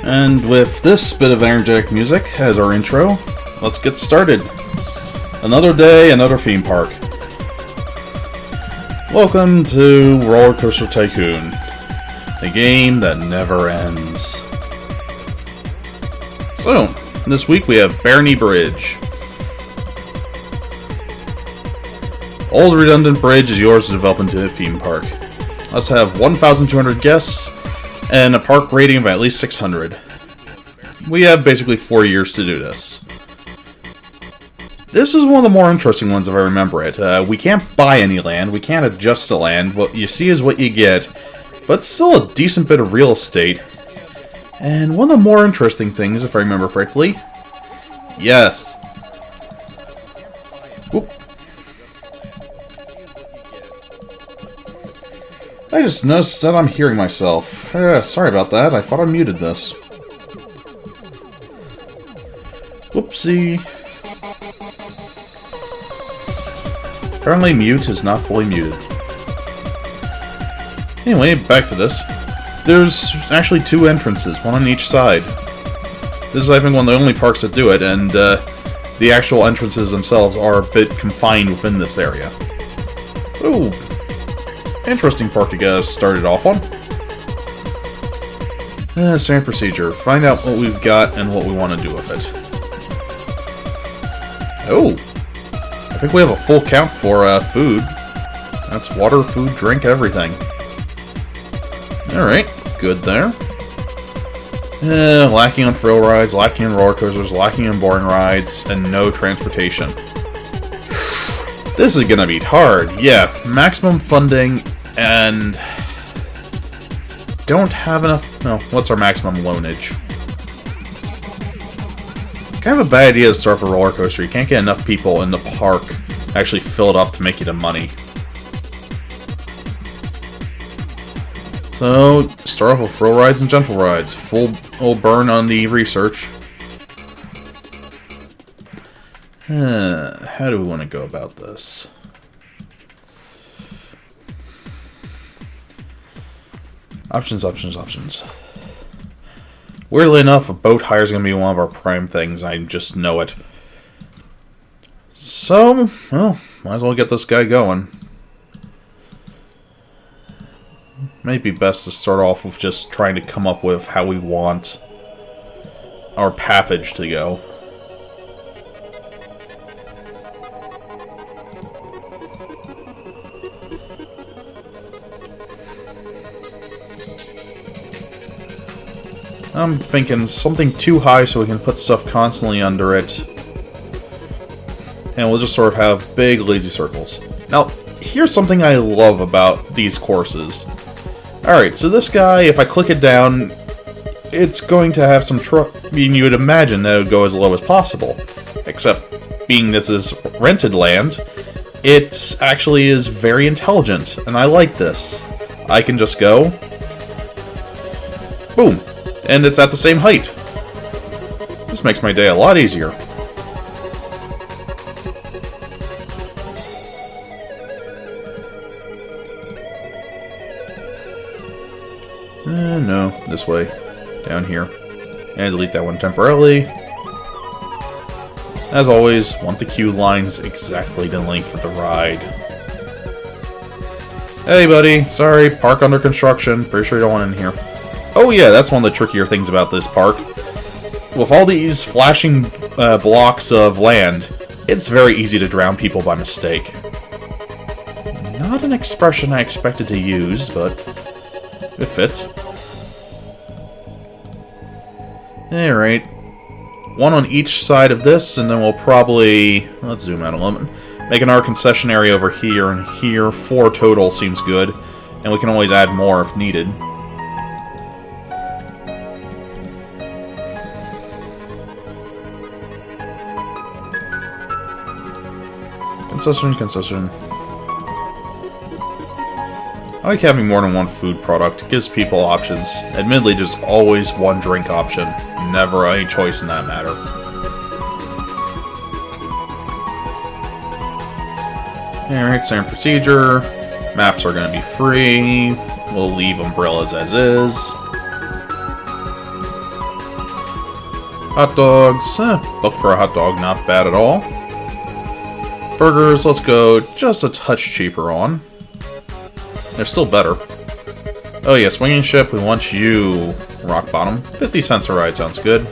And with this bit of energetic music as our intro, let's get started. Another day, another theme park. Welcome to Roller Coaster Tycoon, a game that never ends. So, this week we have Barony Bridge. Old redundant bridge is yours to develop into a theme park. Let's have 1,200 guests and a park rating of at least 600. We have basically 4 years to do this. This is one of the more interesting ones if I remember it. We can't buy any land, we can't adjust the land, what you see is what you get, but still a decent bit of real estate. And one of the more interesting things, if I remember correctly, yes. Whoop. I just noticed that I'm hearing myself. Sorry about that, I thought I muted this. Whoopsie. Apparently mute is not fully muted. Anyway, back to this. There's actually 2 entrances, one on each side. This is, I think, one of the only parks that do it, and the actual entrances themselves are a bit confined within this area. So, interesting park to get us started off on. Same procedure. Find out what we've got and what we want to do with it. Oh! I think we have a full count for food. That's water, food, drink, everything. Alright, good there. Lacking on thrill rides, lacking on roller coasters, lacking on boring rides, and no transportation. This is gonna be hard. Yeah, maximum funding and don't have enough. No, what's our maximum loanage? Kind of a bad idea to start with a roller coaster. You can't get enough people in the park to actually fill it up to make you the money. So, start off with thrill rides and gentle rides. Full old burn on the research. How do we want to go about this? Options, options, options. Weirdly enough, a boat hire is going to be one of our prime things. I just know it. So, well, might as well get this guy going. Might be best to start off with just trying to come up with how we want our pathage to go. I'm thinking something too high so we can put stuff constantly under it. And we'll just sort of have big lazy circles. Now, here's something I love about these courses. Alright, so this guy, if I click it down, it's going to have some I mean, you would imagine that it would go as low as possible. Except, being this is rented land, it actually is very intelligent, and I like this. I can just go... boom! And it's at the same height. This makes my day a lot easier. No, this way. Down here. And delete that one temporarily. As always, want the queue lines exactly the length of the ride. Hey buddy, sorry, park under construction. Pretty sure you don't want in here. Oh yeah, that's one of the trickier things about this park. With all these flashing blocks of land, it's very easy to drown people by mistake. Not an expression I expected to use, but it fits. Alright. One on each side of this, and then we'll probably... let's zoom out a little bit. Make an art concession area over here and here. 4 total seems good. And we can always add more if needed. Concession, concession. I like having more than one food product. It gives people options. Admittedly, there's always one drink option. Never any choice in that matter. Alright, same procedure. Maps are going to be free. We'll leave umbrellas as is. Hot dogs, book for a hot dog, not bad at all. Burgers, let's go just a touch cheaper on. They're still better. Oh yeah, swinging ship, we want you, rock bottom. 50 cents a ride sounds good.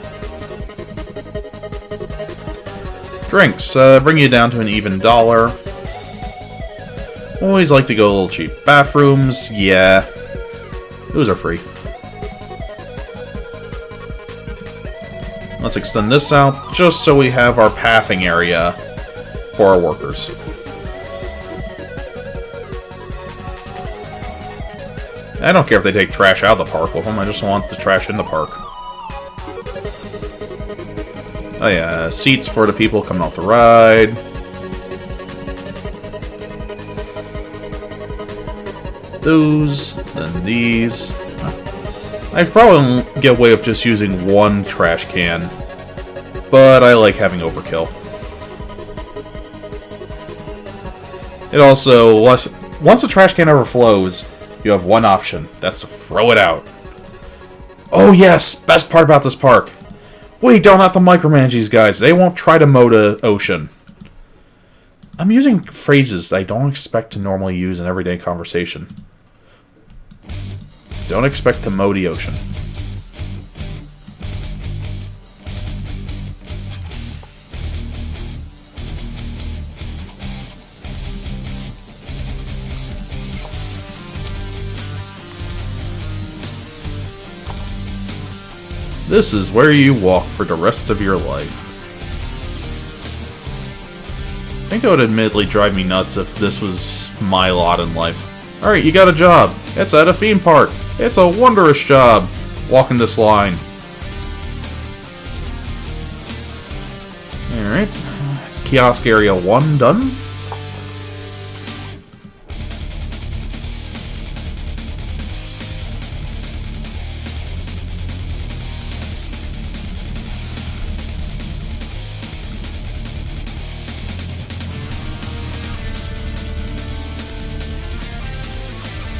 Drinks, bring you down to an even $1. Always like to go a little cheap. Bathrooms, yeah. Those are free. Let's extend this out, just so we have our pathing area for our workers. I don't care if they take trash out of the park with them, I just want the trash in the park. Oh yeah, seats for the people coming off the ride. Those, then these. I probably get away with just using one trash can, but I like having overkill. It also, once the trash can overflows, you have one option. That's to throw it out. Oh yes! Best part about this park. We don't have to micromanage these guys. They won't try to mow the ocean. I'm using phrases I don't expect to normally use in everyday conversation. Don't expect to mow the ocean. This is where you walk for the rest of your life. I think it would admittedly drive me nuts if this was my lot in life. Alright, you got a job. It's at a theme park. It's a wondrous job. Walking this line. Alright. Kiosk area 1 done.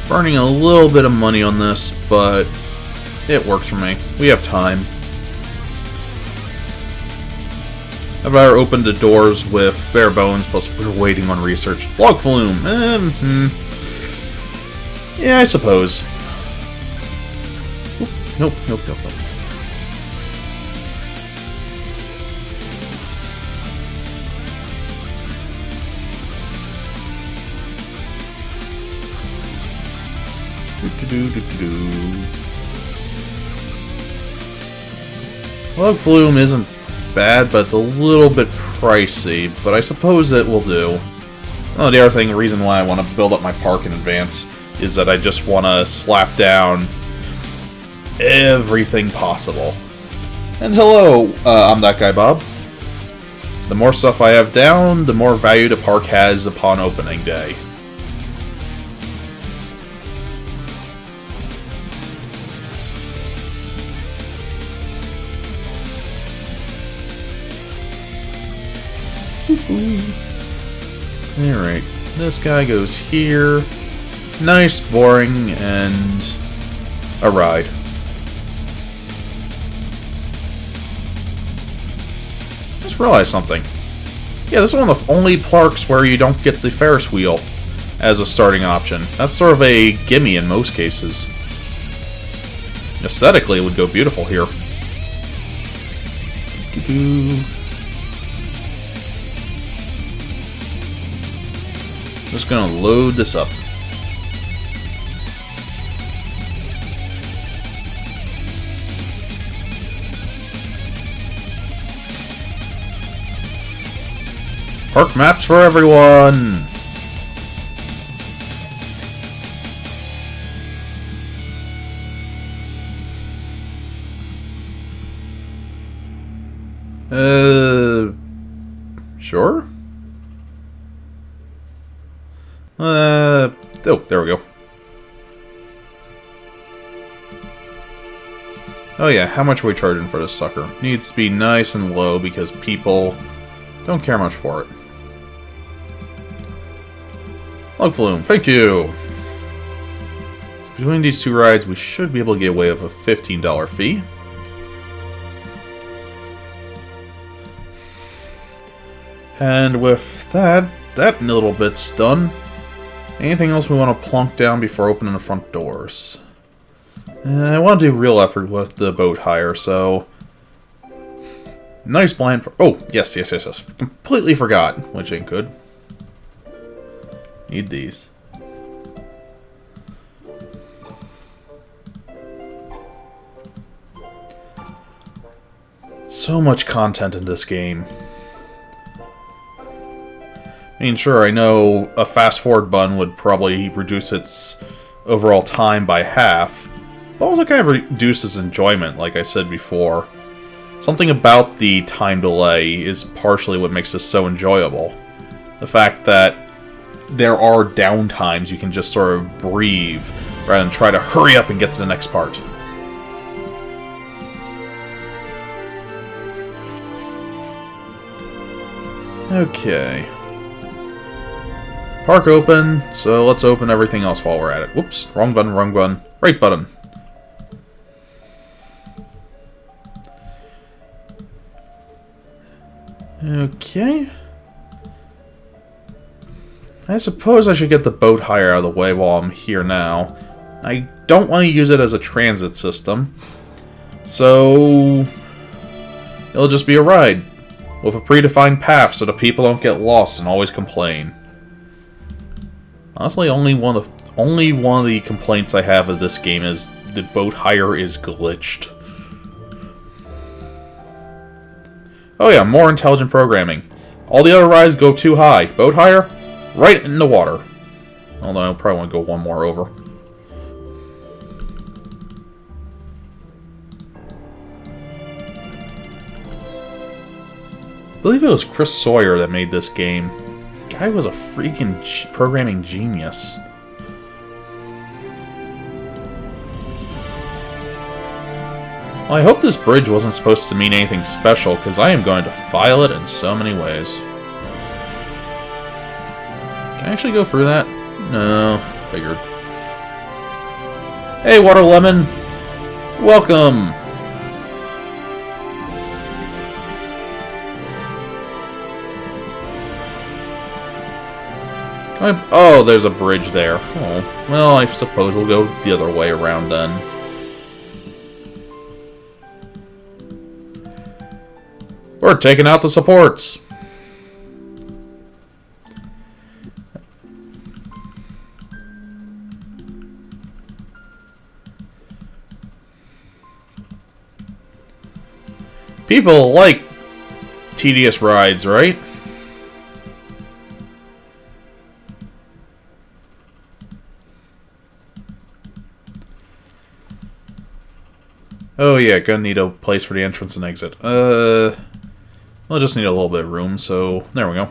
Burning a little bit of money on this, but it works for me. We have time. I've ever opened the doors with bare bones, plus we're waiting on research. Log flume! Yeah, I suppose. Oop, nope. Log flume isn't bad, but it's a little bit pricey, but I suppose it will do. Oh, the other reason why I want to build up my park in advance is that I just want to slap down everything possible. And hello, I'm that guy Bob. The more stuff I have down, the more value the park has upon opening day. Alright, this guy goes here. Nice, boring, and a ride. Just realized something. Yeah, this is one of the only parks where you don't get the Ferris wheel as a starting option. That's sort of a gimme in most cases. Aesthetically, it would go beautiful here. Just gonna load this up. Park maps for everyone! Sure? Oh, there we go. Oh yeah, how much are we charging for this sucker? Needs to be nice and low because people don't care much for it. Log flume, thank you! Between these two rides, we should be able to get away with a $15 fee. And with that little bit's done. Anything else we want to plunk down before opening the front doors? I want to do real effort with the boat hire, so... Nice blind... Oh, yes. Completely forgot, which ain't good. Need these. So much content in this game. I mean, sure, I know a fast-forward button would probably reduce its overall time by half, but also kind of reduces enjoyment, like I said before. Something about the time delay is partially what makes this so enjoyable. The fact that there are downtimes you can just sort of breathe, rather than try to hurry up and get to the next part. Okay. Park open, so let's open everything else while we're at it. Whoops, wrong button, wrong button. Right button. Okay. I suppose I should get the boat hire out of the way while I'm here now. I don't want to use it as a transit system, so it'll just be a ride with a predefined path so the people don't get lost and always complain. Honestly, only one of the complaints I have of this game is the boat hire is glitched. Oh yeah, more intelligent programming. All the other rides go too high. Boat hire, right in the water. Although I probably want to go one more over. I believe it was Chris Sawyer that made this game. Guy was a freaking programming genius. Well, I hope this bridge wasn't supposed to mean anything special, because I am going to file it in so many ways. Can I actually go through that? No, figured. Hey, Water Lemon! Welcome! Oh, there's a bridge there. Oh, well, I suppose we'll go the other way around then. We're taking out the supports! People like tedious rides, right? Oh yeah, gonna need a place for the entrance and exit. We'll just need a little bit of room, so there we go.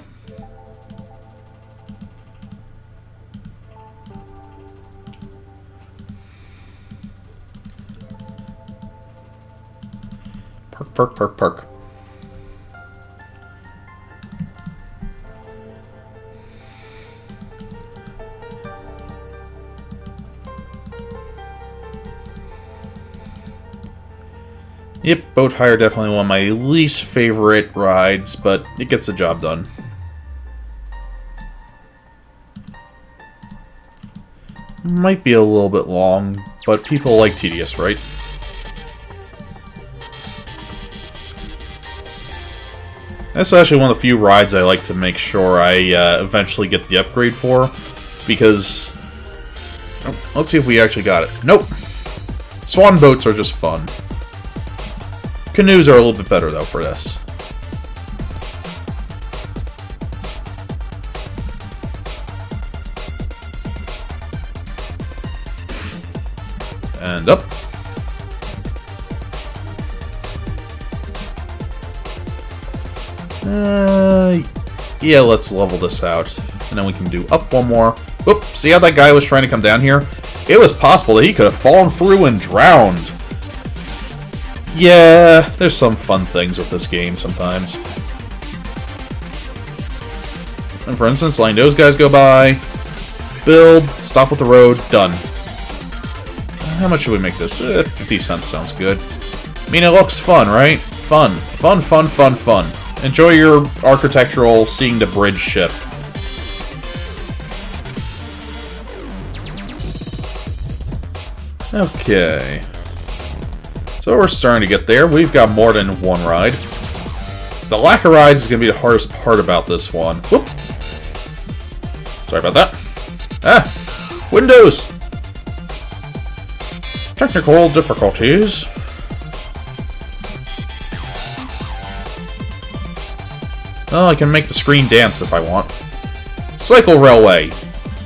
Park, park, park, park. Yep, boat hire definitely one of my least favorite rides, but it gets the job done. Might be a little bit long, but people like tedious, right? That's actually one of the few rides I like to make sure I eventually get the upgrade for, because... Oh, let's see if we actually got it. Nope! Swan boats are just fun. Canoes are a little bit better, though, for this. And up. Yeah, let's level this out. And then we can do up one more. Whoop, see how that guy was trying to come down here? It was possible that he could have fallen through and drowned. Yeah, there's some fun things with this game sometimes. And for instance, letting those guys go by. Build, stop with the road, done. How much should we make this? 50 cents sounds good. I mean, it looks fun, right? Fun. Fun, fun, fun, fun. Enjoy your architectural seeing the bridge ship. Okay. So we're starting to get there. We've got more than one ride. The lack of rides is going to be the hardest part about this one. Whoop! Sorry about that. Ah! Windows! Technical difficulties. Oh, I can make the screen dance if I want. Cycle Railway.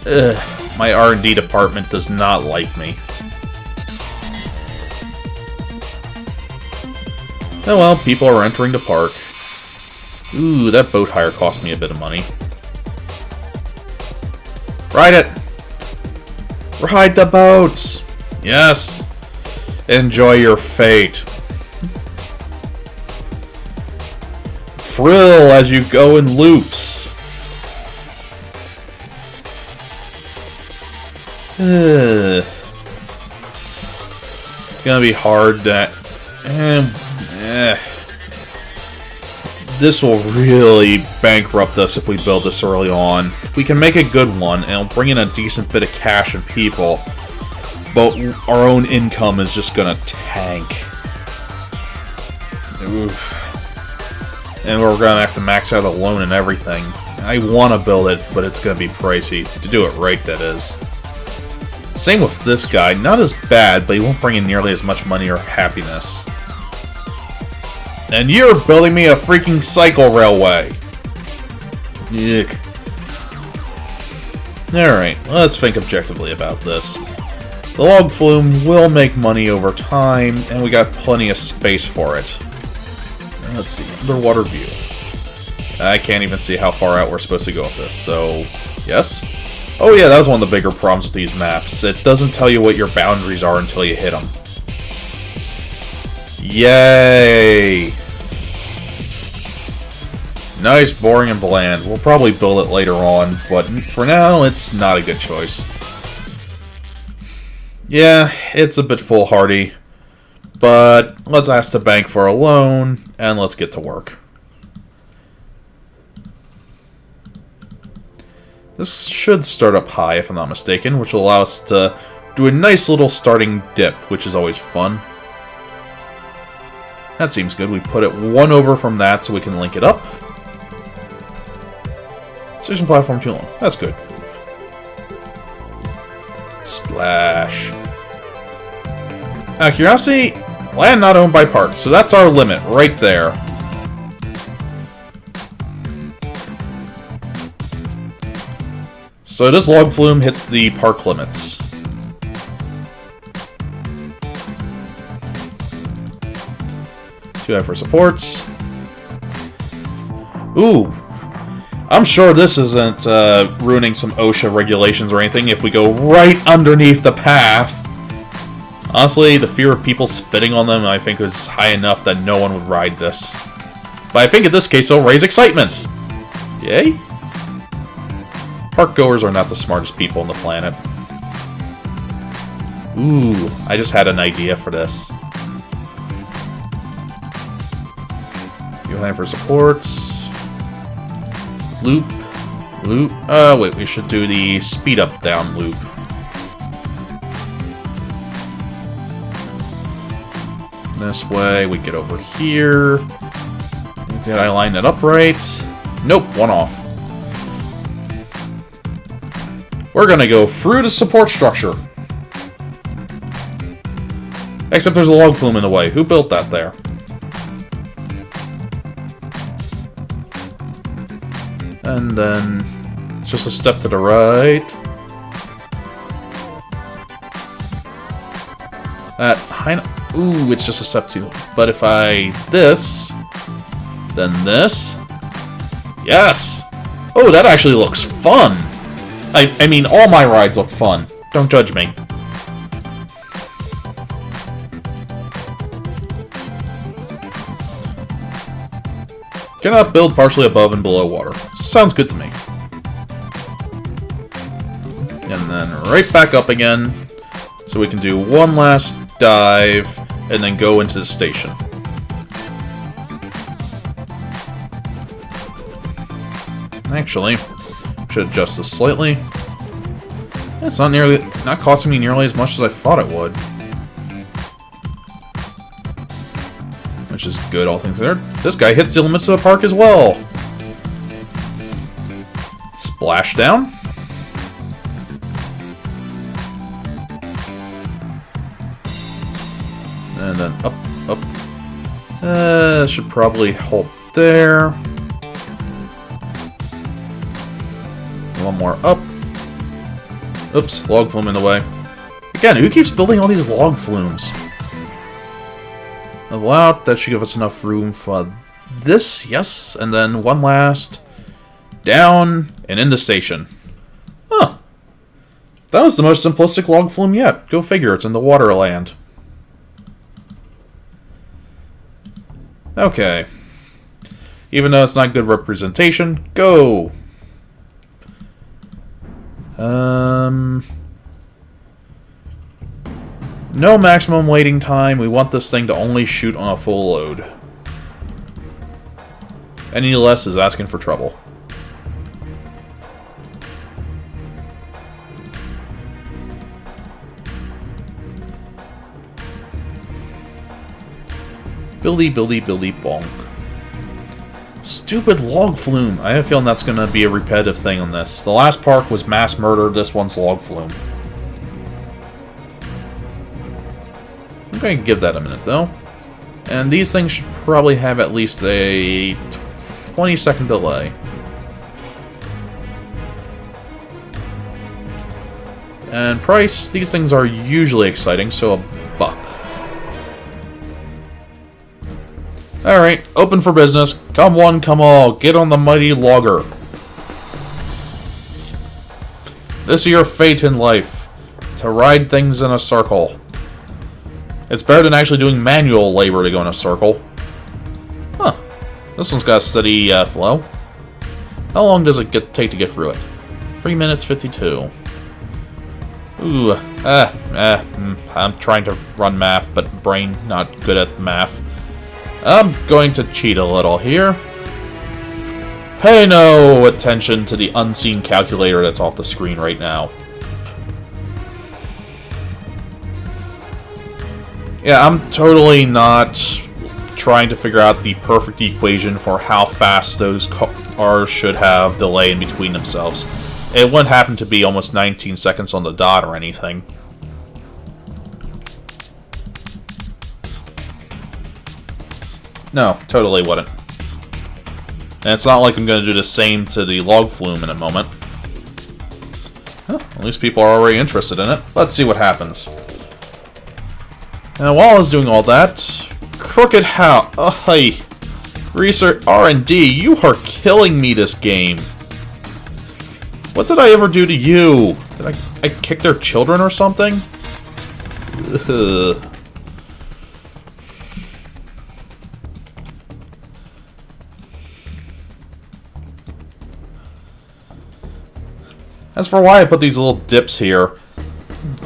Ugh, my R&D department does not like me. Oh well, people are entering the park. Ooh, that boat hire cost me a bit of money. Ride it! Ride the boats! Yes! Enjoy your fate. Thrill as you go in loops. It's gonna be hard that... This will really bankrupt us if we build this early on. We can make a good one, and it'll bring in a decent bit of cash and people, but our own income is just gonna tank. Oof. And we're gonna have to max out a loan and everything. I want to build it, but it's gonna be pricey. To do it right, that is. Same with this guy. Not as bad, but he won't bring in nearly as much money or happiness. And you're building me a freaking cycle railway. Yuck. Alright, let's think objectively about this. The log flume will make money over time, and we got plenty of space for it. Let's see, underwater view. I can't even see how far out we're supposed to go with this, so... Yes? Oh yeah, that was one of the bigger problems with these maps. It doesn't tell you what your boundaries are until you hit them. Yay! Nice, boring, and bland. We'll probably build it later on, but for now, it's not a good choice. Yeah, it's a bit foolhardy, but let's ask the bank for a loan, and let's get to work. This should start up high, if I'm not mistaken, which will allow us to do a nice little starting dip, which is always fun. That seems good. We put it one over from that so we can link it up. Station platform too long. That's good. Splash. Out of curiosity, land not owned by park, so that's our limit right there. So this log flume hits the park limits. For supports. Ooh. I'm sure this isn't ruining some OSHA regulations or anything if we go right underneath the path. Honestly, the fear of people spitting on them, I think, is high enough that no one would ride this. But I think in this case, it'll raise excitement. Yay? Park goers are not the smartest people on the planet. Ooh, I just had an idea for this. For supports. Loop. Loop. Wait, we should do the speed up down loop. This way, we get over here. Did I line it up right? Nope, one off. We're gonna go through the support structure. Except there's a log flume in the way. Who built that there? And then just a step to the right. That high. Ooh, it's just a step too. But if I this, then this. Yes. Oh, that actually looks fun. I mean, all my rides look fun. Don't judge me. Cannot build partially above and below water. Sounds good to me. And then right back up again. So we can do one last dive and then go into the station. Actually, should adjust this slightly. It's not costing me nearly as much as I thought it would. Which is good, all things considered. This guy hits the limits of the park as well. Splash down. And then up, up. Should probably hold there. One more up. Oops, log flume in the way. Again, who keeps building all these log flumes? Level out, that should give us enough room for this, yes. And then one last. Down and into station. Huh. That was the most simplistic log flume yet. Go figure, it's in the Waterland. Okay. Even though it's not good representation, go! No maximum waiting time. We want this thing to only shoot on a full load. Any less is asking for trouble. Billy, Billy, Billy, bonk. Stupid log flume. I have a feeling that's going to be a repetitive thing on this. The last park was mass murder, this one's log flume. I'm going to give that a minute, though. And these things should probably have at least a 20-second delay. And price, these things are usually exciting, so $1. Alright, open for business. Come one, come all. Get on the mighty logger. This is your fate in life. To ride things in a circle. It's better than actually doing manual labor to go in a circle. Huh. This one's got a steady flow. How long does it take to get through it? 3 minutes 52. Ooh. I'm trying to run math, but brain not good at math. I'm going to cheat a little here. Pay no attention to the unseen calculator that's off the screen right now. Yeah, I'm totally not trying to figure out the perfect equation for how fast those cars should have delay in between themselves. It wouldn't happen to be almost 19 seconds on the dot or anything. No, totally wouldn't. And it's not like I'm going to do the same to the log flume in a moment. Huh, at least people are already interested in it. Let's see what happens. And while I was doing all that, Crooked How... hey, Research R&D, you are killing me this game. What did I ever do to you? Did I kick their children or something? Ugh. As for why I put these little dips here,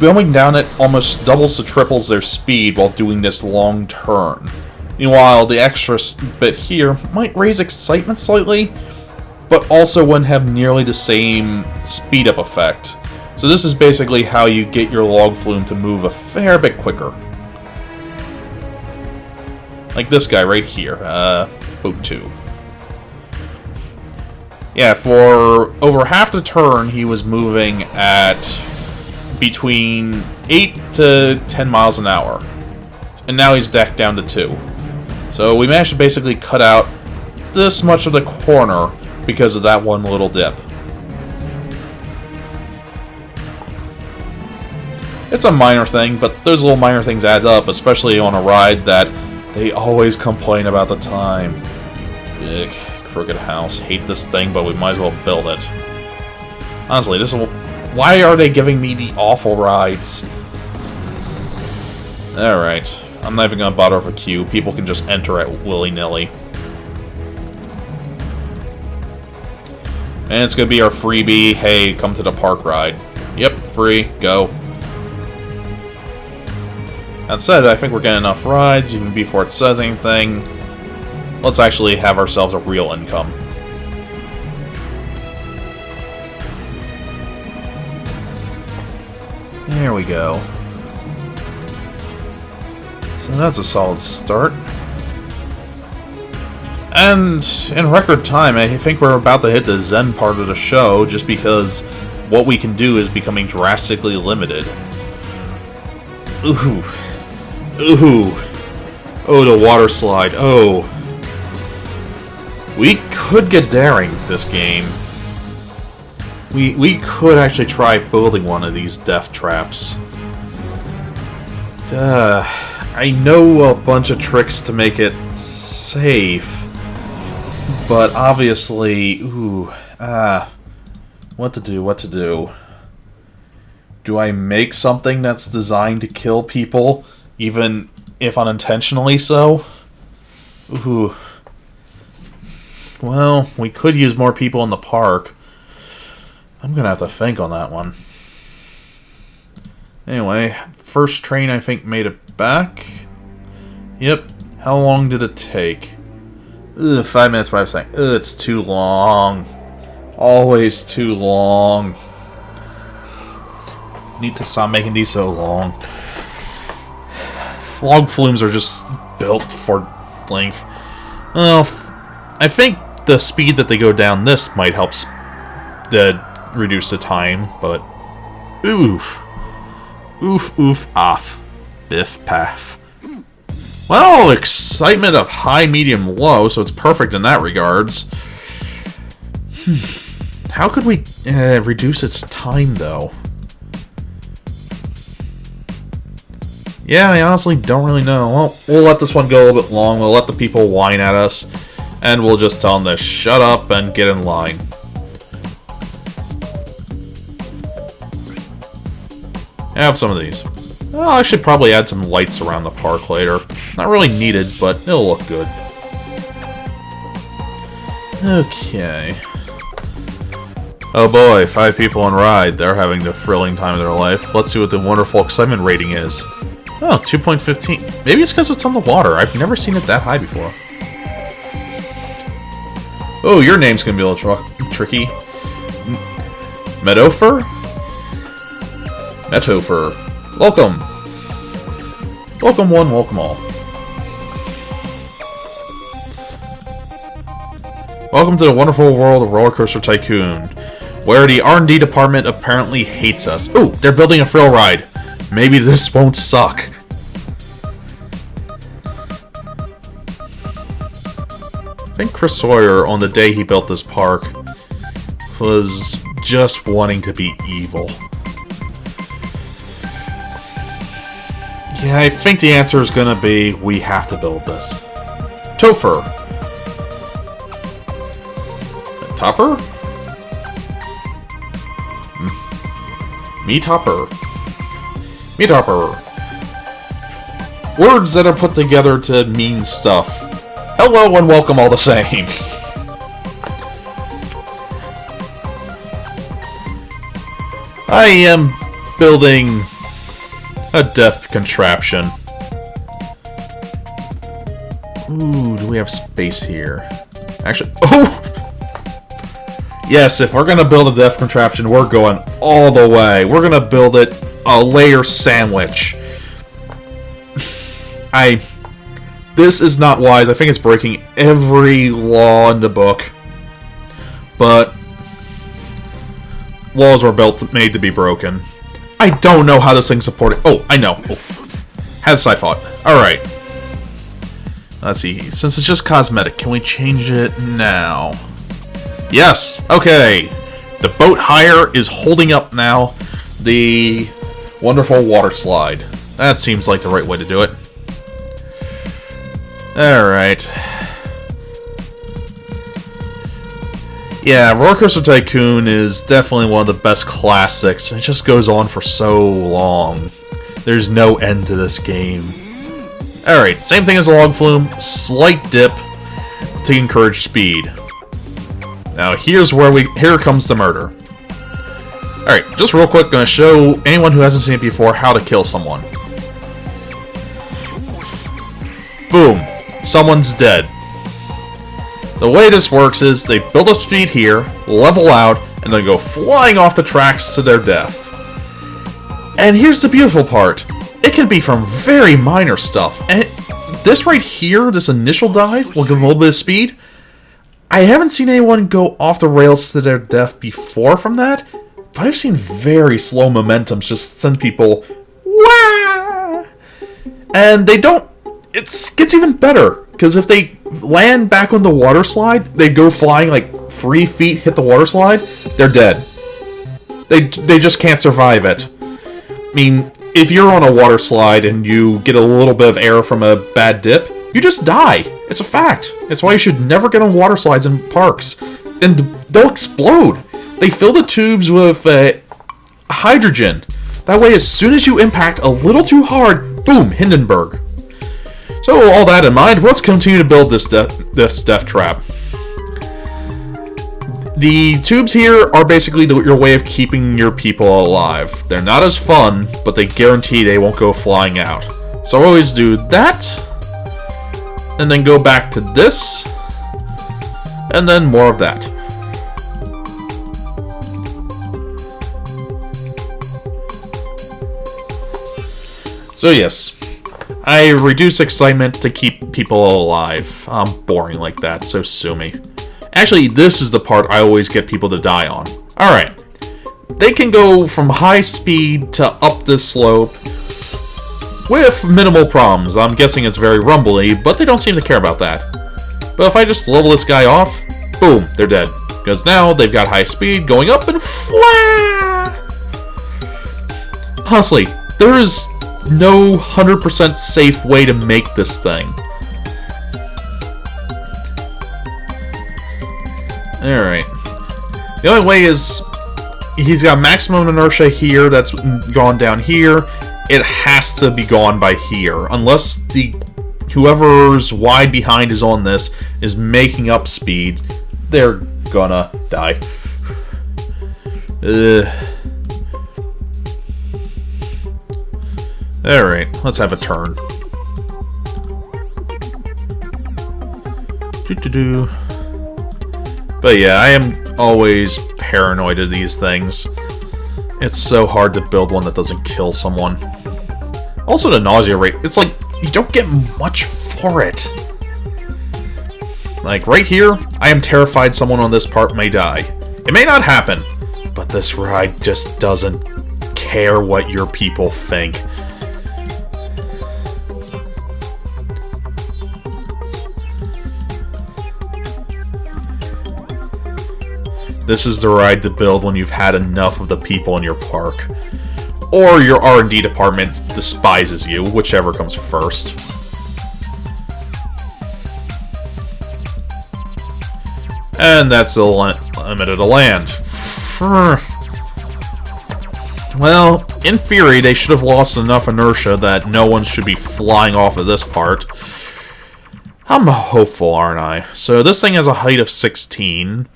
going down it almost doubles to triples their speed while doing this long turn. Meanwhile, the extra bit here might raise excitement slightly, but also wouldn't have nearly the same speed up effect. So this is basically how you get your log flume to move a fair bit quicker. Like this guy right here, Boat 2. Yeah, for over half the turn, he was moving at between 8 to 10 miles an hour. And now he's decked down to 2. So we managed to basically cut out this much of the corner because of that one little dip. It's a minor thing, but those little minor things add up, especially on a ride that they always complain about the time. Ugh. Crooked House. Hate this thing, but we might as well build it. Honestly, this will... Why are they giving me the awful rides? Alright. I'm not even gonna bother with a queue. People can just enter it willy-nilly. And it's gonna be our freebie. Hey, come to the park ride. Yep, free. Go. That said, I think we're getting enough rides, even before it says anything. Let's actually have ourselves a real income. There we go. So that's a solid start. And in record time, I think we're about to hit the Zen part of the show, just because what we can do is becoming drastically limited. Ooh. Ooh. Oh, the water slide. Oh. We could get daring this game. We could actually try building one of these death traps. I know a bunch of tricks to make it safe. But obviously, what to do? Do I make something that's designed to kill people, even if unintentionally so? Ooh. Well, we could use more people in the park. I'm gonna have to think on that one. Anyway, first train I think made it back. Yep. How long did it take? 5 minutes, 5 seconds. It's too long. Always too long. Need to stop making these so long. Log flumes are just built for length. Well, I think the speed that they go down this might help reduce the time, but oof. Oof, oof, off. Biff, paff. Well, excitement of high, medium, low, so it's perfect in that regards. How could we reduce its time, though? Yeah, I honestly don't really know. Well, we'll let this one go a little bit long, we'll let the people whine at us, and we'll just tell them to shut up and get in line. Have some of these. Well, I should probably add some lights around the park later. Not really needed, but it'll look good. Okay. Oh boy, 5 people on ride. They're having the thrilling time of their life. Let's see what the wonderful excitement rating is. Oh, 2.15. Maybe it's because it's on the water. I've never seen it that high before. Oh, your name's gonna be a little tricky. Meadowfur? Meadowfur. Welcome! Welcome one, welcome all. Welcome to the wonderful world of Roller Coaster Tycoon, where the R&D department apparently hates us. Ooh, they're building a thrill ride. Maybe this won't suck. I think Chris Sawyer, on the day he built this park, was just wanting to be evil. Yeah, I think the answer is gonna be, we have to build this. Topher. Topper? Me-topper. Me-topper. Words that are put together to mean stuff. Hello and welcome all the same. I am building a death contraption. Ooh, do we have space here? Actually, oh! Yes, if we're gonna build a death contraption, we're going all the way. We're gonna build it a layer sandwich. This is not wise. I think it's breaking every law in the book. But laws were made to be broken. I don't know how this thing's supported. Oh, I know. Oh. Has I thought. Alright. Let's see. Since it's just cosmetic, can we change it now? Yes! Okay. The boat hire is holding up now the wonderful water slide. That seems like the right way to do it. Alright. Yeah, Roller Coaster Tycoon is definitely one of the best classics. It just goes on for so long. There's no end to this game. Alright, same thing as a log flume. Slight dip to encourage speed. Now here's where here comes the murder. Alright, just real quick, gonna show anyone who hasn't seen it before how to kill someone. Boom. Someone's dead. The way this works is they build up speed here, level out, and then go flying off the tracks to their death. And here's the beautiful part. It can be from very minor stuff. And this right here, this initial dive, will give them a little bit of speed. I haven't seen anyone go off the rails to their death before from that, but I've seen very slow momentums just send people, wah! And they don't, it gets even better, because if they land back on the water slide, they go flying like 3 feet, hit the water slide, they're dead. They just can't survive it. I mean, if you're on a water slide and you get a little bit of air from a bad dip, you just die. It's a fact. It's why you should never get on water slides in parks. And they'll explode. They fill the tubes with hydrogen. That way, as soon as you impact a little too hard, boom, Hindenburg. So, all that in mind, let's continue to build this death trap. The tubes here are basically your way of keeping your people alive. They're not as fun, but they guarantee they won't go flying out. So I always do that, and then go back to this, and then more of that. So yes, I reduce excitement to keep people alive. I'm boring like that, so sue me. Actually, this is the part I always get people to die on. Alright. They can go from high speed to up this slope with minimal problems. I'm guessing it's very rumbly, but they don't seem to care about that. But if I just level this guy off, boom, they're dead. Because now they've got high speed going up and flat. Honestly, there is no 100% safe way to make this thing. Alright. The only way is he's got maximum inertia here that's gone down here. It has to be gone by here. Unless whoever's wide behind is on this is making up speed, they're gonna die. Alright, let's have a turn. But yeah, I am always paranoid of these things. It's so hard to build one that doesn't kill someone. Also the nausea rate, it's like, you don't get much for it. Like, right here, I am terrified someone on this part may die. It may not happen, but this ride just doesn't care what your people think. This is the ride to build when you've had enough of the people in your park. Or your R&D department despises you, whichever comes first. And that's the limit of the land. Well, in theory, they should have lost enough inertia that no one should be flying off of this part. I'm hopeful, aren't I? So this thing has a height of 16.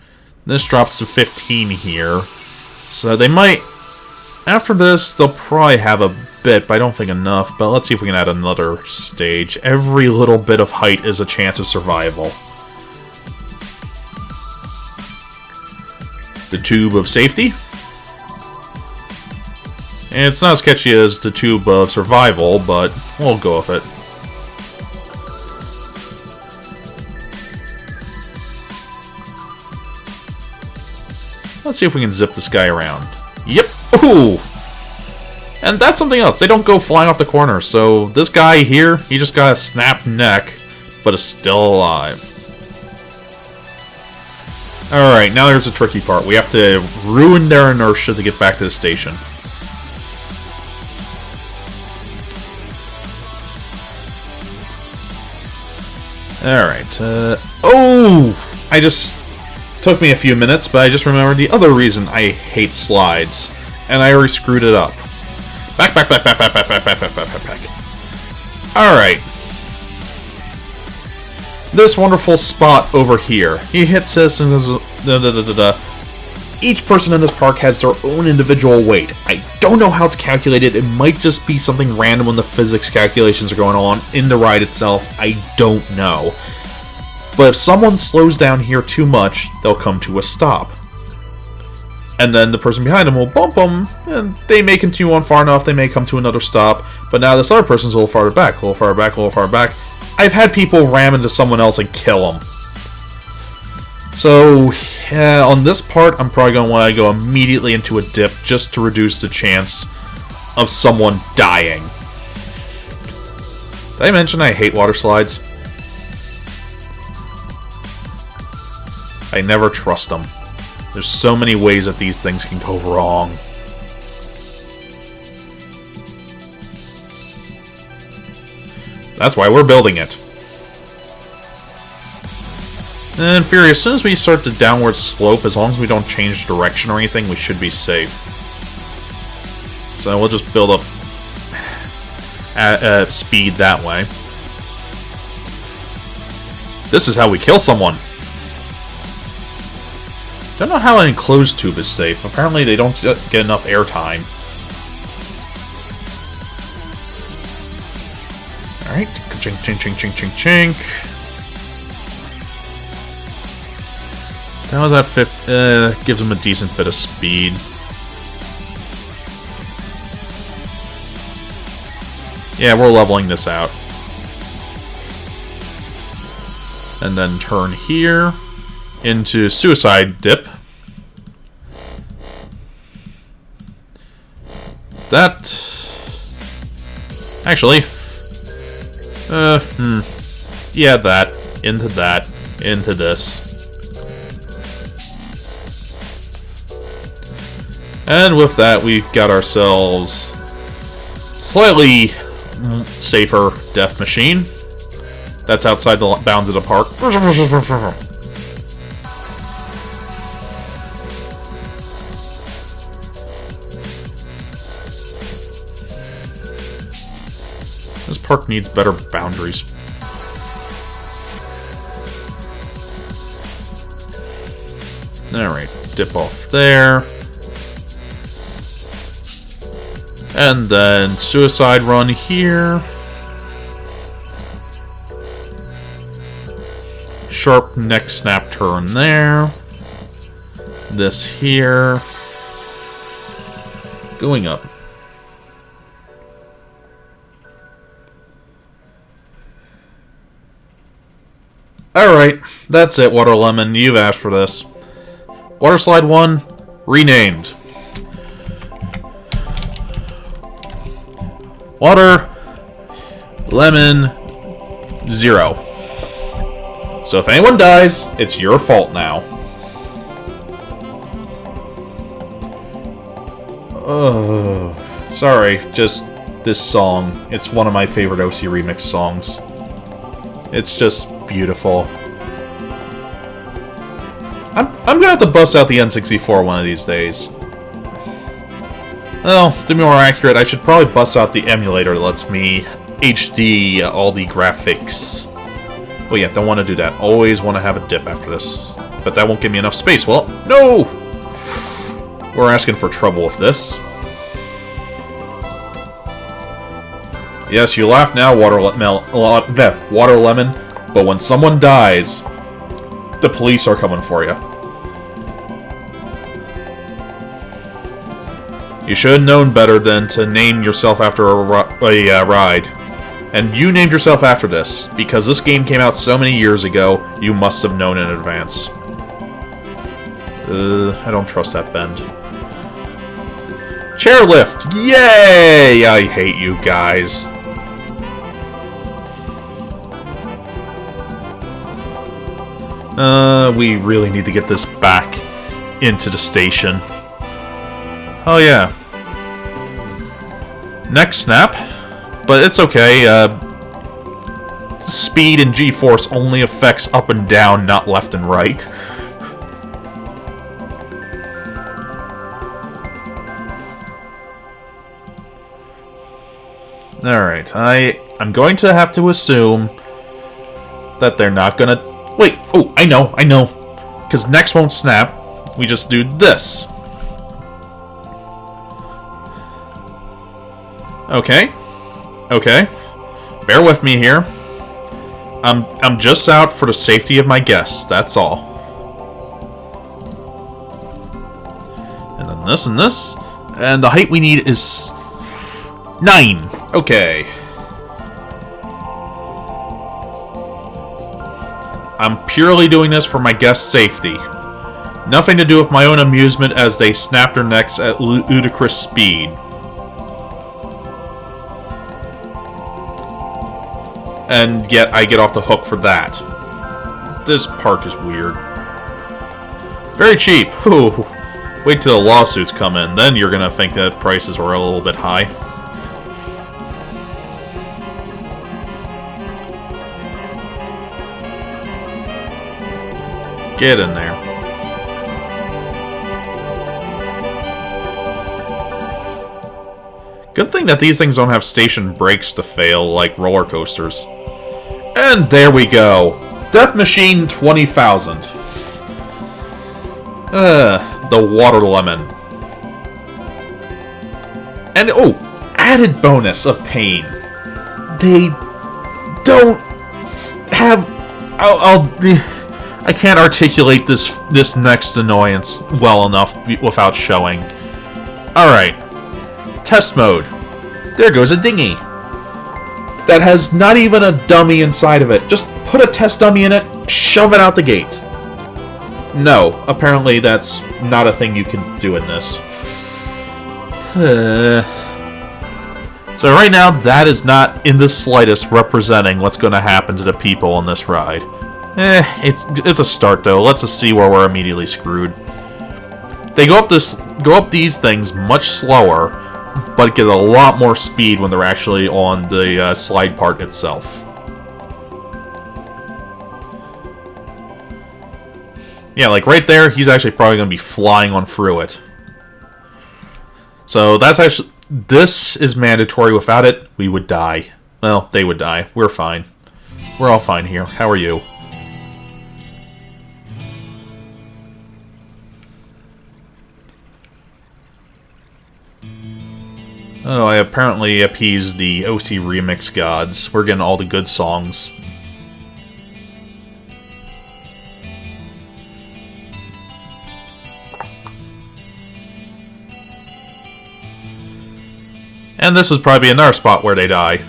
This drops to 15 here. So they might... After this, they'll probably have a bit, but I don't think enough. But let's see if we can add another stage. Every little bit of height is a chance of survival. The tube of safety. And it's not as catchy as the tube of survival, but we'll go with it. Let's see if we can zip this guy around. Yep! Ooh! And that's something else. They don't go flying off the corner, so this guy here, he just got a snapped neck, but is still alive. Alright, now there's a tricky part. We have to ruin their inertia to get back to the station. Alright, oh! I just... Took me a few minutes, but I just remembered the other reason I hate slides. And I already screwed it up. Back. Alright. This wonderful spot over here. He hits this and goes... Each person in this park has their own individual weight. I don't know how it's calculated. It might just be something random when the physics calculations are going on in the ride itself. I don't know. But if someone slows down here too much, they'll come to a stop. and then the person behind them will bump them, and they may continue on far enough, they may come to another stop, but now this other person's a little farther back, a little farther back, a little farther back. I've had people ram into someone else and kill them. So, yeah, on this part, I'm probably going to want to go immediately into a dip just to reduce the chance of someone dying. Did I mention I hate water slides? I never trust them. There's so many ways that these things can go wrong. That's why we're building it. And in theory, as soon as we start the downward slope, as long as we don't change direction or anything, we should be safe. So we'll just build up at speed that way. This is how we kill someone. Don't know how an enclosed tube is safe. Apparently they don't get enough airtime. Alright. Chink, chink, chink, chink, chink, chink. That was that fifth. Gives him a decent bit of speed. Yeah, we're leveling this out. And then turn here into suicide dip. That actually, yeah, that into this. And with that, we've got ourselves slightly safer death machine. That's outside the bounds of the park. This park needs better boundaries. Alright, dip off there. And then suicide run here. Sharp neck snap turn there. This here. Going up. Alright, that's it, Water Lemon. You've asked for this. Water Slide 1, renamed. Water Lemon 0. So if anyone dies, it's your fault now. Sorry, just this song. It's one of my favorite OC Remix songs. It's just beautiful. I'm gonna have to bust out the N64 one of these days. Well, to be more accurate, I should probably bust out the emulator that lets me HD all the graphics. But yeah, don't want to do that. Always want to have a dip after this. But that won't give me enough space. Well, no! We're asking for trouble with this. Yes, you laugh now, Water Lemon, but when someone dies, the police are coming for you. You should have known better than to name yourself after a ride. And you named yourself after this, because this game came out so many years ago, you must have known in advance. I don't trust that bend. Chairlift! Yay! I hate you guys. We really need to get this back into the station. Oh yeah. Neck snap. But it's okay. Speed and G-force only affects up and down, not left and right. Alright, I'm going to have to assume that they're not gonna... Wait! Oh, I know! Because next won't snap. We just do this. Okay. Okay. Bear with me here. I'm just out for the safety of my guests, that's all. And then this and this. And the height we need is 9. Okay. I'm purely doing this for my guests' safety. Nothing to do with my own amusement as they snap their necks at ludicrous speed. And yet I get off the hook for that. This park is weird. Very cheap. Whew. Wait till the lawsuits come in, then you're gonna think that prices are a little bit high. Get in there. Good thing that these things don't have station brakes to fail like roller coasters. And there we go. Death Machine 20,000. The water lemon. And, oh, added bonus of pain. They don't have... I can't articulate this next annoyance well enough without showing. Alright. Test mode. There goes a dinghy. That has not even a dummy inside of it. Just put a test dummy in it, shove it out the gate. No, apparently that's not a thing you can do in this. So right now, that is not in the slightest representing what's going to happen to the people on this ride. It's a start though. Let's just see where we're immediately screwed. They go up these things much slower, but get a lot more speed when they're actually on the slide part itself. Yeah, like right there, he's actually probably going to be flying on through it. So that's actually... This is mandatory. Without it, we would die. Well, they would die. We're fine. We're all fine here. How are you? Oh, I apparently appeased the OC Remix gods. We're getting all the good songs. And this would probably be another spot where they die.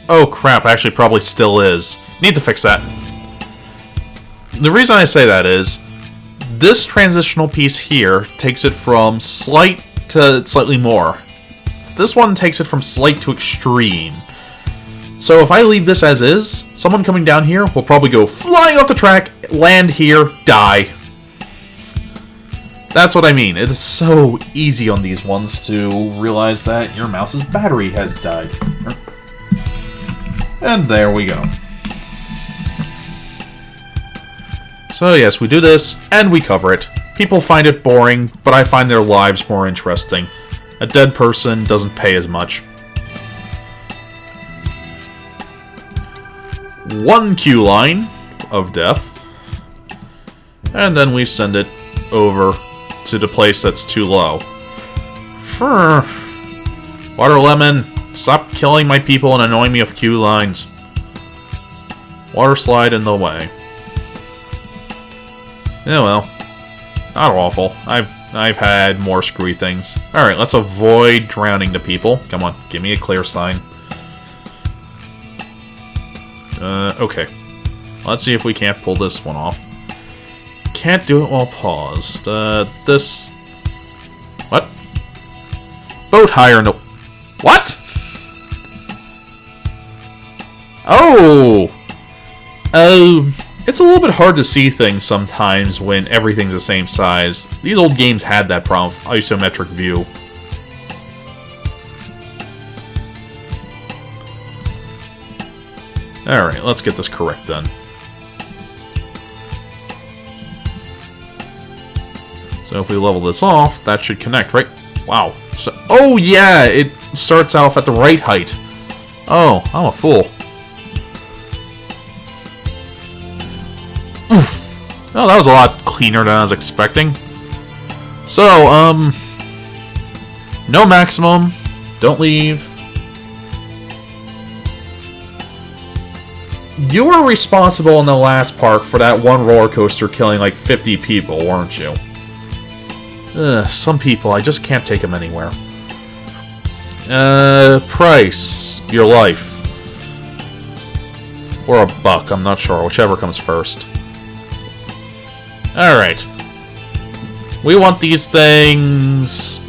Oh crap, actually probably still is. Need to fix that. The reason I say that is, this transitional piece here takes it from slight to slightly more. This one takes it from slight to extreme. So if I leave this as is, someone coming down here will probably go flying off the track, land here, die. That's what I mean. It is so easy on these ones to realize that your mouse's battery has died. And there we go. So yes, we do this, and we cover it. People find it boring, but I find their lives more interesting. A dead person doesn't pay as much. One queue line of death. And then we send it over to the place that's too low. Water Lemon, stop killing my people and annoying me with queue lines. Water slide in the way. Yeah, well, not awful. I've had more screwy things. Alright, let's avoid drowning the people. Come on, give me a clear sign. Okay. Let's see if we can't pull this one off. Can't do it while paused. This... What? Boat hire no... What? Oh! It's a little bit hard to see things sometimes when everything's the same size. These old games had that problem with isometric view. Alright, let's get this correct then. So if we level this off, that should connect, right? Wow. So, oh yeah, it starts off at the right height. Oh, I'm a fool. Oof. Oh, that was a lot cleaner than I was expecting. So, no maximum. Don't leave. You were responsible in the last park for that one roller coaster killing like 50 people, weren't you? Ugh, some people, I just can't take them anywhere. Price. Your life. Or a buck, I'm not sure. Whichever comes first. Alright. We want these things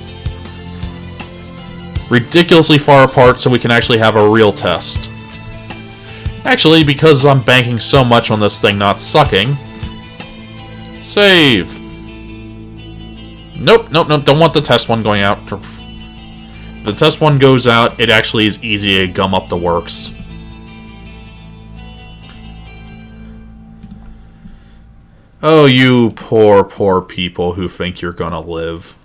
ridiculously far apart so we can actually have a real test. Actually, because I'm banking so much on this thing not sucking. Save. Nope, nope, nope. Don't want the test one going out. The test one goes out, it actually is easy to gum up the works. Oh, you poor, poor people who think you're gonna live.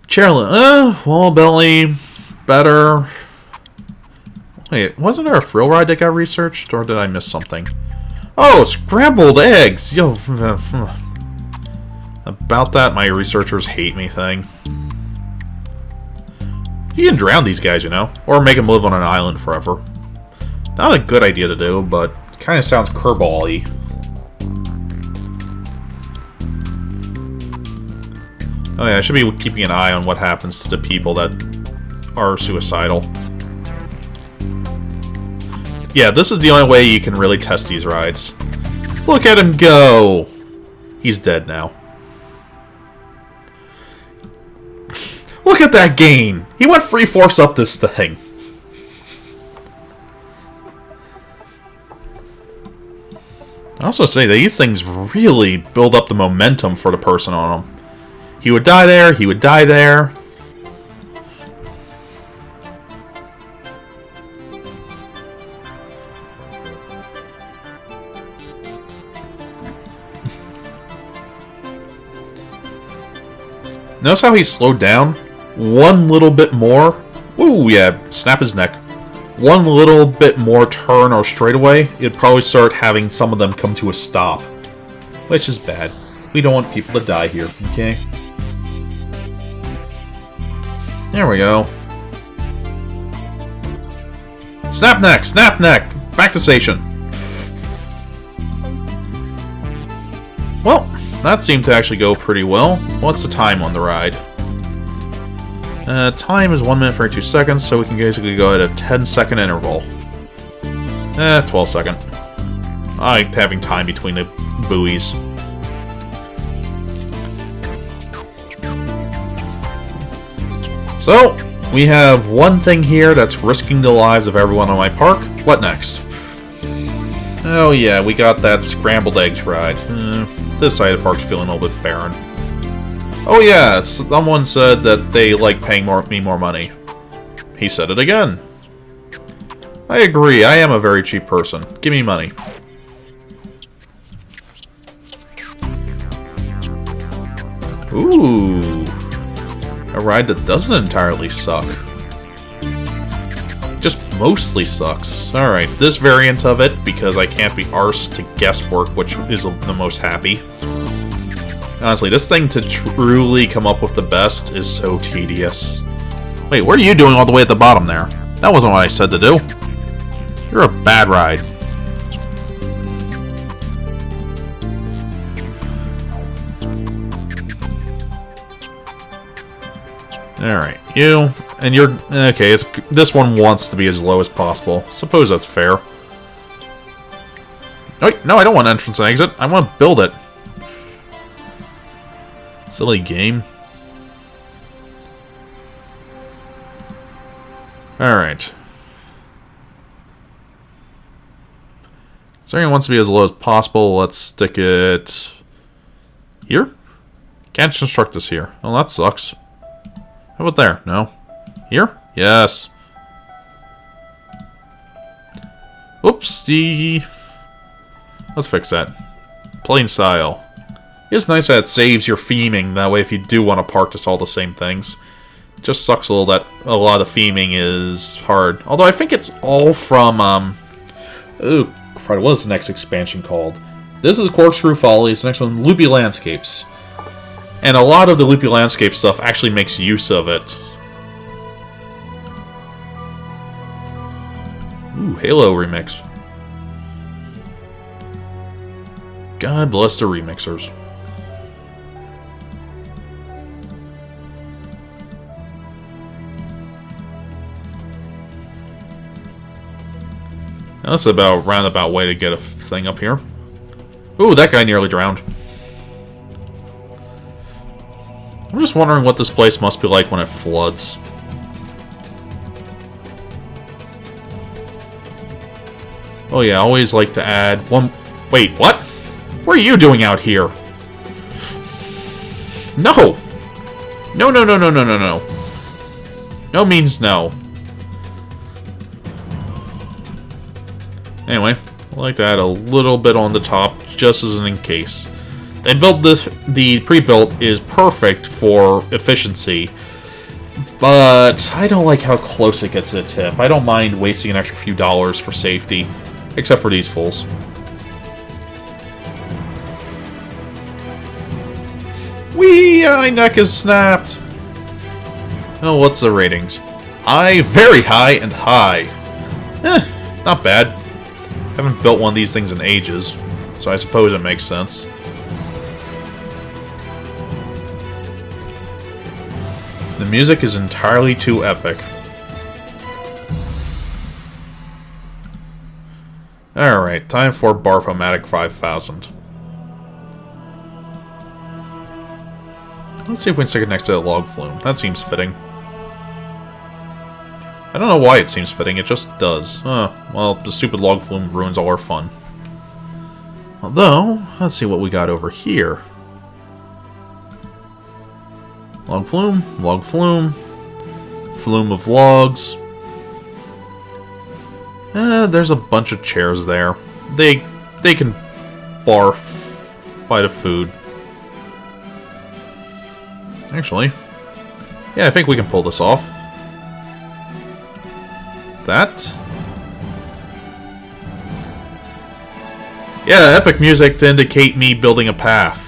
Chairlift. Wall belly. Better. Wait, wasn't there a thrill ride that got researched? Or did I miss something? Oh, scrambled eggs! Yo, about that, my researchers hate me thing. You can drown these guys, you know? Or make them live on an island forever. Not a good idea to do, but kind of sounds curveball-y. Oh yeah, I should be keeping an eye on what happens to the people that are suicidal. Yeah, this is the only way you can really test these rides. Look at him go! He's dead now. Look at that gain! He went 3/4 up this thing. I also say that these things really build up the momentum for the person on them. He would die there, he would die there. Notice how he slowed down? One little bit more. Ooh, yeah, snap his neck. One little bit more turn or straightaway, it'd probably start having some of them come to a stop. Which is bad. We don't want people to die here, okay? There we go. Snap neck! Snap neck! Back to station. Well, that seemed to actually go pretty well. What's the time on the ride? Time is 1 minute 32 seconds, so we can basically go at a 10-second interval. 12 second. I like having time between the buoys. So, we have one thing here that's risking the lives of everyone on my park. What next? Oh yeah, we got that scrambled eggs ride. This side of the park's feeling a little bit barren. Oh yeah, someone said that they like paying me more money. He said it again. I agree, I am a very cheap person. Give me money. Ooh. A ride that doesn't entirely suck. Just mostly sucks. Alright, this variant of it, because I can't be arsed to guesswork which is the most happy. Honestly, this thing to truly come up with the best is so tedious. Wait, what are you doing all the way at the bottom there? That wasn't what I said to do. You're a bad ride. Alright, you, and you're, okay, this one wants to be as low as possible. Suppose that's fair. Wait, no, I don't want entrance and exit. I want to build it. Silly game. Alright. So everyone wants to be as low as possible. Let's stick it here? Can't construct this here. Oh, that sucks. How about there? No. Here? Yes. Whoopsie. Let's fix that. Plain style. It's nice that it saves your theming. That way if you do want to park this all the same things. It just sucks a little that a lot of theming is hard. Although I think it's all from, oh, crap, what is the next expansion called? This is Corkscrew Follies. The next one, Loopy Landscapes. And a lot of the Loopy Landscape stuff actually makes use of it. Ooh, Halo remix. God bless the remixers. That's about a roundabout way to get a thing up here. Ooh, that guy nearly drowned. I'm just wondering what this place must be like when it floods. Oh yeah, I always like to add one... Wait, what? What are you doing out here? No! No, no, no, no, no, no, no. No means no. Anyway, I like to add a little bit on the top, just as an in case. They built this, the pre-built is perfect for efficiency, but I don't like how close it gets to the tip. I don't mind wasting an extra few dollars for safety, except for these fools. Whee! My neck is snapped! Oh, what's the ratings? High, very high, and high. Not bad. Haven't built one of these things in ages, so I suppose it makes sense. The music is entirely too epic. Alright, time for Barfomatic 5000. Let's see if we can stick it next to the log flume. That seems fitting. I don't know why it seems fitting, it just does. Well, the stupid log flume ruins all our fun. Although, let's see what we got over here. Log flume, flume of logs. There's a bunch of chairs there. They can barf by the food. Actually, yeah, I think we can pull this off. That? Yeah, epic music to indicate me building a path.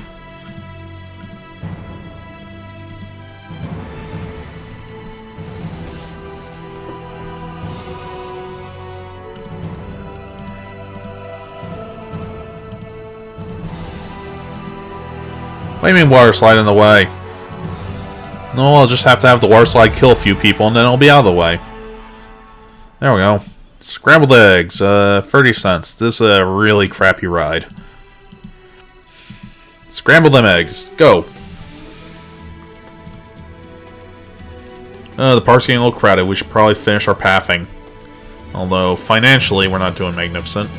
What do you mean water slide in the way? No, I'll just have to have the water slide kill a few people and then it'll be out of the way. There we go. Scrambled eggs, 30 cents. This is a really crappy ride. Scramble them eggs. Go. The park's getting a little crowded. We should probably finish our pathing. Although, financially, we're not doing magnificent.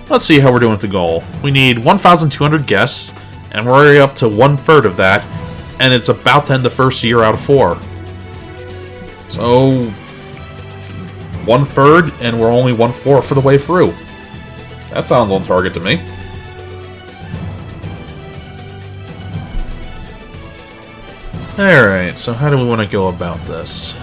Let's see how we're doing with the goal. We need 1,200 guests, and we're already up to 1/3 of that, and it's about to end the first year out of 4. So... 1/3, and we're only 1/4 of the way through. That sounds on target to me. Alright, so how do we want to go about this?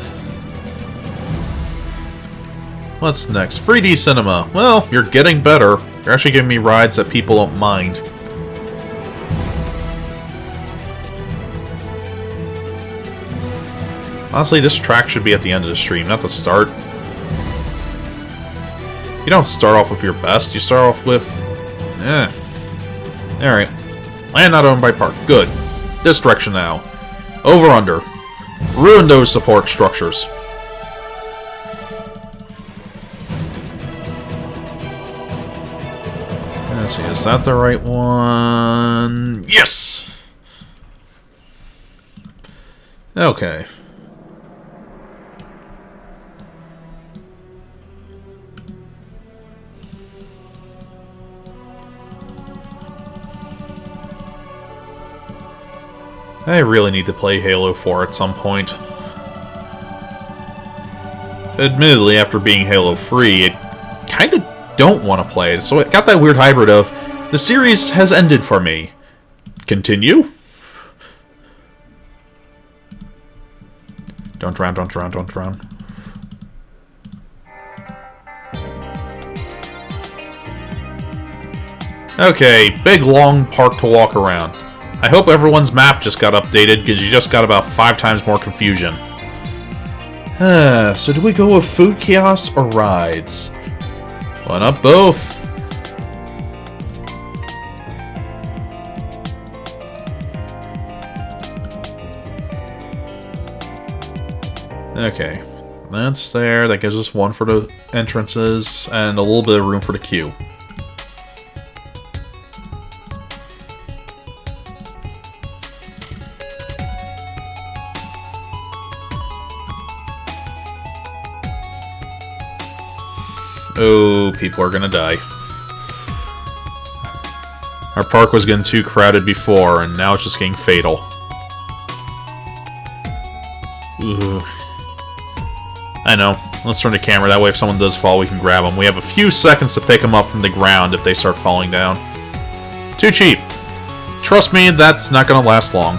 What's next? 3D cinema. Well, you're getting better. You're actually giving me rides that people don't mind. Honestly, this track should be at the end of the stream, not the start. You don't start off with your best, you start off with... Alright. Land not owned by park. Good. This direction now. Over under. Ruin those support structures. Let's see, is that the right one? Yes! Okay. I really need to play Halo 4 at some point. Admittedly, after being Halo 3, I kinda don't want to play it, so it got that weird hybrid of, the series has ended for me. Continue? Don't drown, don't drown, don't drown. Okay, big long park to walk around. I hope everyone's map just got updated, because you just got about 5 times more confusion. So do we go with food kiosks or rides? Why not both? Okay, that's there. That gives us one for the entrances and a little bit of room for the queue. Oh, people are gonna die. Our park was getting too crowded before, and now it's just getting fatal. Ooh. I know. Let's turn the camera. That way if someone does fall, we can grab them. We have a few seconds to pick them up from the ground if they start falling down. Too cheap. Trust me, that's not gonna last long.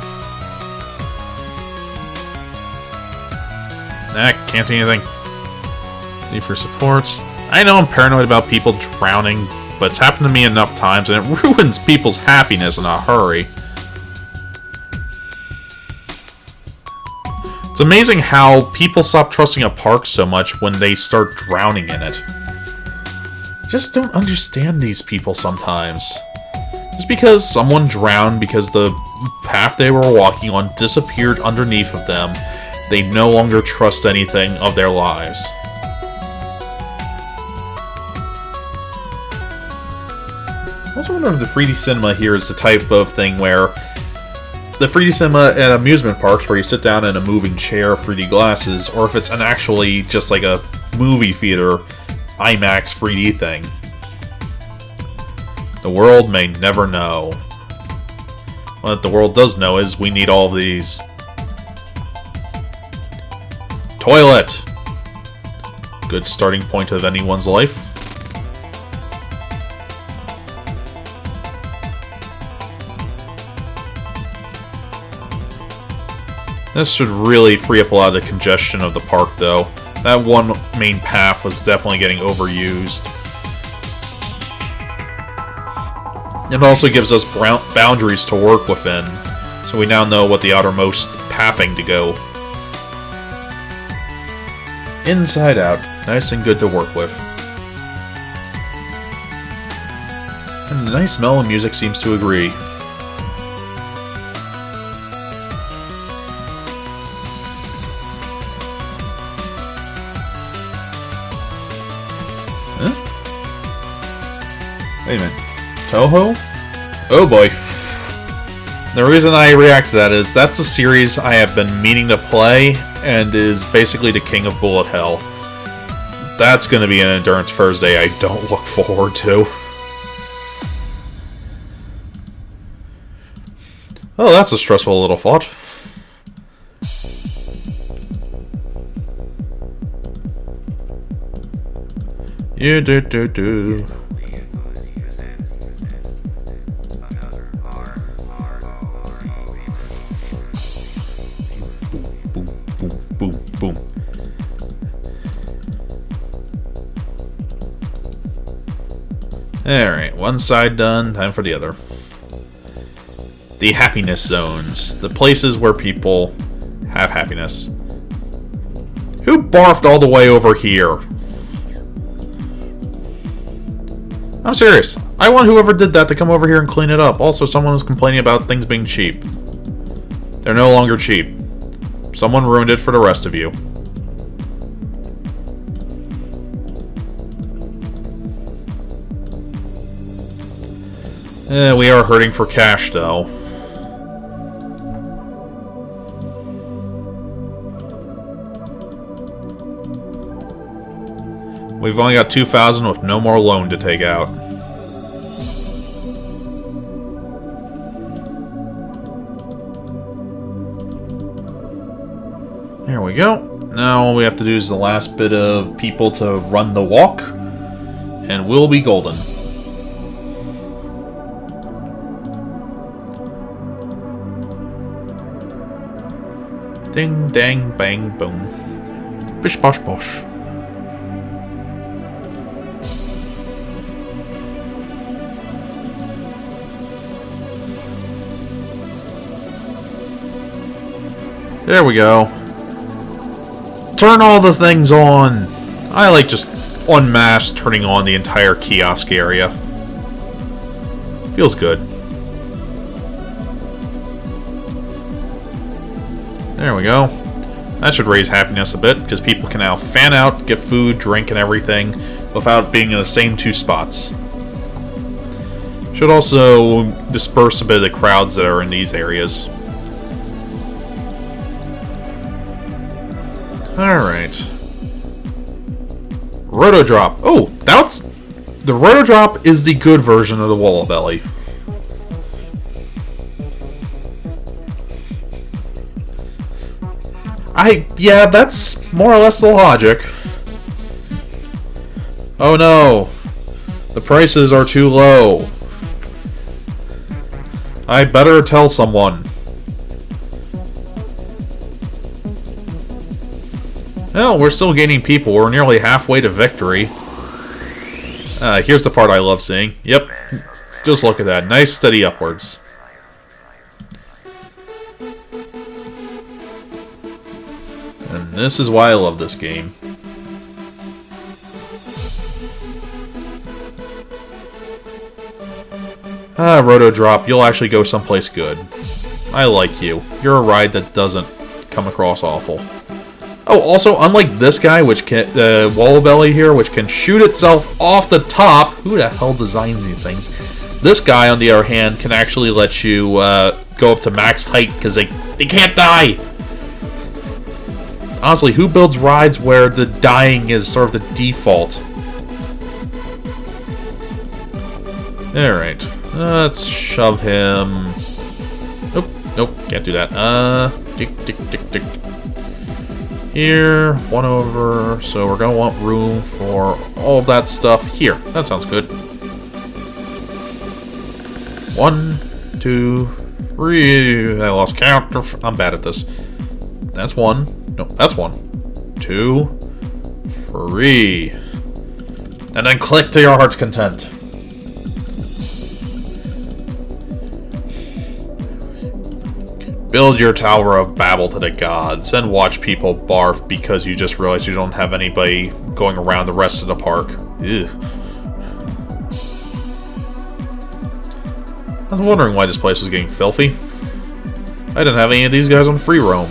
Nah, can't see anything. Need for supports. I know I'm paranoid about people drowning, but it's happened to me enough times, and it ruins people's happiness in a hurry. It's amazing how people stop trusting a park so much when they start drowning in it. Just don't understand these people sometimes. Just because someone drowned because the path they were walking on disappeared underneath of them, they no longer trust anything of their lives. I also wonder if the 3D cinema here is the type of thing where the 3D cinema at amusement parks where you sit down in a moving chair, 3D glasses, or if it's an actually just like a movie theater IMAX 3D thing. The world may never know. What the world does know is we need all of these. Toilet! Good starting point of anyone's life. This should really free up a lot of the congestion of the park, though. That one main path was definitely getting overused. It also gives us boundaries to work within, so we now know what the outermost pathing to go. Inside out, nice and good to work with. And the nice mellow music seems to agree. Wait a minute. Toho? Oh boy. The reason I react to that is that's a series I have been meaning to play and is basically the king of bullet hell. That's going to be an Endurance Thursday I don't look forward to. Oh, that's a stressful little thought. You do. Boom. Alright, one side done, time for the other. The happiness zones. The places where people have happiness. Who barfed all the way over here? I'm serious. I want whoever did that to come over here and clean it up. Also, someone was complaining about things being cheap. They're no longer cheap. Someone ruined it for the rest of you. We are hurting for cash, though. We've only got 2,000 with no more loan to take out. There we go. Now all we have to do is the last bit of people to run the walk, and we'll be golden. Ding, dang, bang, boom. Bish, bosh, bosh. There we go. turn all the things on. I like just en masse turning on the entire kiosk area. Feels good. There we go. That should raise happiness a bit, because people can now fan out, get food, drink, and everything without being in the same two spots. Should also disperse a bit of the crowds that are in these areas. Alright. Roto Drop. Oh, that's... The Roto Drop is the good version of the Walla Belly. Yeah, that's more or less the logic. Oh no. The prices are too low. I better tell someone. Well, we're still gaining people. We're nearly halfway to victory. Here's the part I love seeing. Yep. Just look at that. Nice steady upwards. And this is why I love this game. Roto Drop, you'll actually go someplace good. I like you. You're a ride that doesn't come across awful. Oh, also, unlike this guy, which can, Walla Belly here, which can shoot itself off the top. Who the hell designs these things? This guy, on the other hand, can actually let you go up to max height because they can't die. Honestly, who builds rides where the dying is sort of the default? Alright. Let's shove him... Nope, can't do that. Tick. Here, one over, so we're gonna want room for all of that stuff here. That sounds good. 1, 2, 3. I lost count. I'm bad at this. That's 1. No, that's 1. 2, 3. And then click to your heart's content. Build your Tower of Babel to the gods, and watch people barf because you just realized you don't have anybody going around the rest of the park. Ew. I was wondering why this place was getting filthy. I didn't have any of these guys on free roam.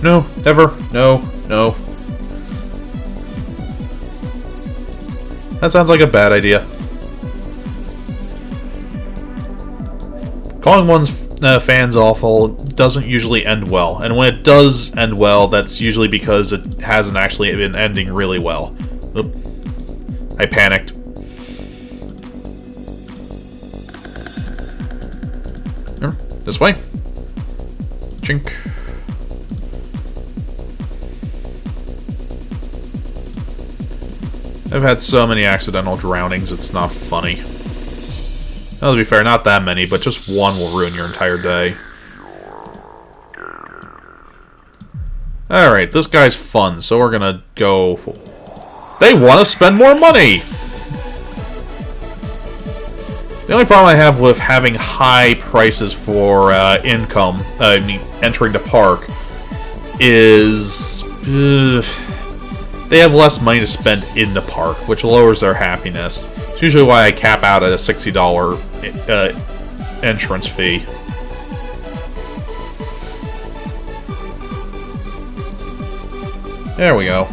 No, never, no. That sounds like a bad idea. Calling one's fans awful doesn't usually end well, and when it does end well, that's usually because it hasn't actually been ending really well. Oop. I panicked. This way. Chink. I've had so many accidental drownings, it's not funny. Well, to be fair, not that many, but just one will ruin your entire day. Alright, this guy's fun, so we're gonna go... They want to spend more money! The only problem I have with having high prices for entering the park is... they have less money to spend in the park, which lowers their happiness. It's usually why I cap out at a $60 entrance fee. There we go.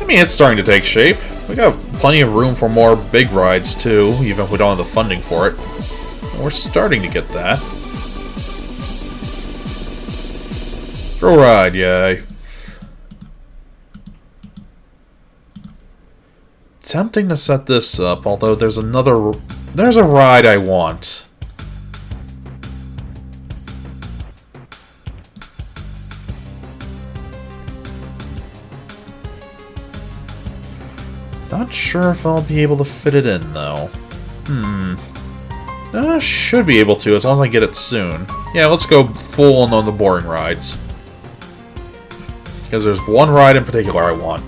I mean, it's starting to take shape. We got plenty of room for more big rides, too, even if we don't have the funding for it. We're starting to get that. Thrill ride, yay. Tempting to set this up, although there's a ride I want. Not sure if I'll be able to fit it in, though. Should be able to, as long as I get it soon. Yeah, let's go full on the boring rides. Because there's one ride in particular I want.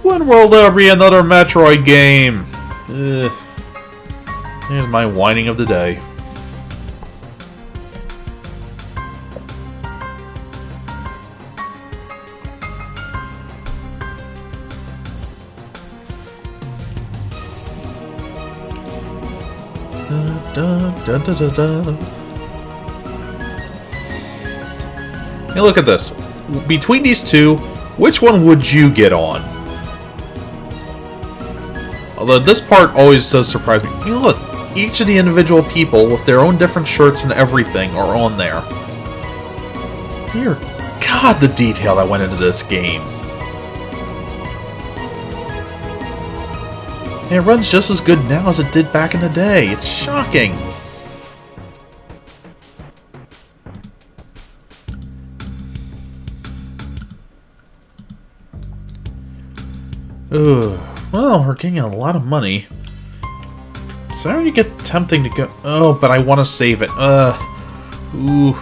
When will there be another Metroid game? Ugh. Here's my whining of the day. Hey, look at this. Between these two, which one would you get on? Although this part always does surprise me. Hey, look, each of the individual people with their own different shirts and everything are on there. Dear God, the detail that went into this game. And it runs just as good now as it did back in the day. It's shocking. Ugh. Well, we're getting a lot of money. So now you get tempting to go... Oh, but I want to save it. Ooh.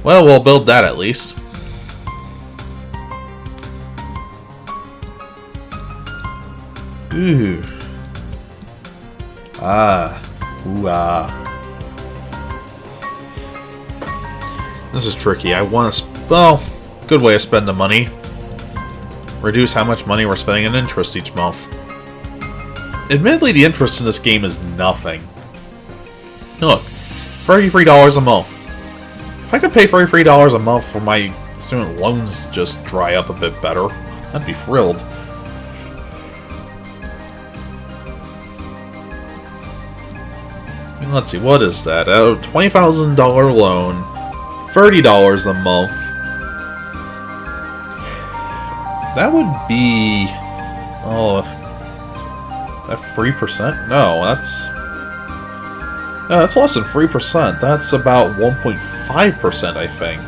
Well, we'll build that at least. Ooh. Ah. Ooh, ah. This is tricky. I want to... Well, good way to spend the money. Reduce how much money we're spending in interest each month. Admittedly, the interest in this game is nothing. Look, $33 a month. If I could pay $33 a month for my student loans to just dry up a bit better, I'd be thrilled. Let's see, what is that? A $20,000 loan, $30 a month. That would be... Oh... That 3%? No, that's... Yeah, that's less than 3%. That's about 1.5%, I think.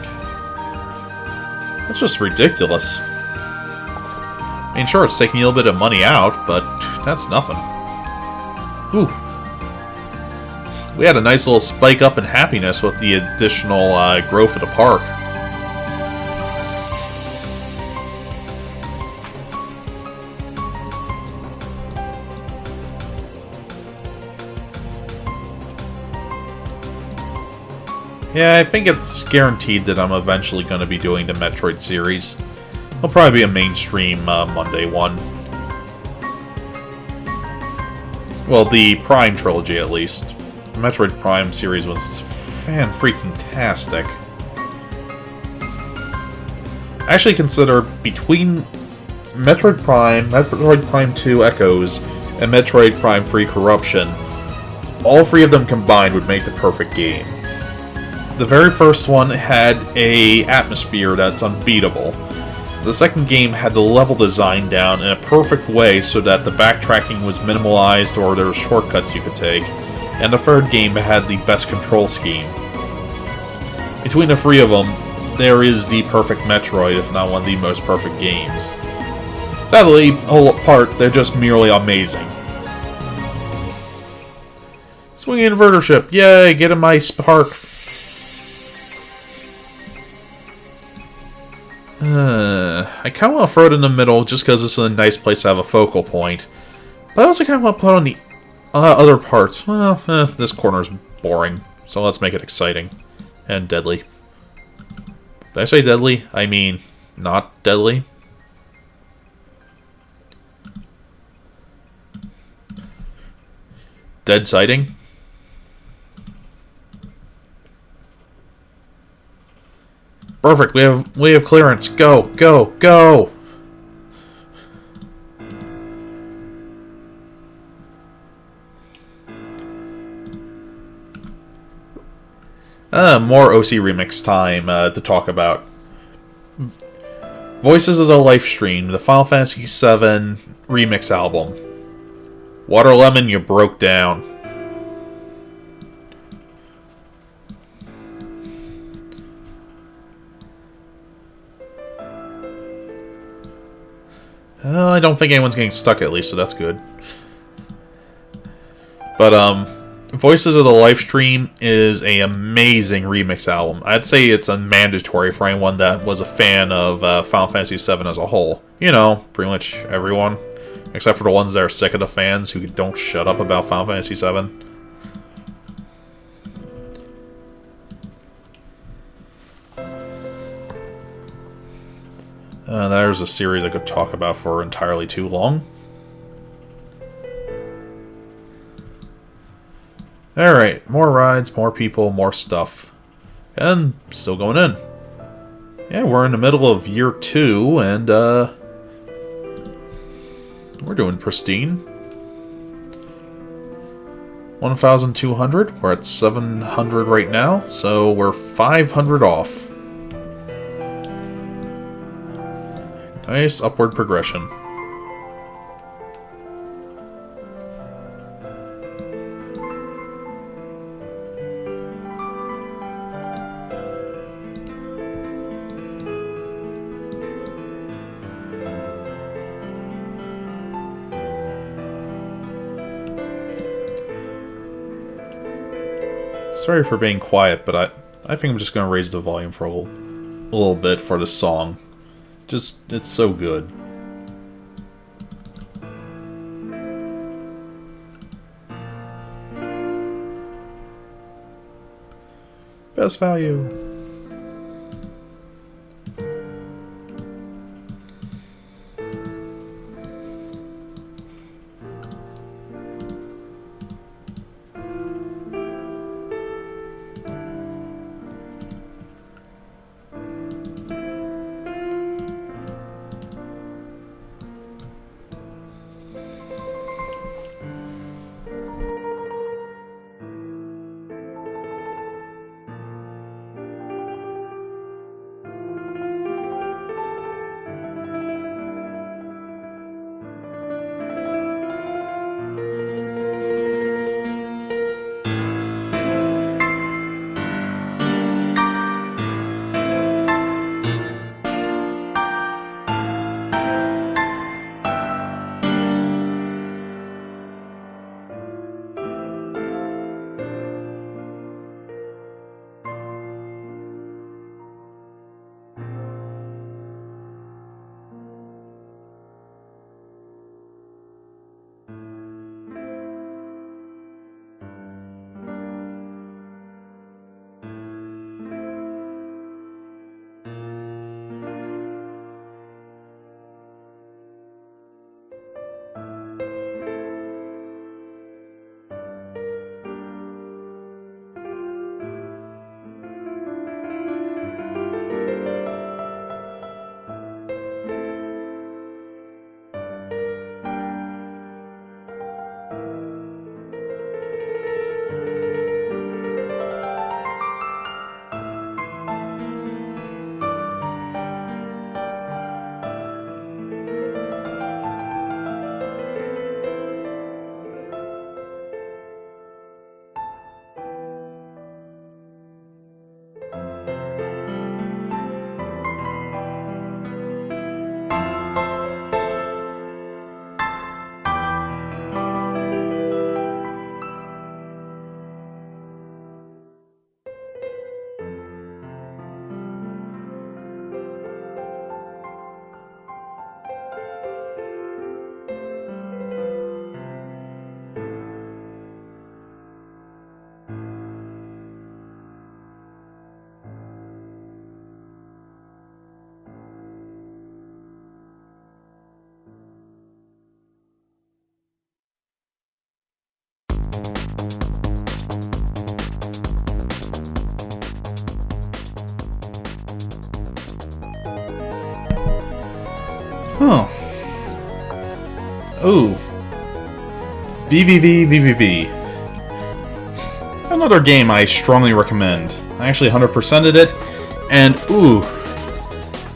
That's just ridiculous. I mean, sure, it's taking a little bit of money out, but that's nothing. Ooh. We had a nice little spike up in happiness with the additional growth of the park. Yeah, I think it's guaranteed that I'm eventually going to be doing the Metroid series. It'll probably be a mainstream Monday one. Well, the Prime trilogy, at least. The Metroid Prime series was fan-freaking-tastic. I actually consider between Metroid Prime 2 Echoes, and Metroid Prime 3 Corruption, all three of them combined would make the perfect game. The very first one had an atmosphere that's unbeatable. The second game had the level design down in a perfect way so that the backtracking was minimalized or there were shortcuts you could take. And the third game had the best control scheme. Between the three of them, there is the perfect Metroid, if not one of the most perfect games. Sadly, whole apart, they're just merely amazing. Swinging inverter ship, yay, get in my spark. I kind of want to throw it in the middle just because it's a nice place to have a focal point. But I also kind of want to put on the other parts. Well, this corner's boring, so let's make it exciting. And deadly. Did I say deadly? I mean, not deadly. Dead sighting. Perfect, we have clearance. Go, go, go! More OC Remix time to talk about. Voices of the Life Stream, the Final Fantasy VII Remix album. Water Lemon, you broke down. I don't think anyone's getting stuck at least, so that's good. But, Voices of the Lifestream is an amazing remix album. I'd say it's a mandatory for anyone that was a fan of Final Fantasy VII as a whole. You know, pretty much everyone. Except for the ones that are sick of the fans who don't shut up about Final Fantasy VII. There's a series I could talk about for entirely too long. Alright, more rides, more people, more stuff. And still going in. Yeah, we're in the middle of year 2, and we're doing pristine. 1,200. We're at 700 right now, so we're 500 off. Nice upward progression. Sorry for being quiet, but I think I'm just going to raise the volume for a little bit for the song. Just, it's so good. Best value. Huh. Ooh. VVV. Another game I strongly recommend. I actually 100%ed it, and ooh.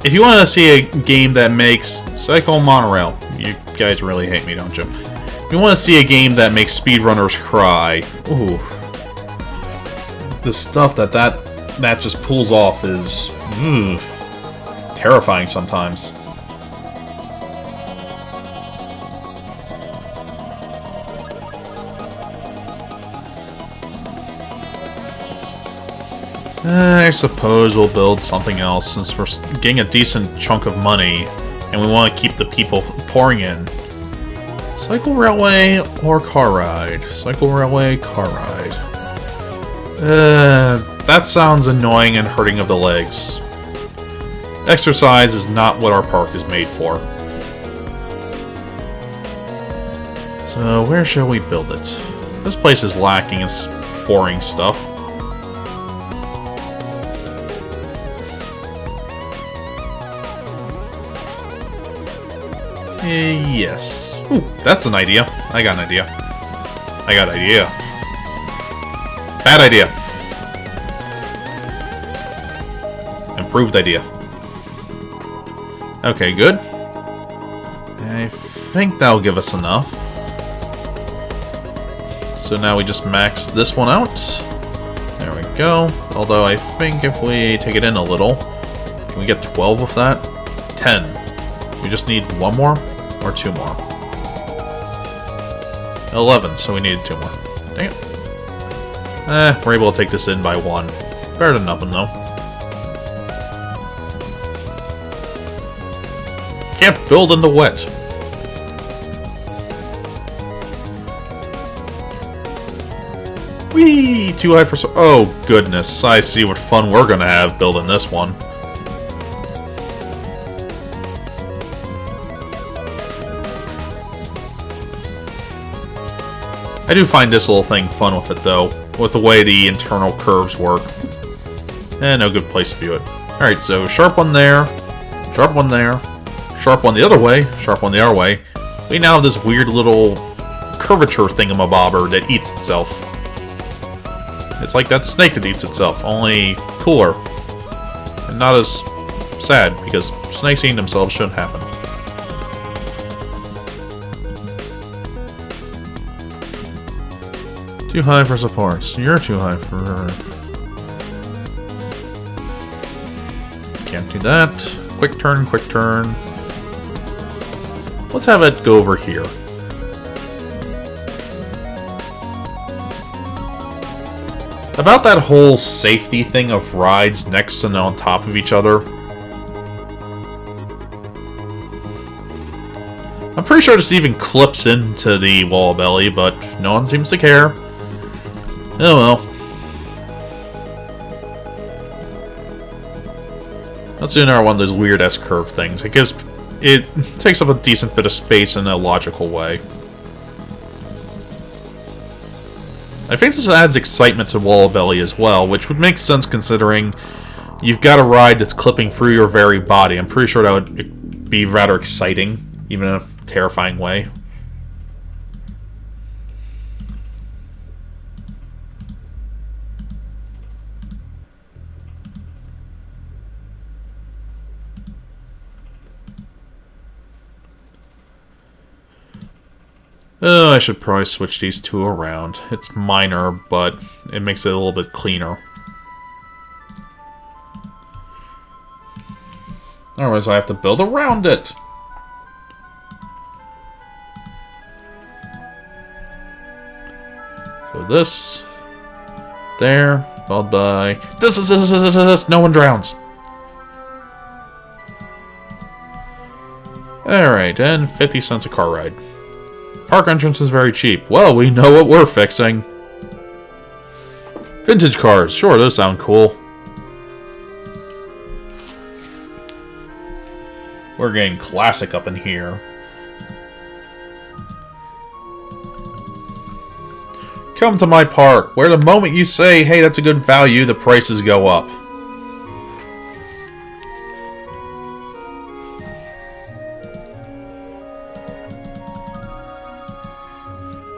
If you want to see a game that makes Cycle Monorail, you guys really hate me, don't you? If you want to see a game that makes speedrunners cry, ooh. The stuff that just pulls off is terrifying sometimes. I suppose we'll build something else since we're getting a decent chunk of money and we want to keep the people pouring in. Cycle railway or car ride? Cycle railway, car ride. That sounds annoying and hurting of the legs. Exercise is not what our park is made for. So where shall we build it? This place is lacking its boring stuff. Yes. Ooh, that's an idea. I got an idea. I got an idea. Bad idea. Improved idea. Okay, good. I think that'll give us enough. So now we just max this one out. There we go. Although I think if we take it in a little, can we get 12 of that? 10. We just need one more or two more. 11, so we needed two more. Dang it. We're able to take this in by one. Better than nothing, though. Can't build in the wet. Whee! Too high for so. Oh, goodness. I see what fun we're gonna have building this one. I do find this little thing fun with it, though, with the way the internal curves work. No good place to view it. Alright, so sharp one there, sharp one there, sharp one the other way, sharp one the other way. We now have this weird little curvature thingamabobber that eats itself. It's like that snake that eats itself, only cooler. And not as sad, because snakes eating themselves shouldn't happen. Too high for supports. You're too high for... Can't do that. Quick turn, quick turn. Let's have it go over here. About that whole safety thing of rides next and on top of each other. I'm pretty sure this even clips into the wall belly, but no one seems to care. Oh well. Let's do another one of those weird S-curve things. It takes up a decent bit of space in a logical way. I think this adds excitement to Wall Belly as well, which would make sense considering you've got a ride that's clipping through your very body. I'm pretty sure that would be rather exciting, even in a terrifying way. Oh, I should probably switch these two around. It's minor, but it makes it a little bit cleaner. Otherwise, I have to build around it. So this, there, followed by this. No one drowns. Alright, and 50 cents a car ride. Park entrance is very cheap. Well, we know what we're fixing. Vintage cars. Sure, those sound cool. We're getting classic up in here. Come to my park, where the moment you say, hey, that's a good value, the prices go up.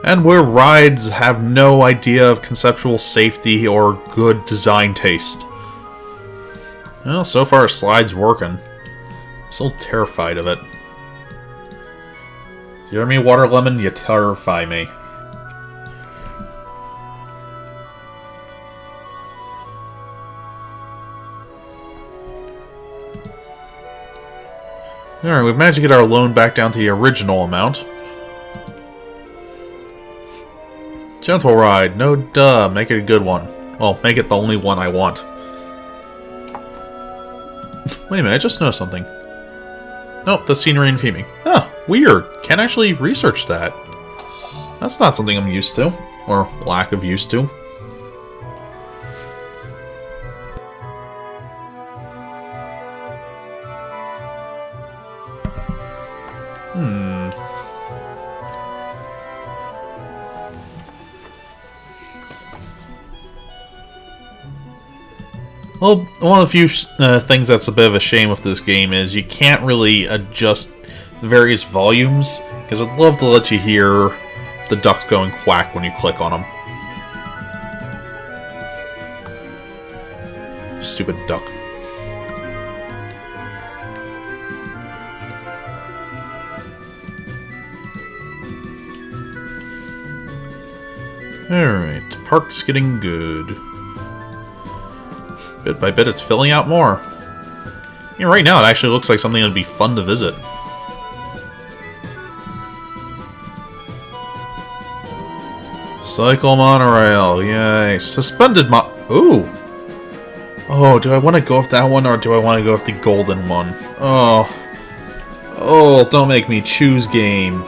And where rides have no idea of conceptual safety or good design taste. Well, so far our slide's working. I'm still terrified of it. You hear me, Water Lemon? You terrify me. Alright, we've managed to get our loan back down to the original amount. Gentle ride. No duh. Make it a good one. Well, make it the only one I want. Wait a minute, I just noticed something. Nope, the scenery and theming. Huh, weird. Can't actually research that. That's not something I'm used to. Or lack of used to. Well, one of the few things that's a bit of a shame with this game is you can't really adjust the various volumes, because I'd love to let you hear the ducks going quack when you click on them. Stupid duck. Alright, park's getting good. Bit by bit, it's filling out more. Yeah, right now, it actually looks like something that would be fun to visit. Cycle monorail, yay. Suspended ooh! Oh, do I want to go with that one, or do I want to go with the golden one? Oh. Oh, don't make me choose game.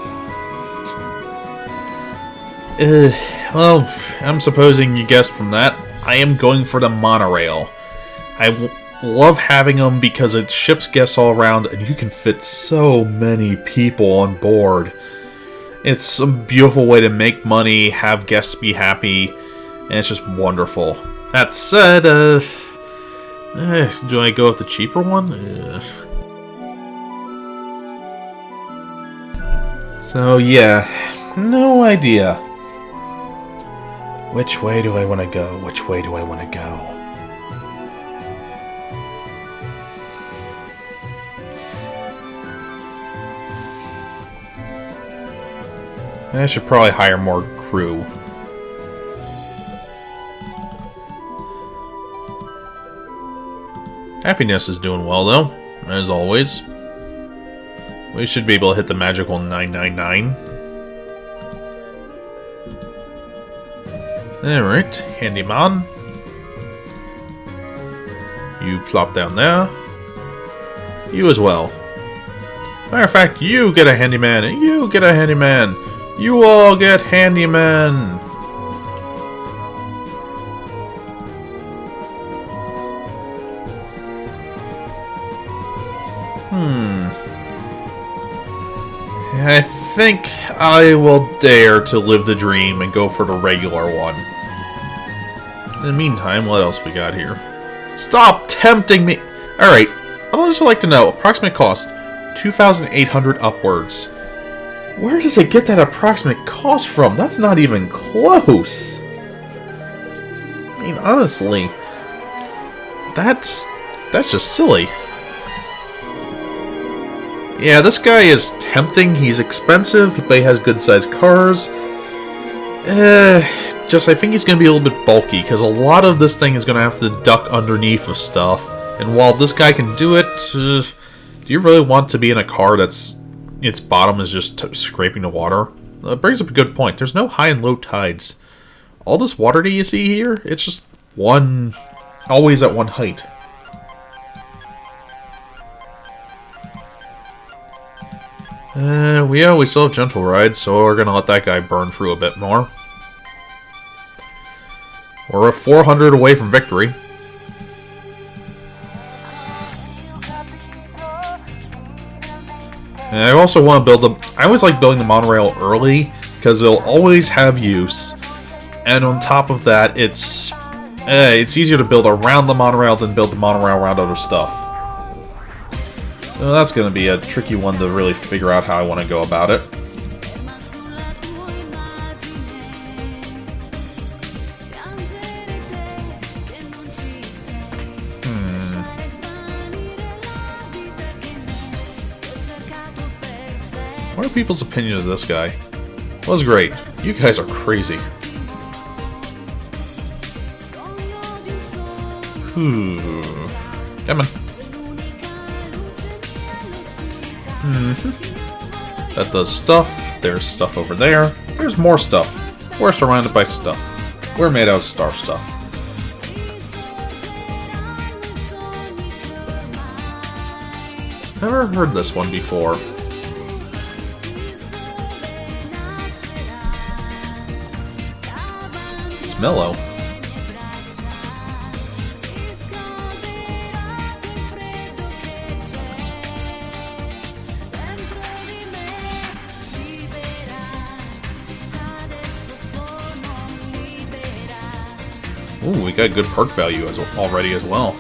Well, I'm supposing you guessed from that. I am going for the monorail. I love having them because it ships guests all around and you can fit so many people on board. It's a beautiful way to make money, have guests be happy, and it's just wonderful. That said, do I go with the cheaper one? So yeah, no idea. Which way do I want to go? Which way do I want to go? I should probably hire more crew. Happiness is doing well, though, as always. We should be able to hit the magical 999. Alright, handyman. You plop down there. You as well. Matter of fact, you get a handyman, and you get a handyman. You all get handyman. I think I will dare to live the dream and go for the regular one. In the meantime, what else we got here? Stop tempting me! Alright, I'd also like to know, approximate cost, 2,800 upwards. Where does it get that approximate cost from? That's not even close! I mean, honestly, that's just silly. Yeah, this guy is tempting, he's expensive, but he has good-sized cars. Just I think he's going to be a little bit bulky, because a lot of this thing is going to have to duck underneath of stuff. And while this guy can do it, do you really want to be in a car that's its bottom is just scraping the water? That brings up a good point. There's no high and low tides. All this water that you see here, it's just always at one height. We still have gentle ride, so we're gonna let that guy burn through a bit more. We're 400 away from victory. And I also want to build I always like building the monorail early, because it'll always have use. And on top of that, it's easier to build around the monorail than build the monorail around other stuff. So that's going to be a tricky one to really figure out how I want to go about it. What are people's opinions of this guy? Was great. You guys are crazy. Come on. That does stuff. There's stuff over there. There's more stuff. We're surrounded by stuff. We're made out of star stuff. Never heard this one before. It's mellow. Ooh, we got good perk value already as well.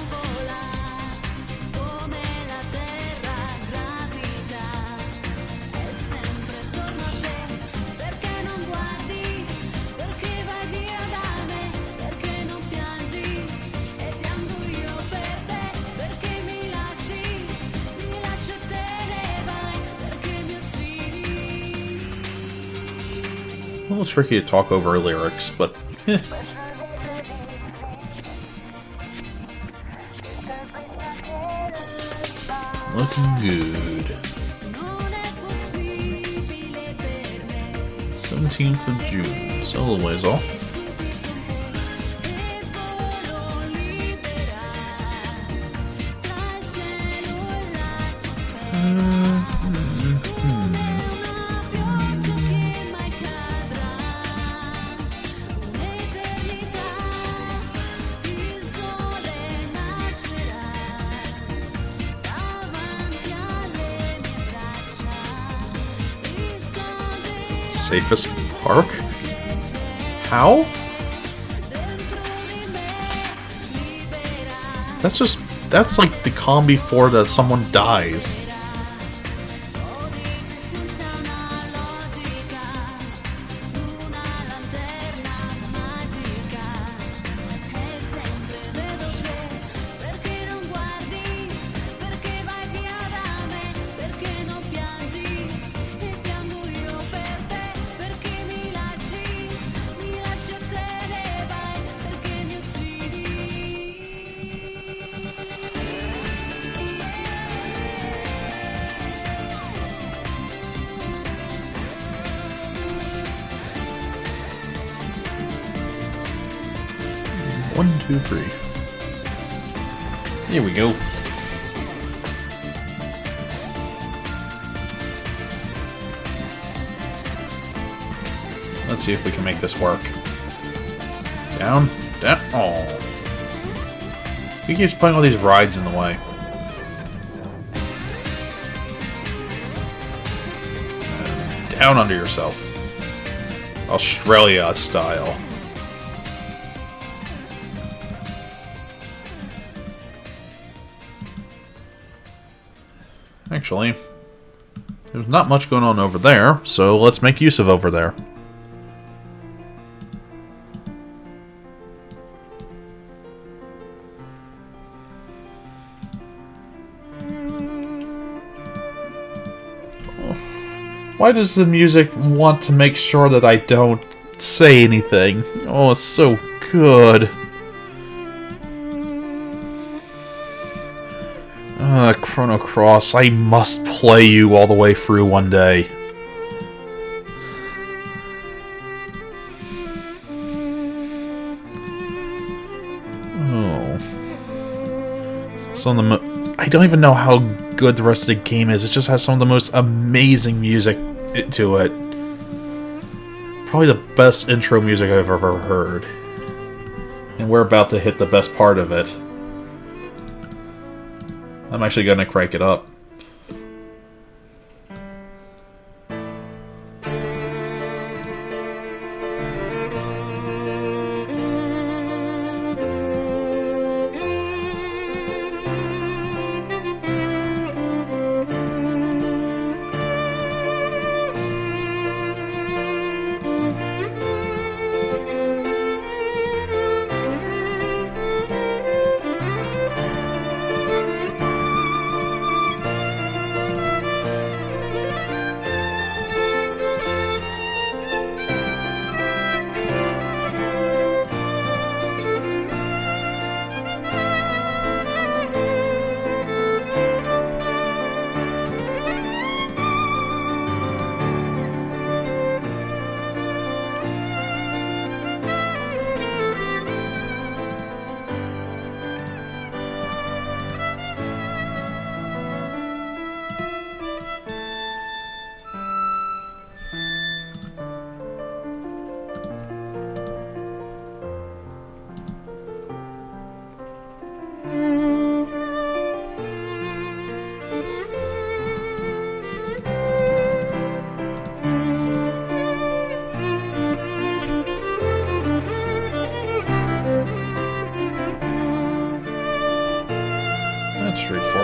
A little tricky to talk over lyrics, but looking good. 17th of June, so a little ways off. Safest park? How? That's like the calm before that someone dies. One, two, three. Here we go. Let's see if we can make this work. Down, down. Oh, he keeps putting all these rides in the way. And down under yourself, Australia style. Actually, there's not much going on over there, so let's make use of over there. Why does the music want to make sure that I don't say anything? Oh, it's so good. Chrono Cross, I must play you all the way through one day. Oh. Some of the I don't even know how good the rest of the game is. It just has some of the most amazing music to it. Probably the best intro music I've ever heard. And we're about to hit the best part of it. I'm actually gonna crank it up.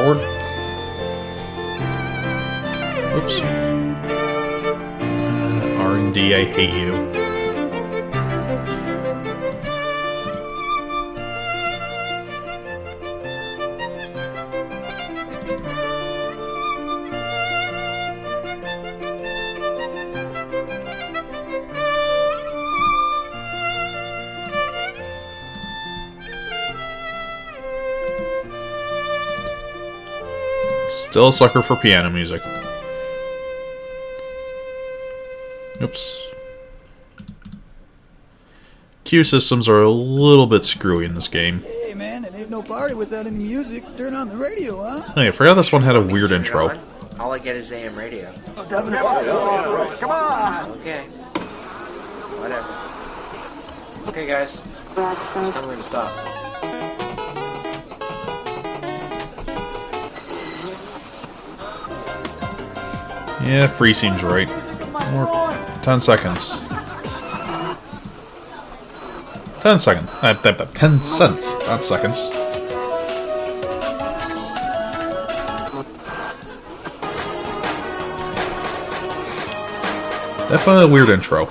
forward. Oops. R&D, I hate you. Still a sucker for piano music. Oops. Cue systems are a little bit screwy in this game. Hey man, it ain't no party without any music. Turn on the radio, huh? Hey, I forgot this one had a weird intro. All I get is AM radio. Come on! Okay. Whatever. Okay, guys. It's time to stop. Yeah, free seems right. More 10 seconds. 10 seconds. 10 cents, not seconds. Definitely a weird intro.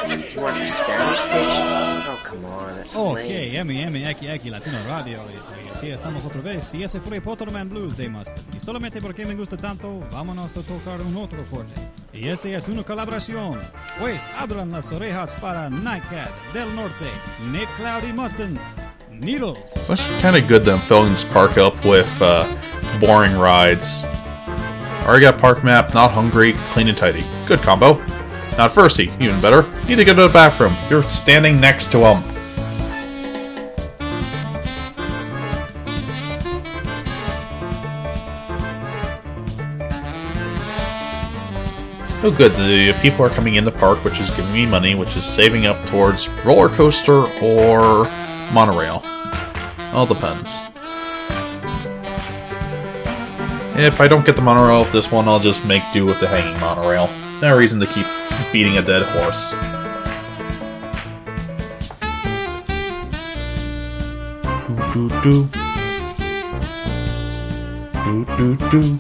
Did you watch the Spanish station? Oh, come on, that's lame. Ok, aquí Latino Radio. Y aquí estamos otra vez. Y ese fue Potterman Blues de Master. Y solamente porque me gusta tanto, vámonos a tocar un otro corte. Y ese es una colaboración. Pues abran las orejas para Nightcat del Norte, Nate Cloud y Mustang, Needles. It's actually kind of good that I'm filling this park up with boring rides. Already got park map, not hungry, clean and tidy. Good combo. Not thirsty, even better. Need to go to the bathroom. You're standing next to him. Oh good, the people are coming in the park, which is giving me money, which is saving up towards roller coaster or monorail. All depends. If I don't get the monorail with this one, I'll just make do with the hanging monorail. No reason to keep beating a dead horse. Do do do. Do do do.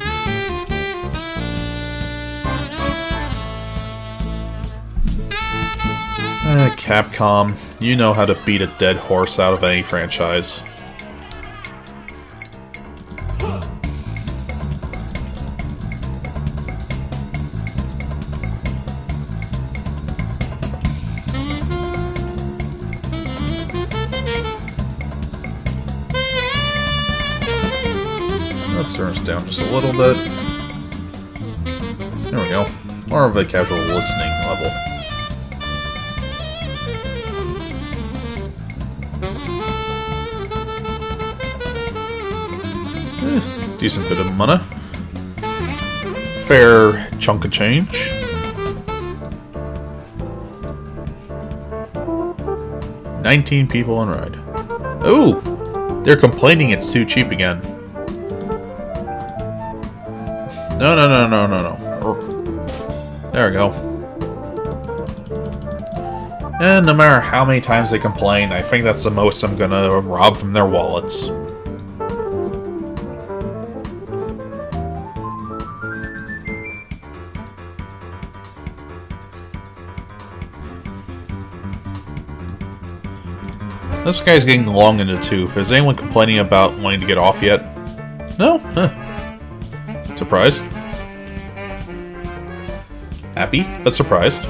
Capcom, you know how to beat a dead horse out of any franchise. Let's turn this down just a little bit. There we go. More of a casual listening level. Decent bit of money. Fair chunk of change. $19 people on ride. Oh! They're complaining it's too cheap again. No. There we go. And no matter how many times they complain, I think that's the most I'm gonna rob from their wallets. This guy's getting long in the tooth. Is anyone complaining about wanting to get off yet? No? Huh. Surprised. Happy, but surprised.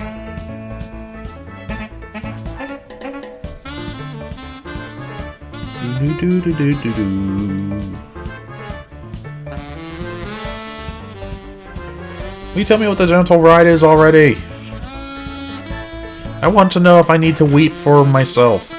Will you tell me what the gentle ride is already? I want to know if I need to weep for myself.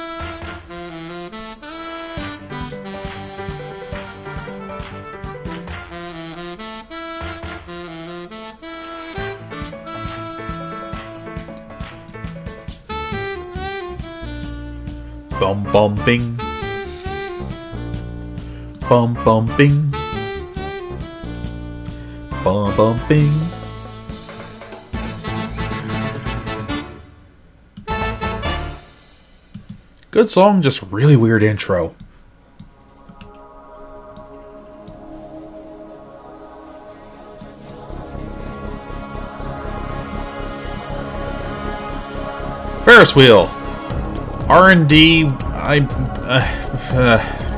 Bum bum bing. Bum bum bing. Bum bum bing. Good song, just really weird intro. Ferris wheel. R&D.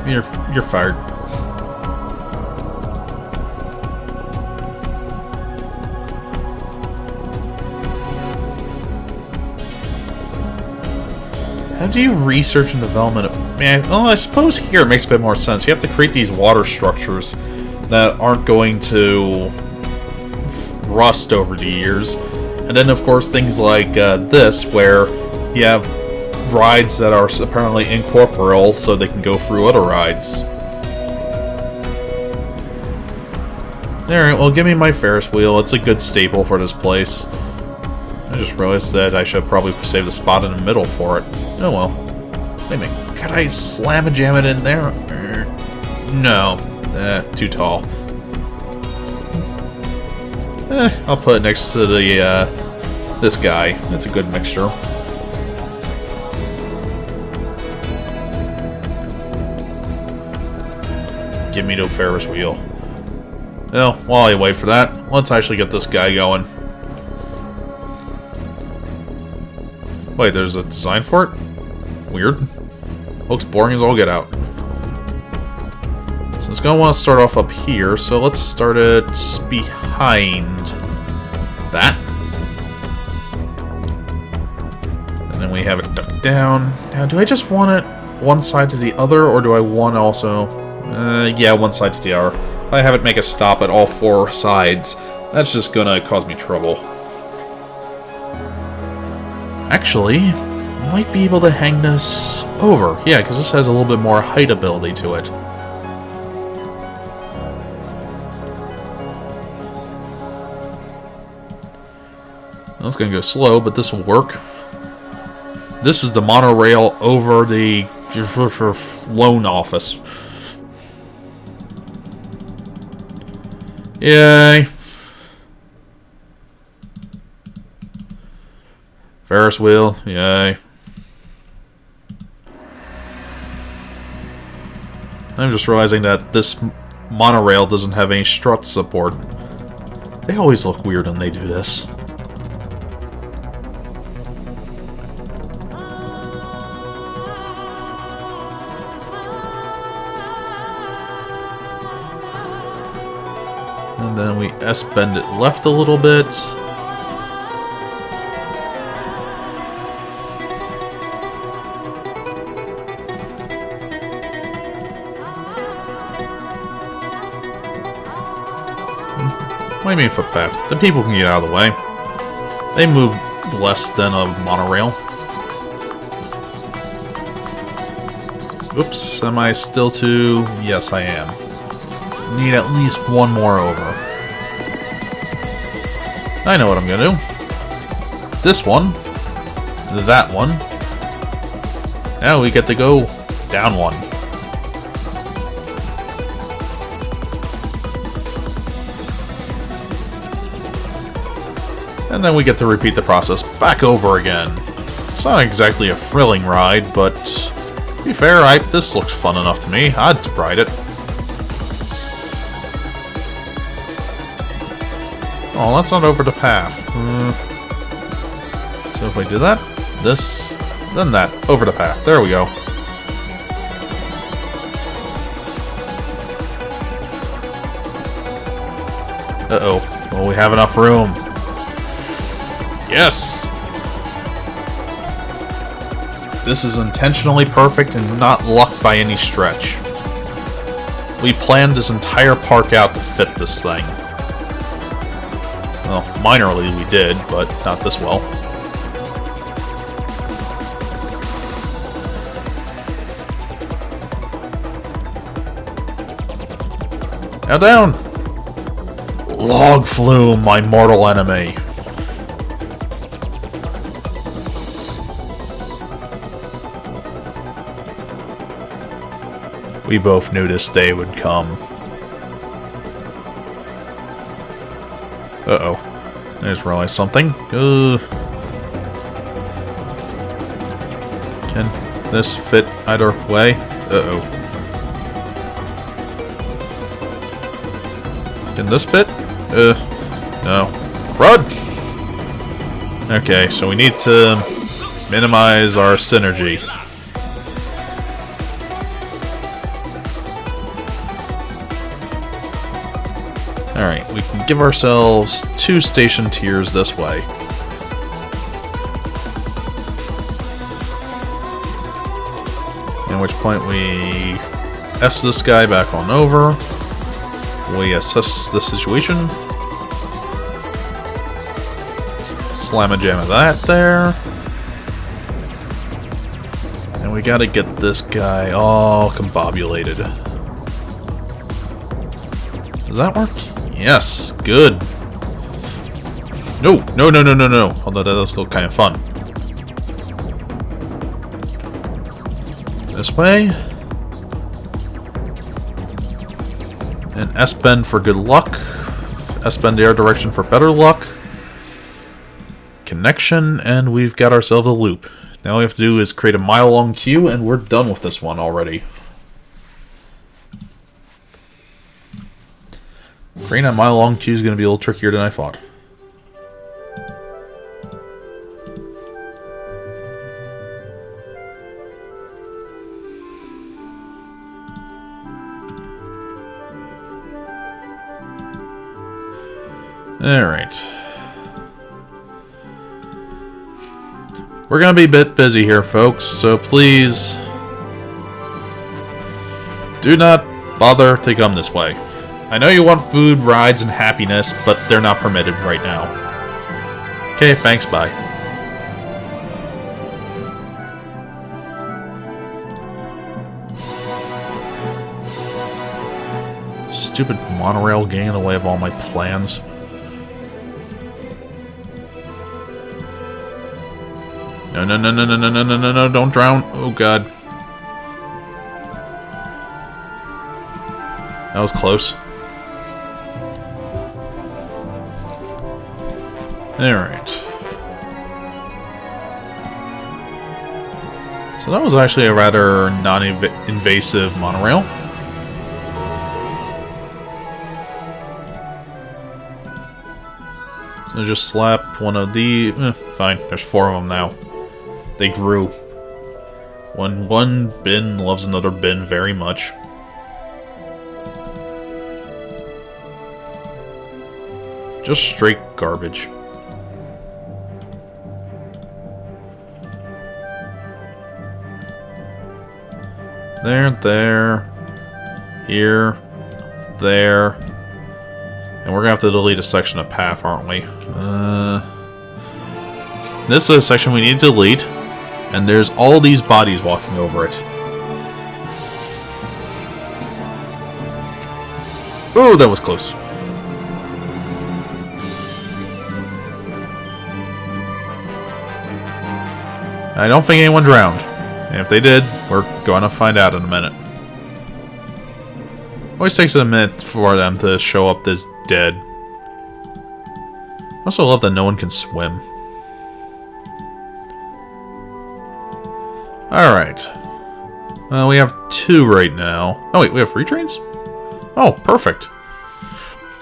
You're fired. How do you research and development? Well, I suppose here it makes a bit more sense. You have to create these water structures that aren't going to rust over the years. And then, of course, things like this, where you have rides that are apparently incorporeal, so they can go through other rides. Alright, well, give me my Ferris wheel. It's a good staple for this place. I just realized that I should probably save the spot in the middle for it. Oh well. Wait a minute. Could I slam and jam it in there? No. Too tall. I'll put it next to the, this guy. That's a good mixture. Give me no Ferris wheel. Well, while I wait for that, let's actually get this guy going. Wait, there's a design for it? Weird. Looks boring as all get out. So it's going to want to start off up here, so let's start it behind that. And then we have it ducked down. Now, do I just want it one side to the other, or do I want also... yeah, one side to the other. If I have it make a stop at all four sides, that's just going to cause me trouble. Actually, might be able to hang this over. Yeah, because this has a little bit more height ability to it. Well, it's going to go slow, but this will work. This is the monorail over the loan office. Yay! Ferris wheel, yay. I'm just realizing that this monorail doesn't have any strut support. They always look weird when they do this. And then we S-bend it left a little bit. What do you mean footpath? The people can get out of the way. They move less than a monorail. Oops, am I still too... Yes, I am. Need at least one more over. I know what I'm gonna do. This one. That one. Now we get to go down one. And then we get to repeat the process back over again. It's not exactly a thrilling ride, but to be fair, this looks fun enough to me. I'd ride it. Oh, that's not over the path. So if we do that, this, then that, over the path. There we go. Uh-oh. Well, we have enough room. Yes! This is intentionally perfect and not luck by any stretch. We planned this entire park out to fit this thing. Well, minorly we did, but not this well. Now down! Log flume, my mortal enemy. We both knew this day would come. Uh-oh. I just realized something. this fit either way? Uh-oh. Can this fit? No. Crud! Okay, so we need to minimize our synergy. Alright, we can give ourselves 2 station tiers this way. At which point we S this guy back on over. We assess the situation. Slam a jam of that there. And we gotta get this guy all combobulated. Does that work? Yes, good. No, no, no, no, no, no. Although that does look kind of fun. This way. And S-bend for good luck. S-bend the air direction for better luck. Connection, and we've got ourselves a loop. Now all we have to do is create a mile-long queue, and we're done with this one already. Creating a mile-long queue is going to be a little trickier than I thought. Alright. We're going to be a bit busy here, folks, so please do not bother to come this way. I know you want food, rides, and happiness, but they're not permitted right now. Okay, thanks, bye. Stupid monorail getting in the way of all my plans. No, no, no, no, no, no, no, no, no, no, don't drown. Oh, God. That was close. Alright. So that was actually a rather non-invasive monorail. So just slap one of the... fine, there's 4 of them now. They grew. When one bin loves another bin very much. Just straight garbage. There, here, there. And we're gonna have to delete a section of path, aren't we? This is a section we need to delete. And there's all these bodies walking over it. Oh, that was close. I don't think anyone drowned. And if they did, we're gonna find out in a minute. Always takes a minute for them to show up this dead. I also love that no one can swim. Alright. We have 2 right now. Oh wait, we have 3 trains? Oh, perfect.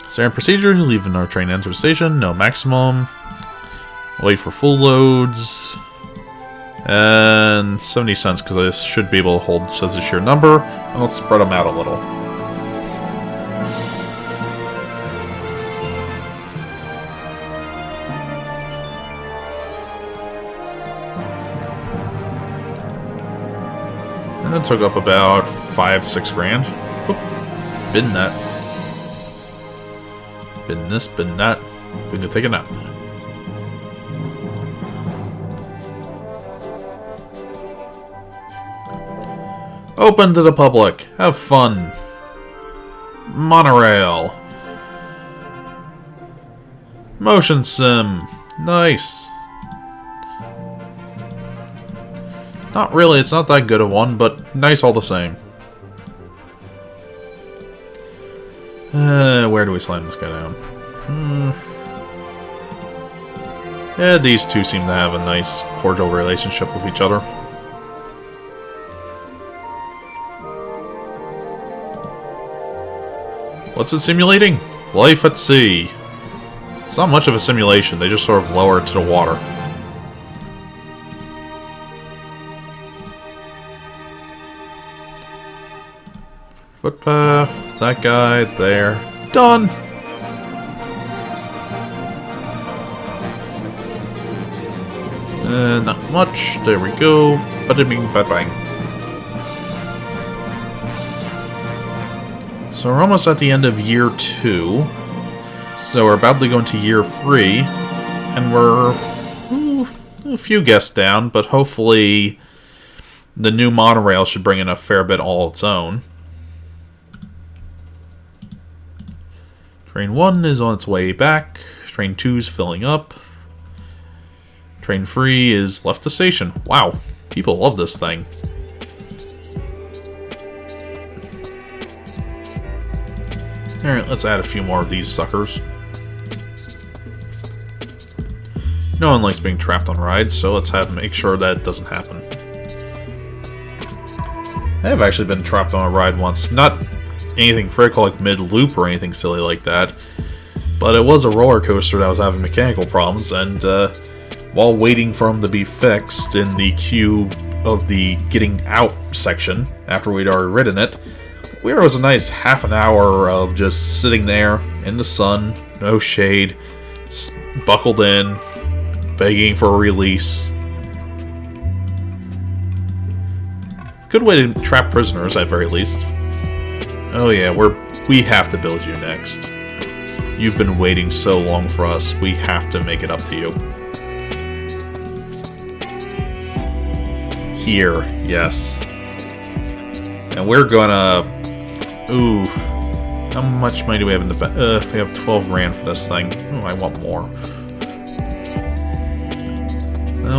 Standard procedure, leaving our train to enter the station, no maximum. Wait for full loads. And 70 cents, because I should be able to hold such a sheer number. And let's spread them out a little. And it took up about 5-6 grand. Oop. Bin that. Bin this, bin that. We can take a nap. Open to the public. Have fun. Monorail. Motion sim. Nice. Not really, it's not that good a one, but nice all the same. Where do we slam this guy down? Yeah, these two seem to have a nice, cordial relationship with each other. What's it simulating? Life at sea. It's not much of a simulation, they just sort of lower it to the water. Footpath, that guy, there. Done! Not much. There we go. Bada bing, bada bang. So we're almost at the end of year 2. So we're about to go into year 3. And we're a few guests down, but hopefully the new monorail should bring in a fair bit all its own. Train 1 is on its way back. Train 2 is filling up. Train 3 is left the station. Wow, people love this thing. Alright, let's add a few more of these suckers. No one likes being trapped on rides, so let's make sure that doesn't happen. I have actually been trapped on a ride once. Not anything critical like mid-loop or anything silly like that, but it was a roller coaster that was having mechanical problems, and while waiting for them to be fixed in the queue of the getting out section, after we'd already ridden it, there was a nice half an hour of just sitting there in the sun, no shade, buckled in, begging for a release. Good way to trap prisoners, at very least. Oh yeah, we have to build you next. You've been waiting so long for us, we have to make it up to you. Here, yes. And we're gonna... Ooh. How much money do we have in the back? We have 12 grand for this thing. Oh, I want more.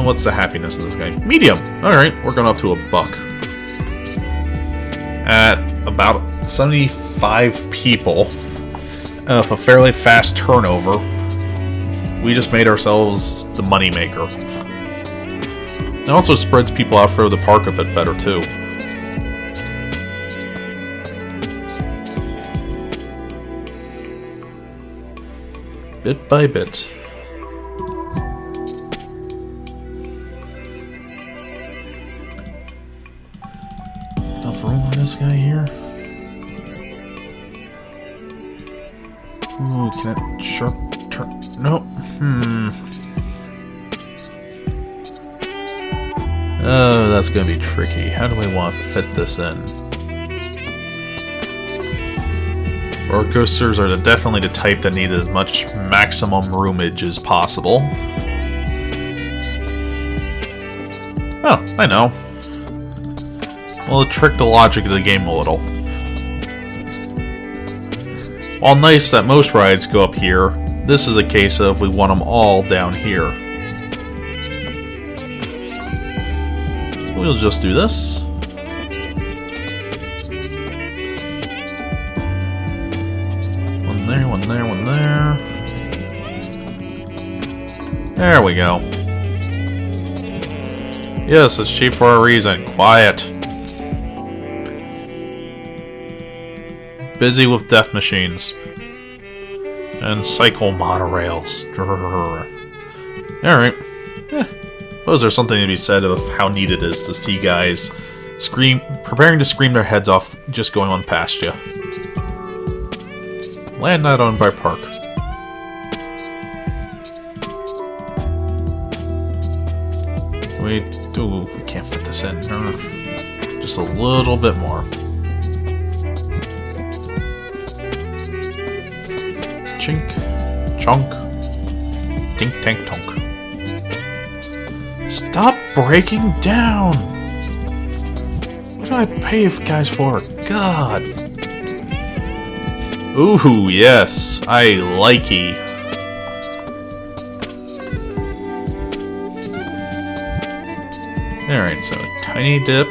What's the happiness of this guy? Medium! Alright, we're going up to $1. At about 75 people, of a fairly fast turnover, we just made ourselves the moneymaker. It also spreads people out through the park a bit better, too. Bit by bit. Enough room for this guy here? Ooh, can it sharp turn? No. Oh, that's gonna be tricky. How do we want to fit this in? Roller coasters are definitely the type that need as much maximum roomage as possible. Oh, I know. Well, trick the logic of the game a little. While nice that most rides go up here, this is a case of we want them all down here. So we'll just do this. One there, one there, one there. There we go. Yes, it's cheap for a reason. Quiet. Busy with death machines. And cycle monorails. Alright. Suppose there's something to be said of how neat it is to see guys preparing to scream their heads off just going on past you. Land not owned by Park. We can't fit this in. Just a little bit more. Chink, chunk, tink tank tonk. Stop breaking down! What do I pay you guys for? God! Ooh, yes, I likey. Alright, so tiny dip.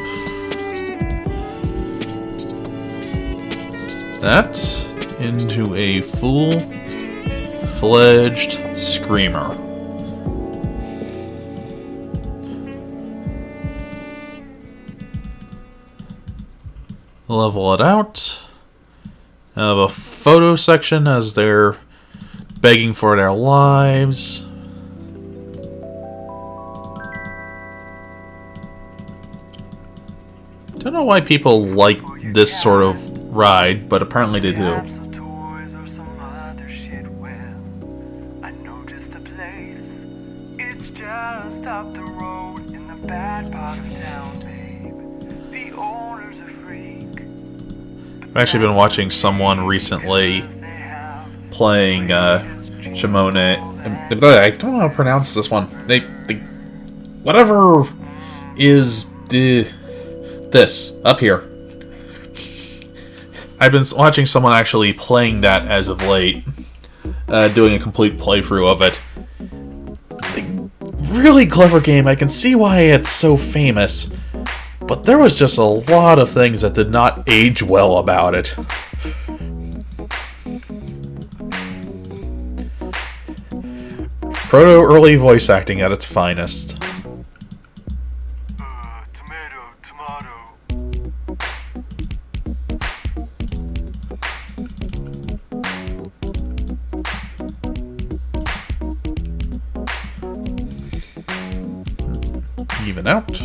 That into a full-fledged screamer. Level it out. A photo section as they're begging for their lives. Don't know why people like this sort of ride, but apparently they do. I've actually been watching someone recently playing Shimone. I don't know how to pronounce this one. They whatever is this up here. I've been watching someone actually playing that as of late, doing a complete playthrough of it. Really clever game. I can see why it's so famous. But there was just a lot of things that did not age well about it. Proto-early voice acting at its finest. Tomato. Even out.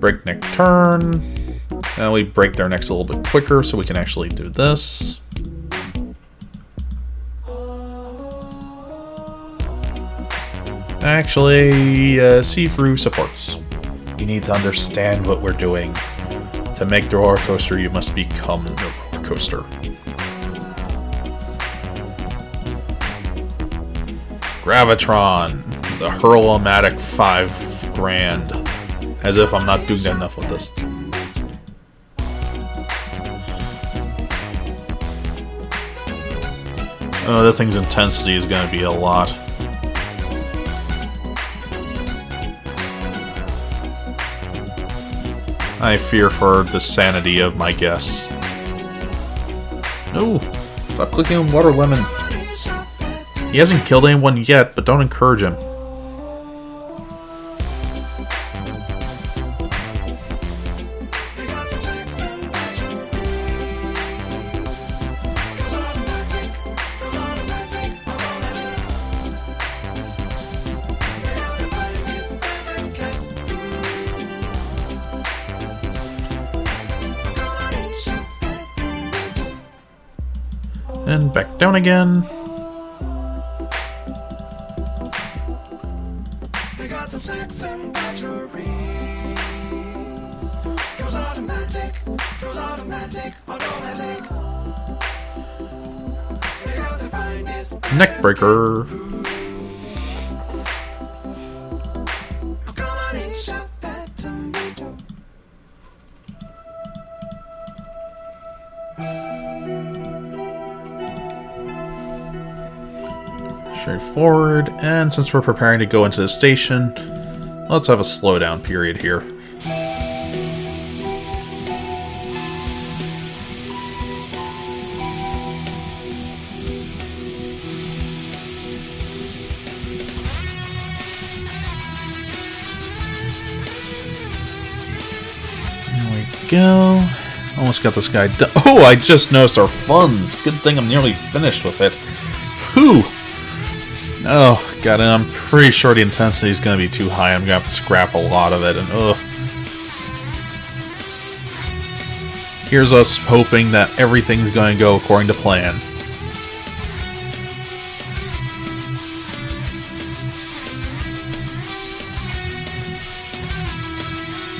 Breakneck turn. Now we break their necks a little bit quicker so we can actually do this. Actually, see-through supports. You need to understand what we're doing. To make the roller coaster, you must become the roller coaster. Gravitron, the Hurl-O-Matic 5 grand. As if I'm not doing enough with this. Oh, this thing's intensity is going to be a lot. I fear for the sanity of my guests. No! Stop clicking on Water Lemon. He hasn't killed anyone yet, but don't encourage him. And back down again. They got some sex and batteries. Goes automatic. They got the finest Neckbreaker. Come on and shop at Tomato. Straightforward, and since we're preparing to go into the station, let's have a slowdown period here. There we go. Almost got this guy done. Oh, I just noticed our funds. Good thing I'm nearly finished with it. Whew. Oh, God, and I'm pretty sure the intensity is going to be too high. I'm going to have to scrap a lot of it, and ugh. Here's us hoping that everything's going to go according to plan.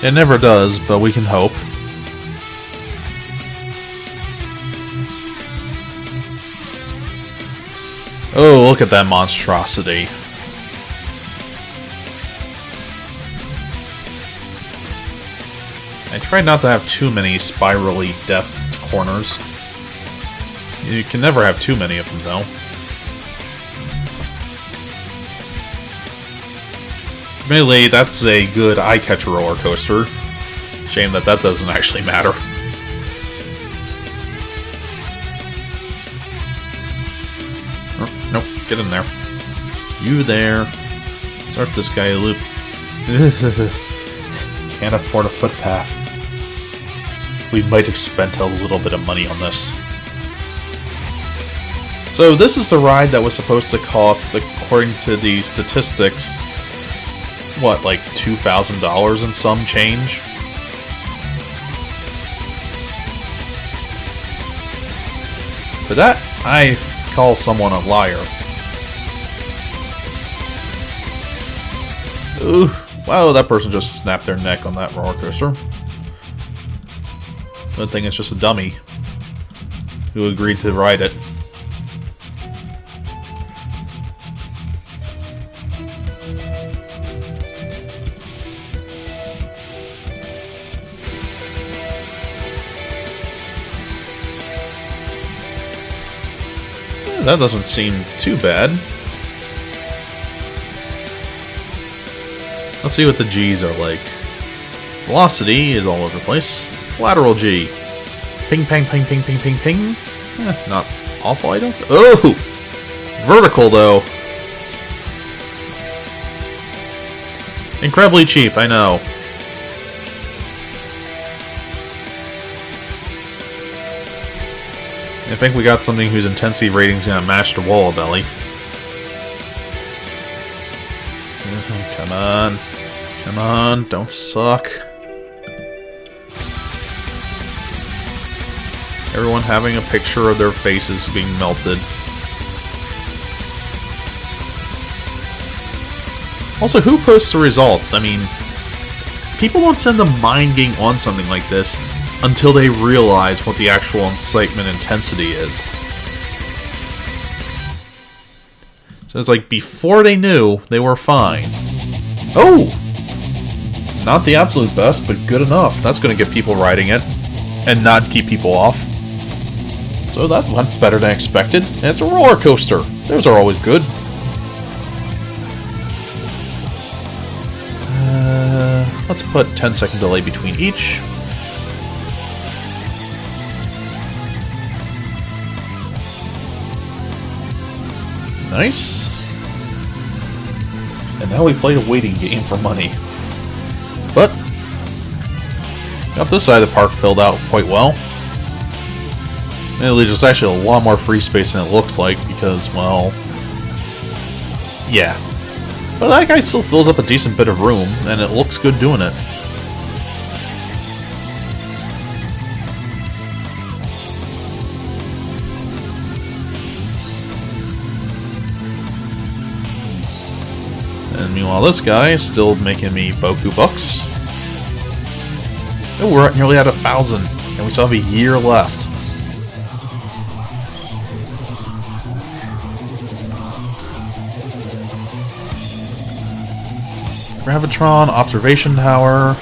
It never does, but we can hope. Oh, look at that monstrosity. I tried not to have too many spirally deft corners. You can never have too many of them, though. Admittedly, that's a good eye-catcher roller coaster. Shame that that doesn't actually matter. Nope, get in there. You there. Start this guy a loop. Can't afford a footpath. we might have spent a little bit of money on this. So this is the ride that was supposed to cost, according to the statistics, what, like $2,000 and some change? For that, I call someone a liar. Ooh, wow, that person just snapped their neck on that roller coaster. Good thing it's just a dummy who agreed to ride it. That doesn't seem too bad. Let's see what the G's are like. Velocity is all over the place. Lateral G. Ping, pang, ping, ping, ping, ping, ping. Not awful, I don't think. Oh! Vertical, though. Incredibly cheap, I know. I think we got something whose intensity rating is going to match the wall belly. Come on. Come on, don't suck. Everyone having a picture of their faces being melted. Also, who posts the results? I mean, people don't tend to mind getting on something like this until they realize what the actual excitement intensity is. So it's like, before they knew, they were fine. Oh! Not the absolute best, but good enough. That's going to get people riding it, and not keep people off. So that went better than expected. And it's a roller coaster. Those are always good. Let's put 10-second delay between each. Nice. And now we played a waiting game for money. But got this side of the park filled out quite well. And there's actually a lot more free space than it looks like because, well, yeah. But that guy still fills up a decent bit of room, and it looks good doing it. And meanwhile, this guy is still making me Boku bucks. Oh, we're at nearly at 1,000, and we still have a year left. Gravitron, observation tower,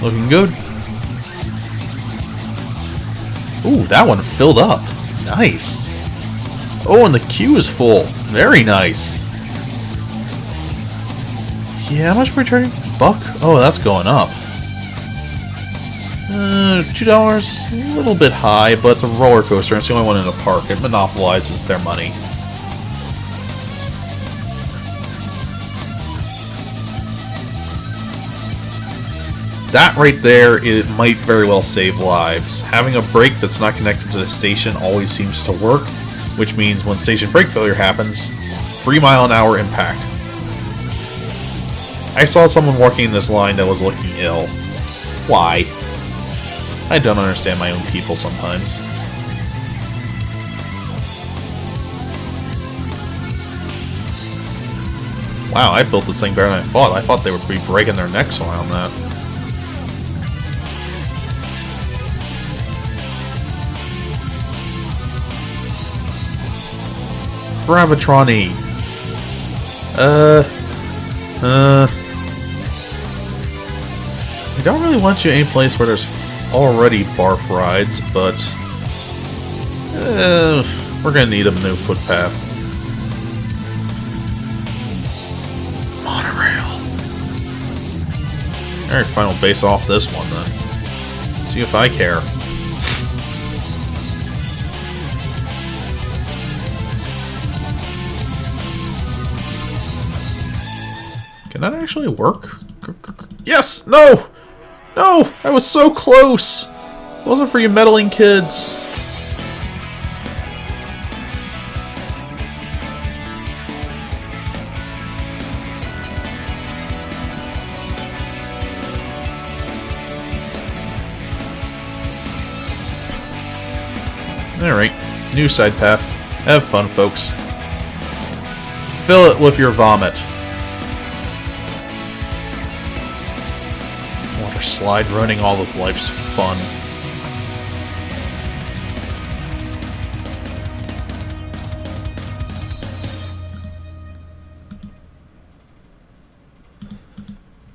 looking good. Ooh, that one filled up. Nice. Oh, and the queue is full. Very nice. Yeah, how much are we charging? Buck? Oh, that's going up. $2? A little bit high, but it's a roller coaster and it's the only one in the park. It monopolizes their money. That right there, it might very well save lives. Having a brake that's not connected to the station always seems to work, which means when station brake failure happens, 3 mile-an-hour impact. I saw someone walking in this line that was looking ill. Why? I don't understand my own people sometimes. Wow, I built this thing better than I thought. I thought they would be breaking their necks around that. Gravitron-y. I don't really want you any place where there's already barf rides, but we're gonna need a new footpath. Monorail. Alright, final base off this one then. See if I care. Can that actually work? Yes! No! No! I was so close! It wasn't for you meddling kids. Alright, new side path. Have fun, folks. Fill it with your vomit. Water slide ruining all of life's fun.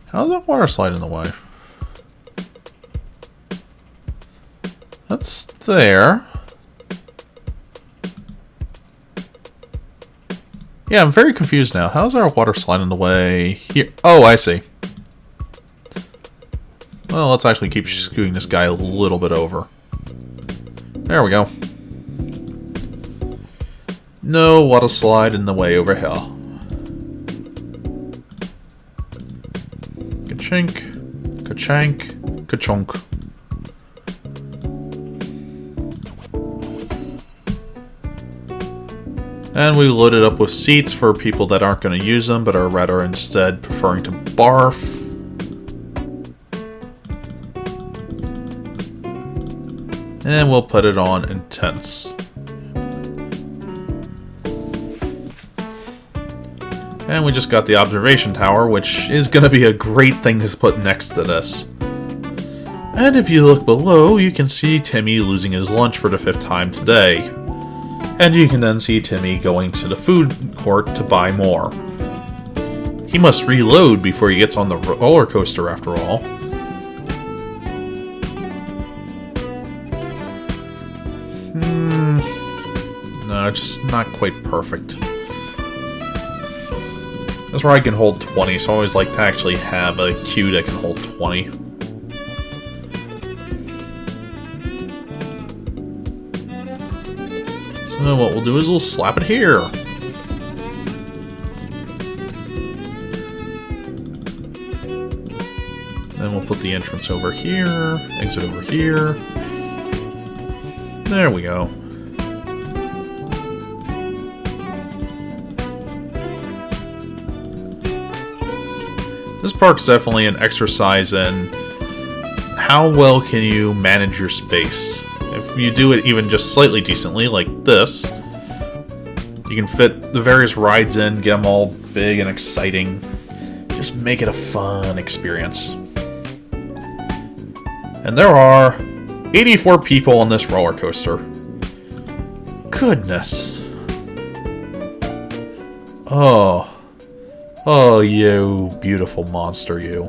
How's that water slide in the way? That's there. Yeah, I'm very confused now. How's our water slide in the way here? Oh, I see. Well, let's actually keep scooting this guy a little bit over. There we go. No water slide in the way over here. Ka-chink, ka-chank, ka-chunk. And we load it up with seats for people that aren't going to use them, but are rather instead preferring to barf. And we'll put it on intense. And we just got the observation tower, which is going to be a great thing to put next to this. And if you look below, you can see Timmy losing his lunch for the 5th time today. And you can then see Timmy going to the food court to buy more. He must reload before he gets on the roller coaster after all. No, just not quite perfect. That's where I can hold 20, so I always like to actually have a queue that can hold 20. So what we'll do is we'll slap it here. Then we'll put the entrance over here, exit over here. There we go. This park's definitely an exercise in how well can you manage your space. If you do it even just slightly decently, like this, you can fit the various rides in, get them all big and exciting. Just make it a fun experience. And there are 84 people on this roller coaster. Goodness. Oh. Oh, you beautiful monster, you.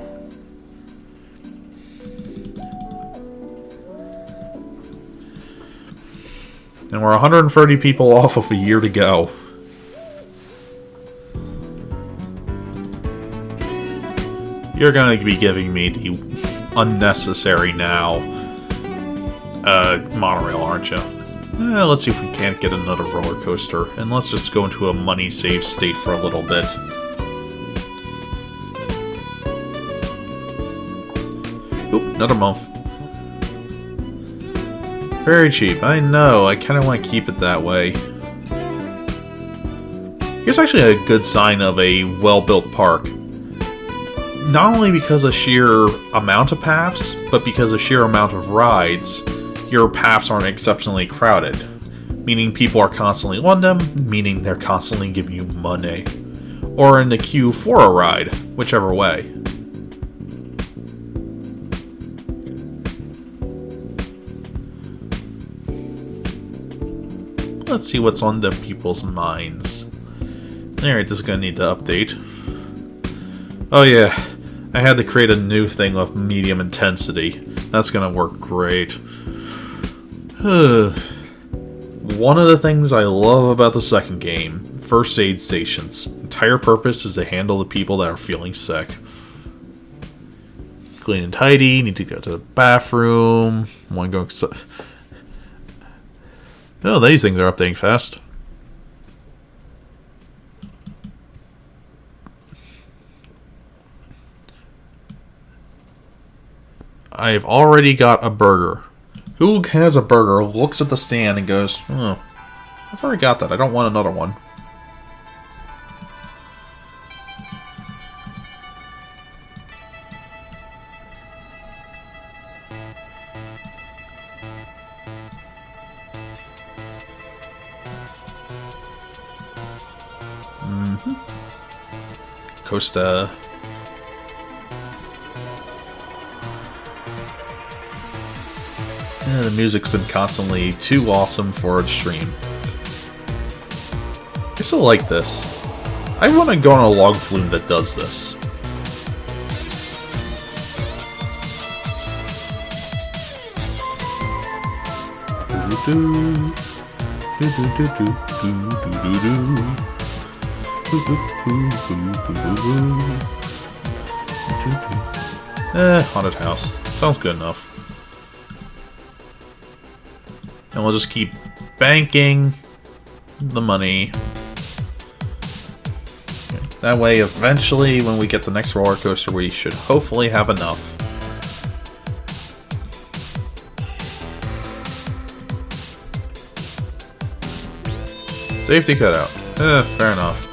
And we're 130 people off of a year to go. You're going to be giving me the unnecessary now monorail, aren't you? Let's see if we can't get another roller coaster. And let's just go into a money save state for a little bit. Oop, another month. Very cheap, I know. I kind of want to keep it that way. Here's actually a good sign of a well-built park. Not only because of sheer amount of paths, but because of sheer amount of rides, your paths aren't exceptionally crowded. Meaning people are constantly on them, meaning they're constantly giving you money. Or in the queue for a ride, whichever way. Let's see what's on the people's minds. Alright, this is going to need to update. Oh yeah, I had to create a new thing of medium intensity. That's going to work great. One of the things I love about the second game, first aid stations. Entire purpose is to handle the people that are feeling sick. Clean and tidy, need to go to the bathroom, want to go... Oh, these things are updating fast. I've already got a burger. Who has a burger, looks at the stand, and goes, oh, I've already got that. I don't want another one. Costa. Yeah, the music's been constantly too awesome for a stream. I still like this. I want to go on a log flume that does this. Haunted house. Sounds good enough. And we'll just keep banking the money. That way, eventually, when we get the next roller coaster, we should hopefully have enough. Safety cutout. Fair enough.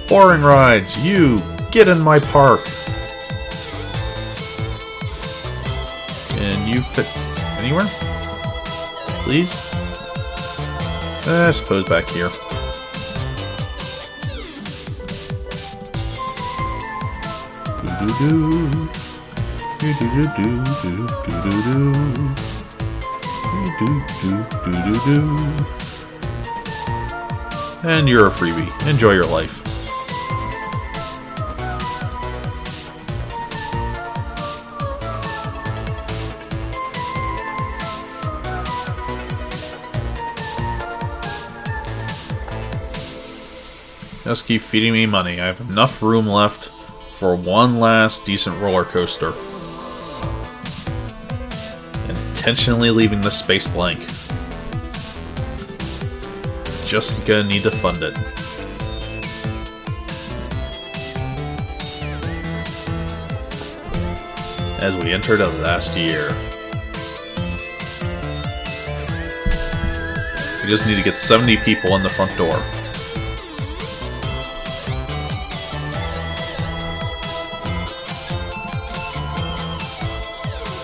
Boring rides, you get in my park. Can you fit anywhere? Please? I suppose back here. And you're a freebie. Enjoy your life. Just keep feeding me money. I have enough room left for one last decent roller coaster. Intentionally leaving the space blank. Just gonna need to fund it. As we enter the last year. We just need to get 70 people in the front door.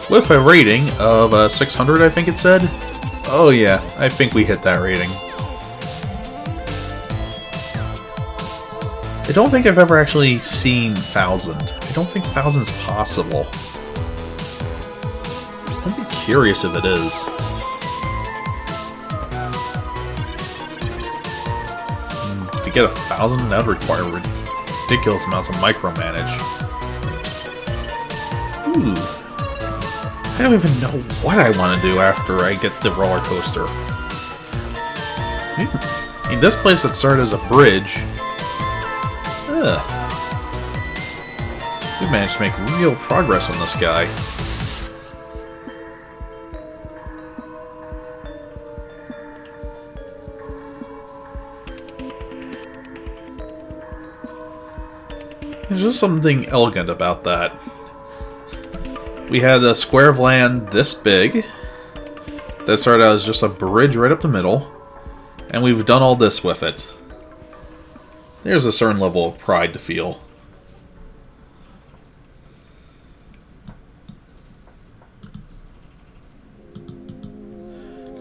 With a rating of 600, I think it said. Oh yeah, I think we hit that rating. I don't think I've ever actually seen 1,000. I don't think 1,000's possible. I'd be curious if it is. To get 1,000, that would require ridiculous amounts of micromanage. Ooh. I don't even know what I want to do after I get the roller coaster. I mean, this place that started as a bridge. We managed to make real progress on this guy. There's just something elegant about that. We had a square of land this big that started out as just a bridge right up the middle, and we've done all this with it. There's a certain level of pride to feel.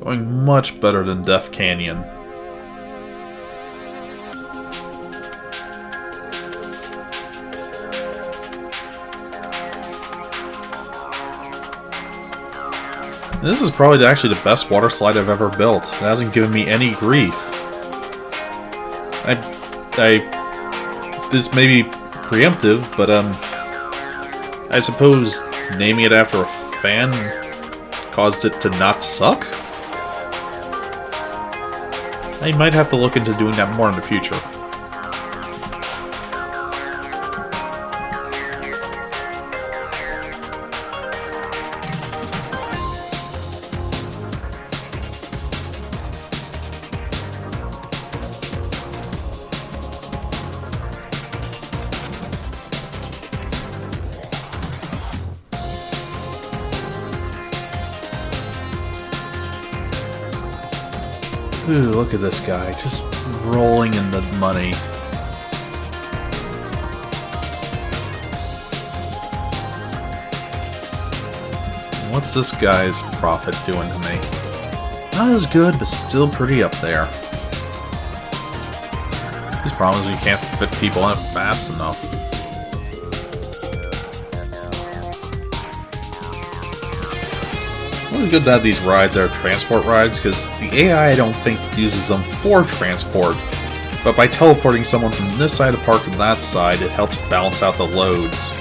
Going much better than Death Canyon. This is probably actually the best water slide I've ever built. It hasn't given me any grief. This may be preemptive, but I suppose naming it after a fan caused it to not suck? I might have to look into doing that more in the future. Ooh, look at this guy, just rolling in the money. What's this guy's profit doing to me? Not as good, but still pretty up there. His problem is we can't fit people in fast enough. It's always good to have these rides that are transport rides, because the AI I don't think uses them for transport, but by teleporting someone from this side of the park to that side, it helps balance out the loads.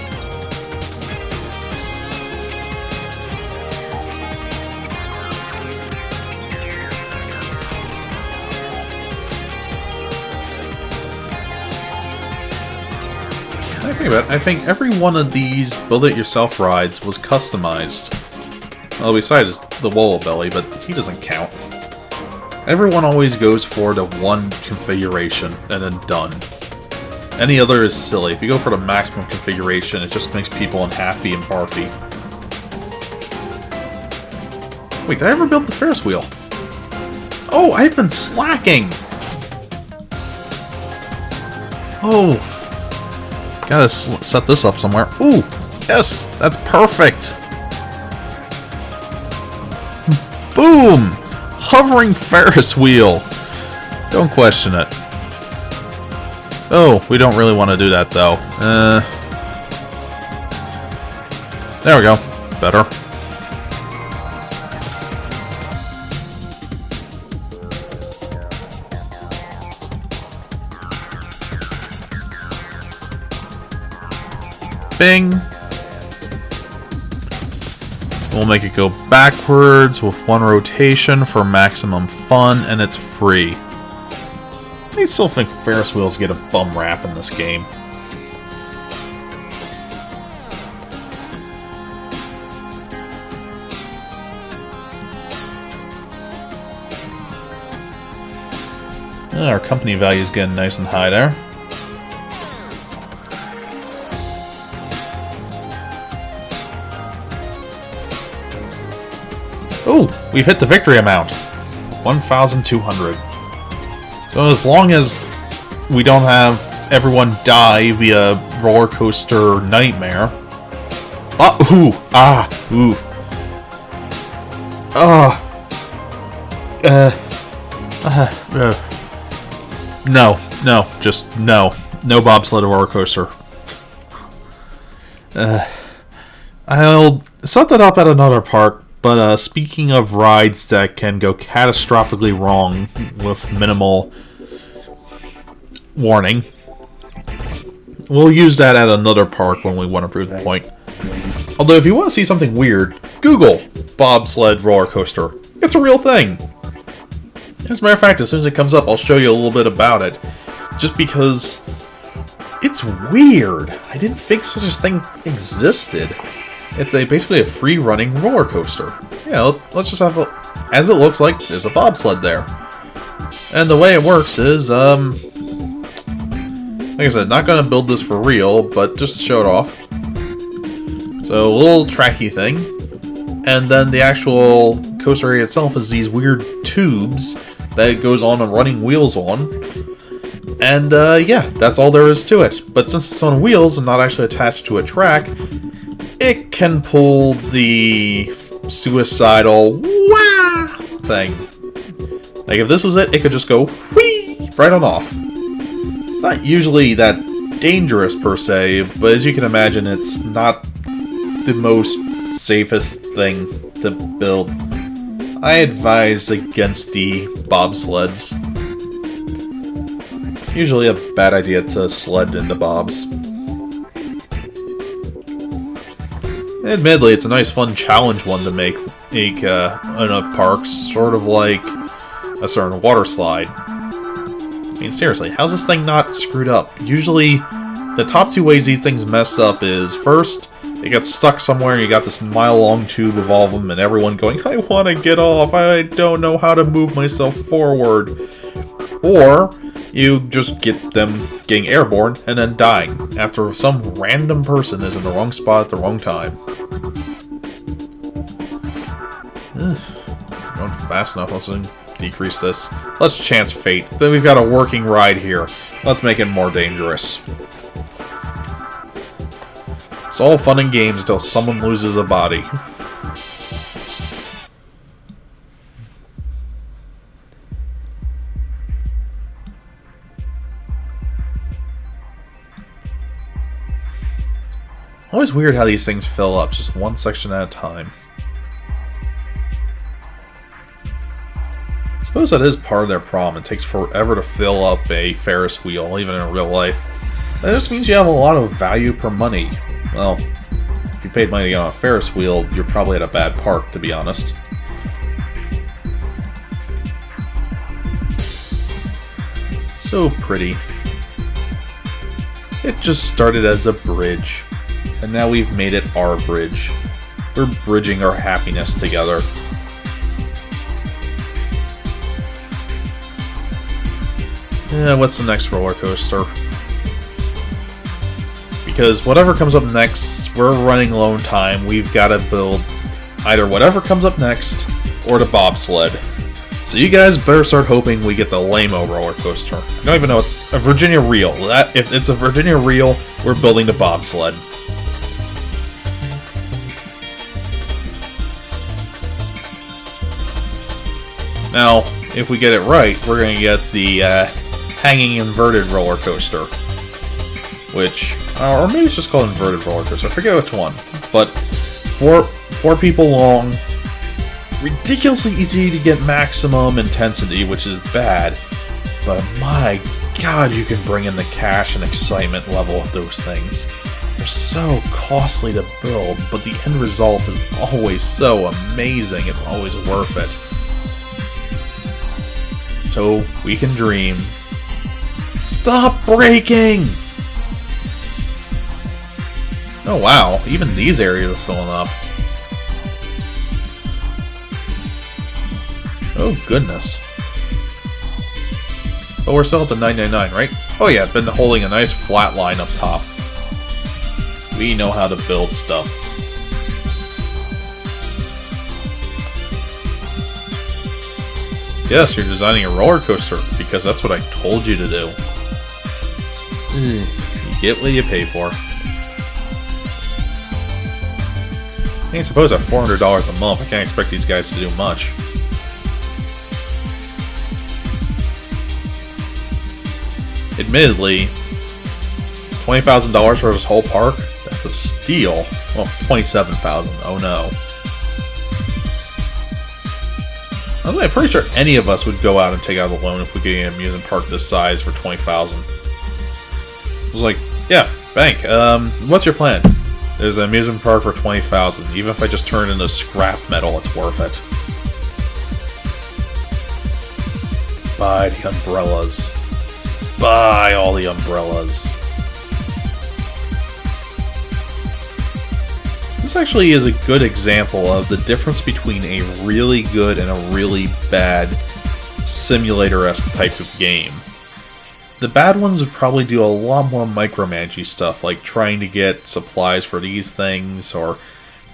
I think every one of these build-it-yourself rides was customized. Well, besides the Walla Belly, but he doesn't count. Everyone always goes for the one configuration, and then done. Any other is silly. If you go for the maximum configuration, it just makes people unhappy and barfy. Wait, did I ever build the Ferris wheel? Oh, I've been slacking! Oh... Gotta set this up somewhere. Ooh! Yes! That's perfect! Boom! Hovering Ferris wheel! Don't question it. Oh, we don't really want to do that, though. There we go. Better. Bing. We'll make it go backwards with one rotation for maximum fun, and it's free. I still think Ferris wheels get a bum rap in this game. Our company value is getting nice and high there. Oh, we've hit the victory amount. 1,200. So as long as we don't have everyone die via roller coaster nightmare. Ooh, ooh. No, just no. No bobsled roller coaster. I'll set that up at another park. But speaking of rides that can go catastrophically wrong with minimal warning, we'll use that at another park when we want to prove the point. Although if you want to see something weird, Google bobsled roller coaster. It's a real thing. As a matter of fact, as soon as it comes up, I'll show you a little bit about it. Just because it's weird. I didn't think such a thing existed. It's basically a free-running roller coaster. Yeah, let's just have a... As it looks like, there's a bobsled there. And the way it works is, like I said, not gonna build this for real, but just to show it off. So, a little tracky thing. And then the actual coaster area itself is these weird tubes that it goes on and running wheels on. And, yeah, that's all there is to it. But since it's on wheels and not actually attached to a track, it can pull the suicidal wah thing. Like if this was it, it could just go whee right on off. It's not usually that dangerous per se, but as you can imagine, it's not the most safest thing to build. I advise against the bobsleds. Usually a bad idea to sled into bobs. Admittedly, it's a nice, fun challenge one to make in a park, sort of like a certain water slide. I mean, seriously, how's this thing not screwed up? Usually, the top two ways these things mess up is, first, it gets stuck somewhere and you got this mile-long tube of all of them and everyone going, I want to get off, I don't know how to move myself forward. Or, you just get them getting airborne and then dying after some random person is in the wrong spot at the wrong time. Going fast enough, let's decrease this. Let's chance fate. Then we've got a working ride here. Let's make it more dangerous. It's all fun and games until someone loses a body. Always weird how these things fill up, just one section at a time. I suppose that is part of their problem. It takes forever to fill up a Ferris wheel, even in real life. That just means you have a lot of value per money. Well, if you paid money to get on a Ferris wheel, you're probably at a bad park, to be honest. So pretty. It just started as a bridge. And now we've made it our bridge. We're bridging our happiness together. What's the next roller coaster? Because whatever comes up next, we're running low on time. We've got to build either whatever comes up next or the bobsled. So you guys better start hoping we get the lame-o roller coaster. I don't even know what a Virginia Reel. If it's a Virginia Reel, we're building the bobsled. Now, if we get it right, we're going to get the hanging inverted roller coaster. Which, or maybe it's just called inverted roller coaster, I forget which one. But, four people long, ridiculously easy to get maximum intensity, which is bad. But my god, you can bring in the cash and excitement level of those things. They're so costly to build, but the end result is always so amazing, it's always worth it. So we can dream. Stop breaking! Oh wow, even these areas are filling up. Oh goodness. But we're still at the 999, right? Oh yeah, been holding a nice flat line up top. We know how to build stuff. Yes, you're designing a roller coaster, because that's what I told you to do. You get what you pay for. I suppose at $400 a month, I can't expect these guys to do much. Admittedly, $20,000 for this whole park? That's a steal. Well, $27,000. Oh no. I'm pretty sure any of us would go out and take out a loan if we could get an amusement park this size for $20,000. I was like, yeah, bank. What's your plan? There's an amusement park for $20,000. Even if I just turn it into scrap metal, it's worth it. Buy the umbrellas. Buy all the umbrellas. This actually is a good example of the difference between a really good and a really bad simulator-esque type of game. The bad ones would probably do a lot more micromanaging stuff, like trying to get supplies for these things, or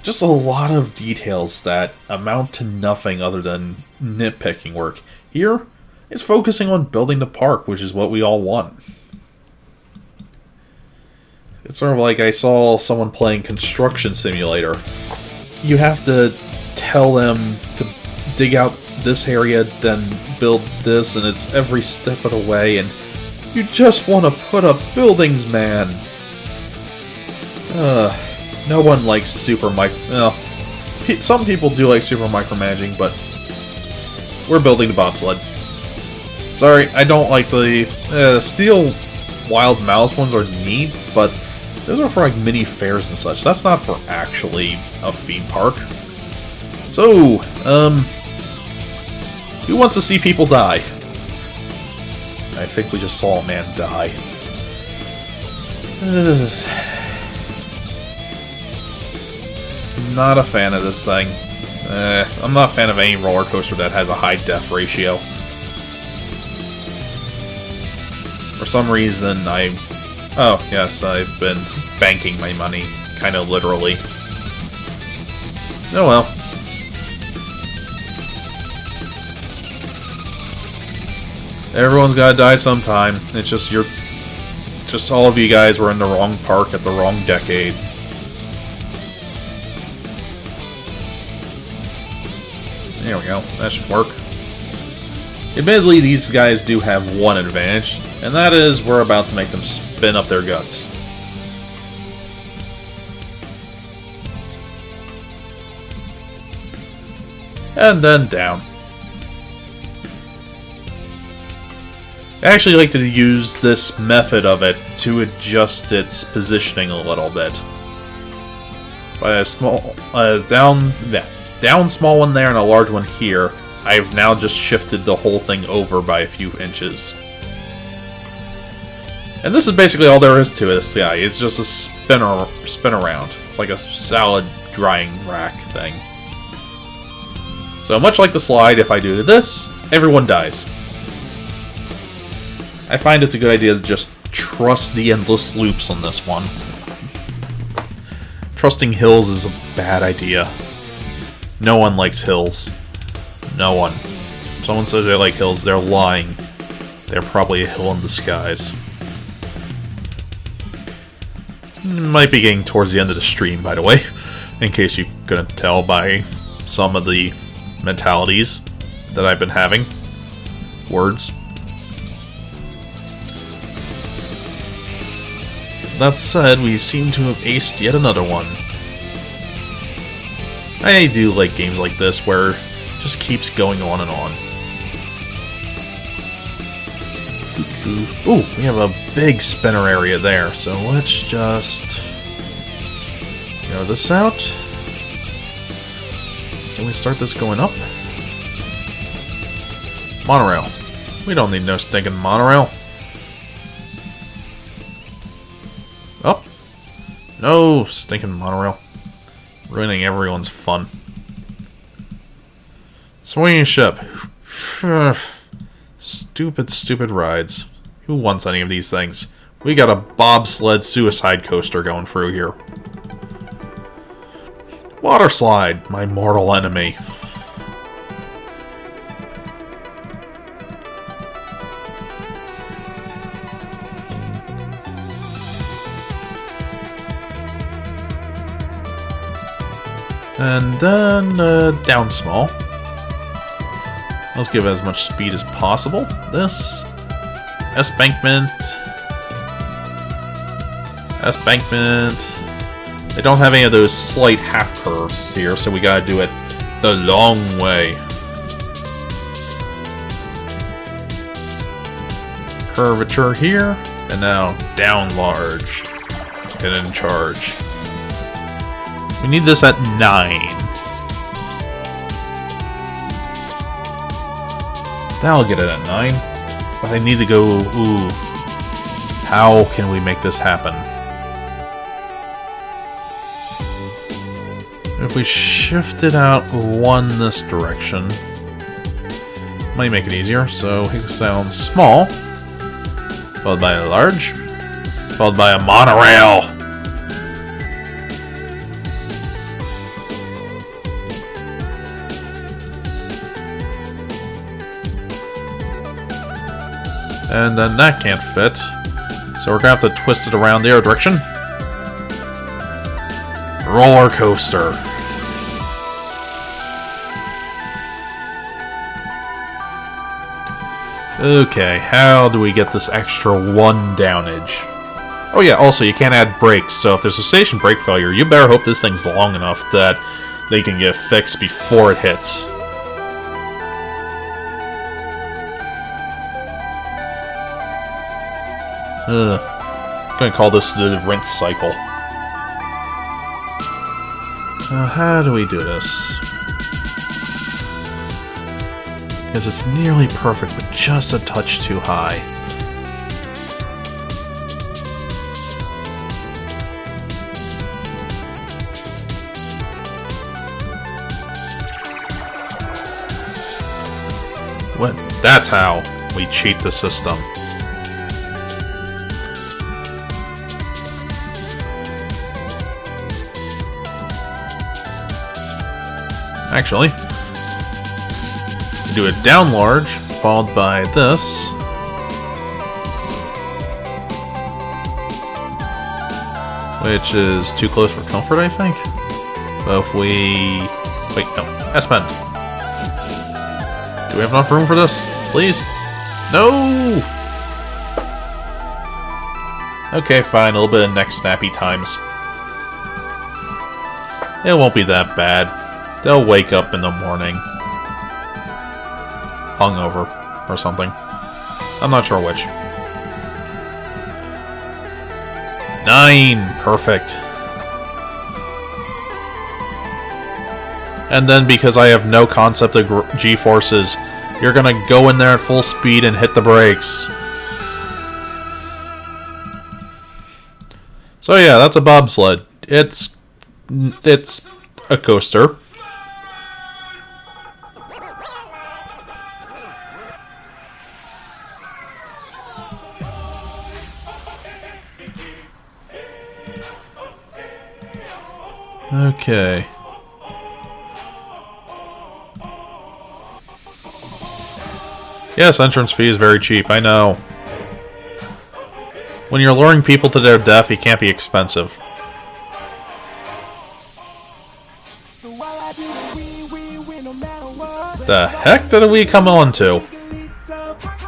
just a lot of details that amount to nothing other than nitpicking work. Here, it's focusing on building the park, which is what we all want. It's sort of like I saw someone playing Construction Simulator. You have to tell them to dig out this area, then build this, and it's every step of the way, and you just want to put up buildings, man. No one likes some people do like super micromanaging, but we're building the bobsled. Sorry, I don't like the steel wild mouse ones are neat, but those are for like mini fairs and such. That's not for actually a theme park. So, who wants to see people die? I think we just saw a man die. Not a fan of this thing. I'm not a fan of any roller coaster that has a high def ratio. For some reason, oh, yes, I've been banking my money, kind of literally. Oh well. Everyone's gotta die sometime. It's just just all of you guys were in the wrong park at the wrong decade. There we go. That should work. Admittedly, these guys do have one advantage, and that is we're about to make them spin up their guts. And then down. I actually like to use this method of it to adjust its positioning a little bit. By a small down small one there and a large one here, I've now just shifted the whole thing over by a few inches. And this is basically all there is to this guy. It's just a spin around. It's like a salad drying rack thing. So much like the slide, if I do this, everyone dies. I find it's a good idea to just trust the endless loops on this one. Trusting hills is a bad idea. No one likes hills. No one. If someone says they like hills, they're lying. They're probably a hill in disguise. Might be getting towards the end of the stream, by the way, in case you couldn't tell by some of the mentalities that I've been having. Words. That said, we seem to have aced yet another one. I do like games like this where it just keeps going on and on. Ooh, we have a big spinner area there, so let's just throw this out. Can we start this going up? Monorail. We don't need no stinking monorail. Up. No stinking monorail. Ruining everyone's fun. Swinging ship. Stupid rides. Who wants any of these things? We got a bobsled suicide coaster going through here. Water slide, my mortal enemy. And then down small. Let's give it as much speed as possible. This S-bankment. They don't have any of those slight half curves here, so we gotta do it the long way. Curvature here, and now down large. And in charge. We need this at 9. That'll get it at 9. But I need to go, ooh. How can we make this happen? If we shift it out one this direction, might make it easier. So it sounds small, followed by a large, followed by a monorail. And then that can't fit. So we're gonna have to twist it around the other direction. Roller coaster. Okay, how do we get this extra 1 downage? Oh yeah, also you can't add brakes, so if there's a station brake failure, you better hope this thing's long enough that they can get fixed before it hits. I'm gonna call this the rinse cycle. How do we do this? Because it's nearly perfect, but just a touch too high. What? That's how we cheat the system. Actually, do it down large, followed by this. which is too close for comfort, I think. But if we... Wait, no. S-Bend. Do we have enough room for this? Please? No! Okay, fine. A little bit of neck snappy times. It won't be that bad. They'll wake up in the morning. Hungover. Or something. I'm not sure which. 9! Perfect. And then, because I have no concept of G-forces, you're gonna go in there at full speed and hit the brakes. So yeah, that's a bobsled. It's a coaster. Okay. Yes, entrance fee is very cheap, I know. When you're luring people to their death, it can't be expensive. The heck did we come on to?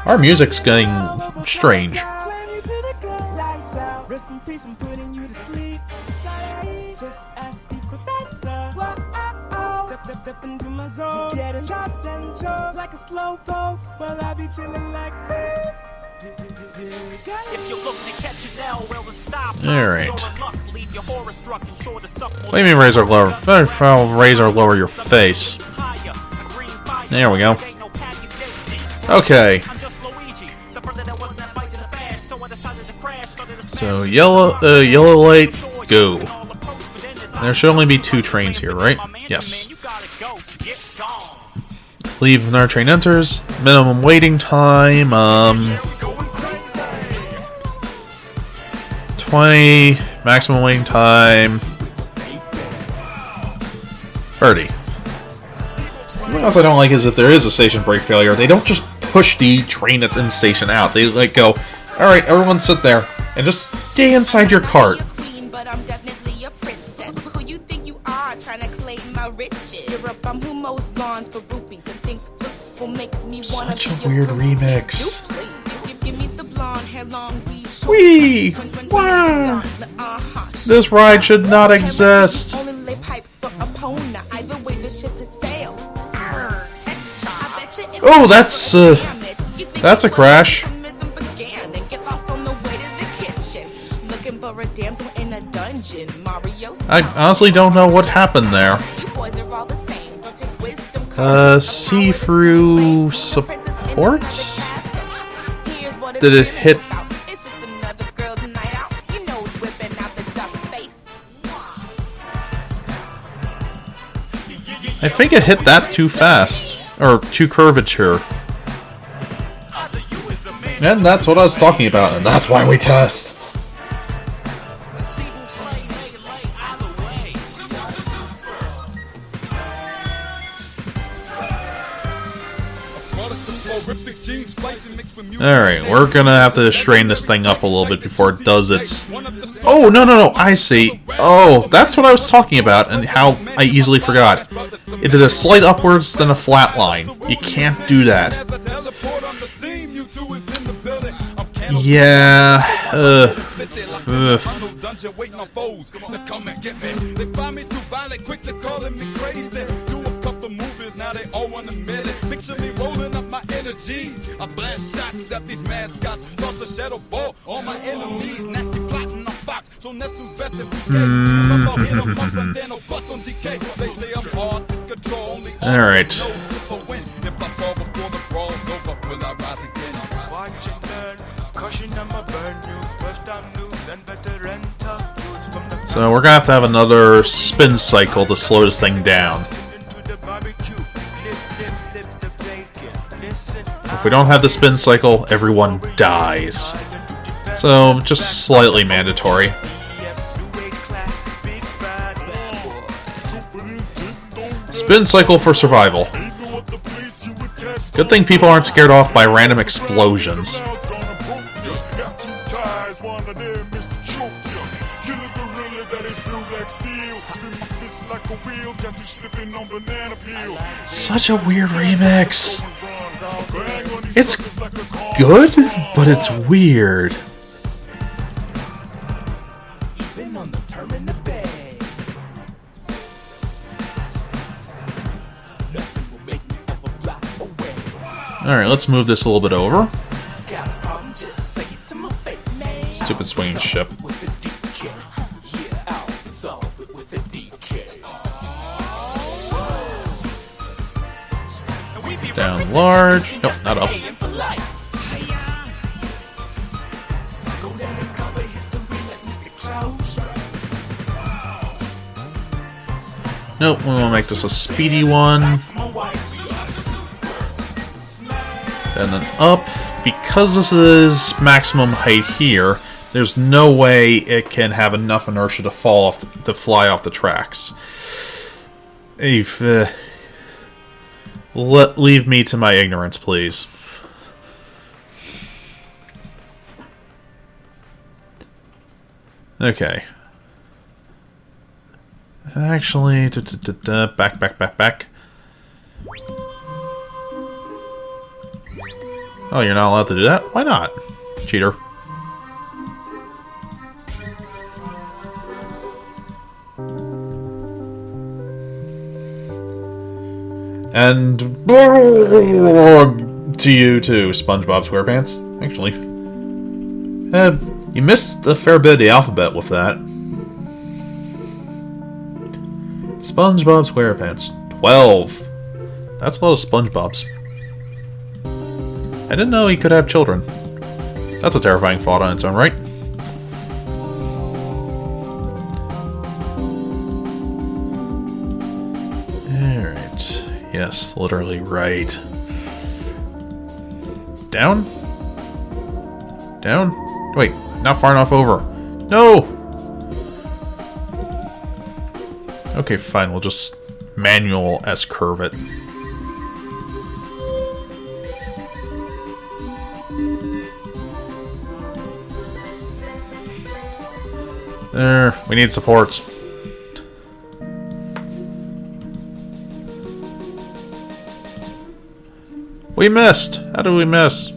Our music's getting strange. Alright. What do you mean razor lower? I'll razor lower your face. There we go. Okay. So yellow light, go. There should only be 2 trains here, right? Yes. Leave when our train enters. Minimum waiting time, 20. Maximum waiting time, 30. What else I don't like is if there is a station brake failure, they don't just push the train that's in station out. They like go, alright, everyone sit there, and just stay inside your cart. Such a weird remix. Whee! Wow! This ride should not exist. Oh, that's a crash. I honestly don't know what happened there. See-through supports? Did it hit? I think it hit that too fast. Or too curvature. And that's what I was talking about, and that's why we test. Alright, we're gonna have to strain this thing up a little bit before it does its... Oh, no, I see. Oh, that's what I was talking about, and how I easily forgot. It did a slight upwards, then a flat line. You can't do that. Yeah, I blast shots at these mascots, toss a shadow ball on my enemies, nasty plotting on Fox, so Nestle's best if alright. So we're gonna have another spin cycle to slow this thing down. If we don't have the spin cycle, everyone dies. So, just slightly mandatory. Spin cycle for survival. Good thing people aren't scared off by random explosions. Such a weird remix. It's good, but it's weird. Alright, let's move this a little bit over. Stupid swinging ship. Down large. Nope, not up. Nope, we want to make this a speedy one. And then up. Because this is maximum height here, there's no way it can have enough inertia to fall off to fly off the tracks. Leave me to my ignorance, please. Okay. Actually, back. Oh, you're not allowed to do that? Why not? Cheater. And to you too, SpongeBob SquarePants. Actually, you missed a fair bit of the alphabet with that. SpongeBob SquarePants. 12. That's a lot of SpongeBobs. I didn't know he could have children. That's a terrifying thought on its own right. Alright. Yes, literally right. Down? Down? Wait, not far enough over. No! Okay, fine, we'll just manual S-curve it. There, we need supports. We missed! How did we miss?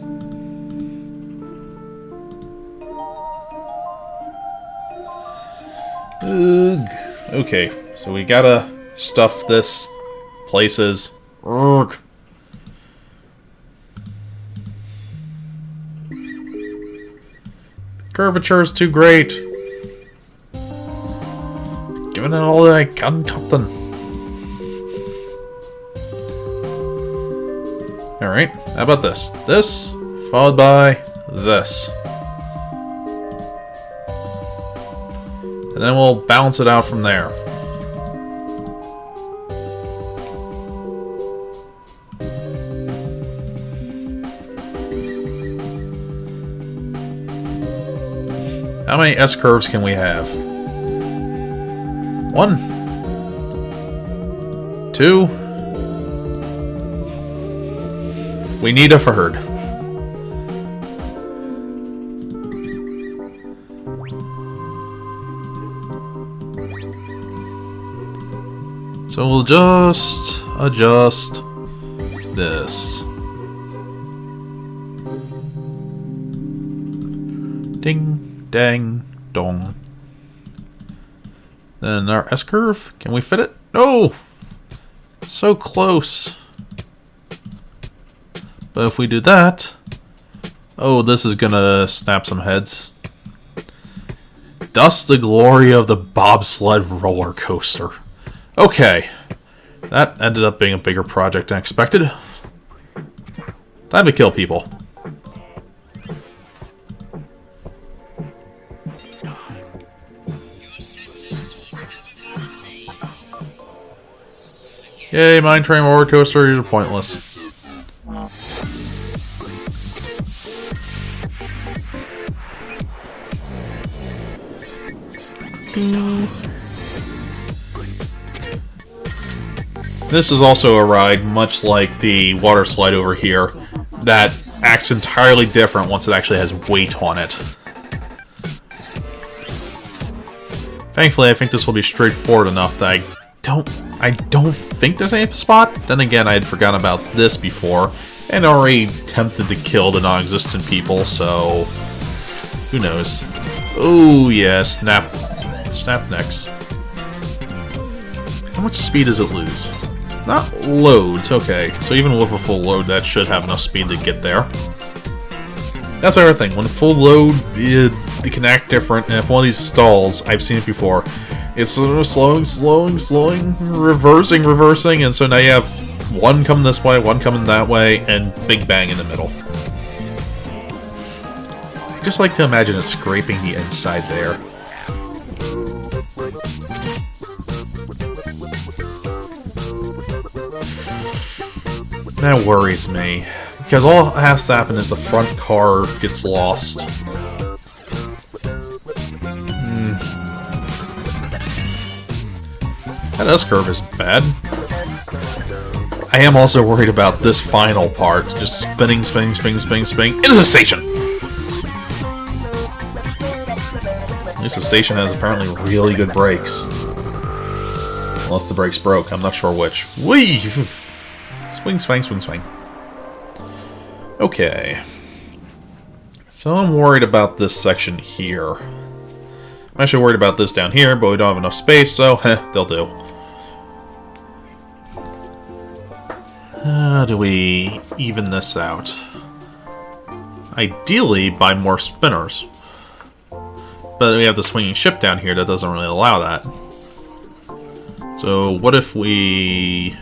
Ugh. Okay, so we gotta stuff this places. Ugh. Curvature is too great. Giving it all that I can, Captain. Alright, how about this? This, followed by this. And then we'll balance it out from there. How many S-curves can we have? 1, 2. We need a third. So we'll just adjust this. Ding, dang, dong. Then our S-curve, can we fit it? No! So close. But if we do that... Oh, this is gonna snap some heads. Thus the glory of the bobsled roller coaster. Okay. That ended up being a bigger project than expected. Time to kill people. Yay, mine train roller coaster, you're pointless. This is also a ride, much like the water slide over here, that acts entirely different once it actually has weight on it. Thankfully, I think this will be straightforward enough that I don't I don't think there's any spot. Then again, I had forgotten about this before, and already attempted to kill the non-existent people, so... who knows? Oh yeah, snap necks. How much speed does it lose? Not loads, okay. So even with a full load, that should have enough speed to get there. That's the other thing. When full load, they can act different, and if one of these stalls, I've seen it before, it's slowing, reversing, and so now you have one coming this way, one coming that way, and big bang in the middle. I just like to imagine it scraping the inside there. That worries me. Because all that has to happen is the front car gets lost. That S-curve is bad. I am also worried about this final part. Just spinning into the station! At least the station has apparently really good brakes. Unless the brakes broke, I'm not sure which. Whee! Swing. Okay. So I'm worried about this section here. I'm actually worried about this down here, but we don't have enough space, so they'll do. How do we even this out? Ideally, by more spinners. But we have the swinging ship down here that doesn't really allow that. So what if we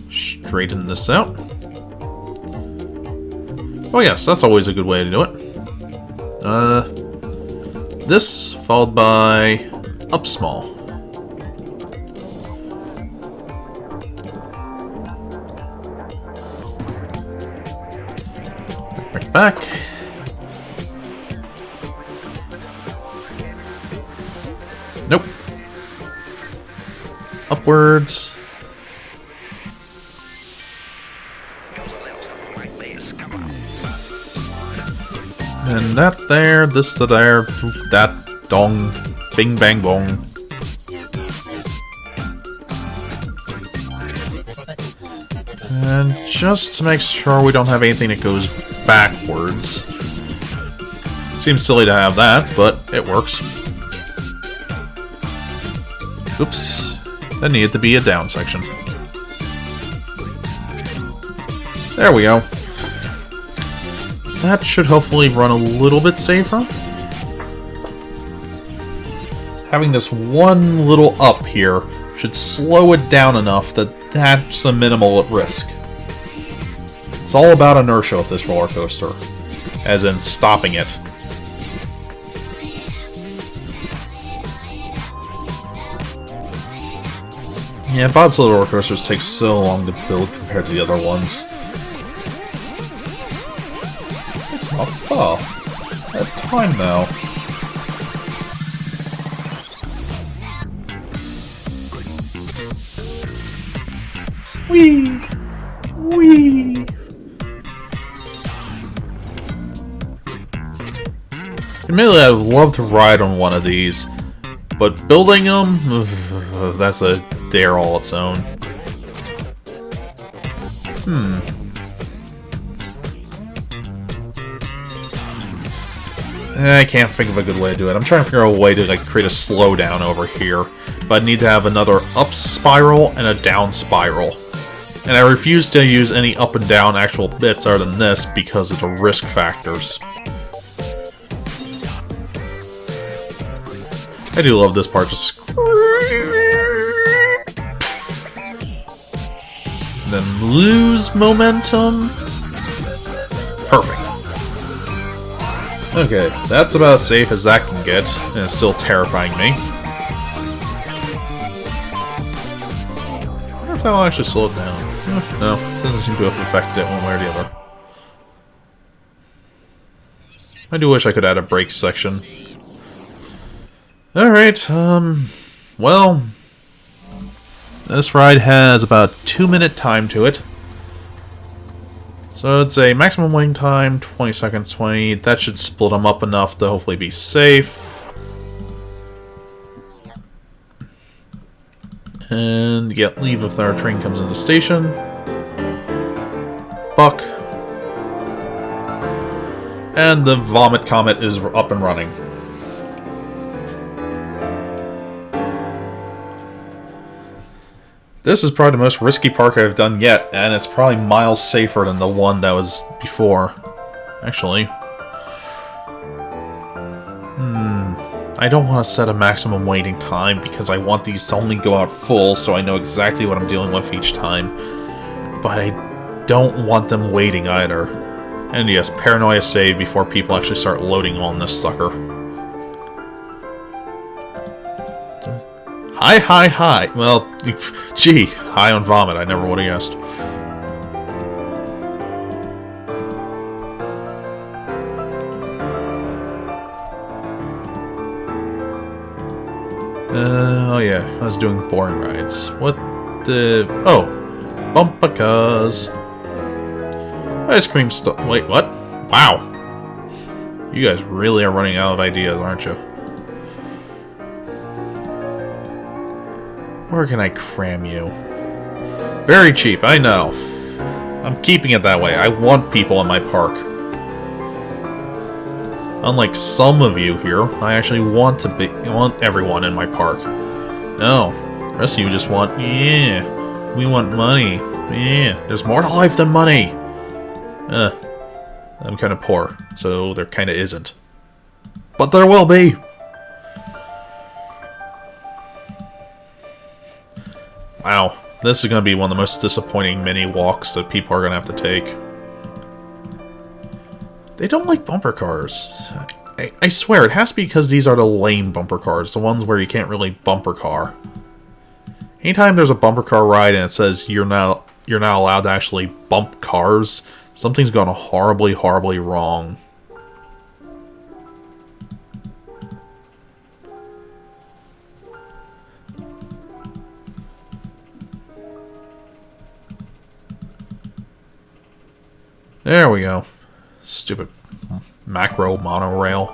straighten this out? Oh yes, that's always a good way to do it. This followed by up small. Back. Nope. Upwards. And that there, this to there, that dong, bing bang bong. And just to make sure we don't have anything that goes backwards. Seems silly to have that, but it works. Oops. That needed to be a down section. There we go. That should hopefully run a little bit safer. Having this one little up here should slow it down enough that that's a minimal at risk. It's all about inertia with this roller coaster, as in stopping it. Yeah, bobsled roller coasters take so long to build compared to the other ones. It's not far. At time now. Whee! Whee! Admittedly, I would love to ride on one of these, but building them, that's a dare all its own. I can't think of a good way to do it. I'm trying to figure out a way to like create a slowdown over here, but I need to have another up spiral and a down spiral. And I refuse to use any up and down actual bits other than this because of the risk factors. I do love this part, just then lose momentum. Perfect. Okay, that's about as safe as that can get, and it's still terrifying me. I wonder if that will actually slow it down. No, doesn't seem to have affected it one way or the other. I do wish I could add a brake section. Alright, well, this ride has about a 2-minute time to it. So it's a maximum waiting time, 20 seconds, 20. That should split them up enough to hopefully be safe. And yeah, leave if our train comes into station. Buck. And the Vomit Comet is up and running. This is probably the most risky park I've done yet, and it's probably miles safer than the one that was before. Actually. I don't want to set a maximum waiting time because I want these to only go out full so I know exactly what I'm dealing with each time. But I don't want them waiting either. And yes, paranoia saved before people actually start loading on this sucker. Hi. Well, gee, high on vomit. I never would have guessed. Oh yeah, I was doing boring rides. What the... Oh! Bumper cars! Ice cream stuff. Wait, what? Wow! You guys really are running out of ideas, aren't you? Where can I cram you? Very cheap, I know. I'm keeping it that way. I want people in my park. Unlike some of you here, I actually want everyone in my park. No, the rest of you just want, yeah, we want money. Yeah, there's more to life than money. I'm kind of poor, so there kind of isn't. But there will be. Wow, this is going to be one of the most disappointing mini walks that people are going to have to take. They don't like bumper cars. I swear, it has to be because these are the lame bumper cars, the ones where you can't really bumper car. Anytime there's a bumper car ride and it says you're not allowed to actually bump cars, something's gone horribly, horribly wrong. There we go. Stupid macro monorail.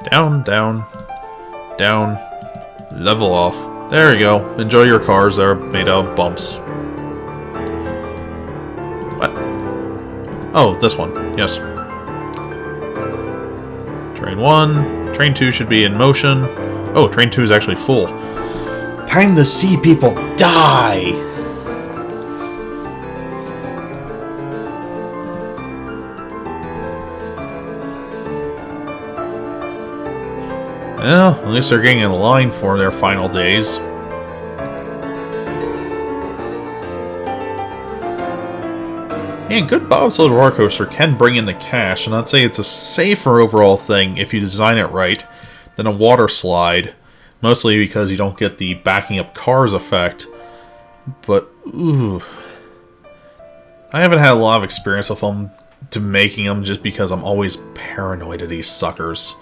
Down, down, down. Level off. There you go. Enjoy your cars. They're made of bumps. What? Oh, this one. Yes. Train 1. Train 2 should be in motion. Oh, train 2 is actually full. Time to see people die! Well, at least they're getting in line for their final days. And good bobsled roller coaster can bring in the cash, and I'd say it's a safer overall thing if you design it right than a water slide. Mostly because you don't get the backing up cars effect. But, ooh. I haven't had a lot of experience with them to making them just because I'm always paranoid of these suckers.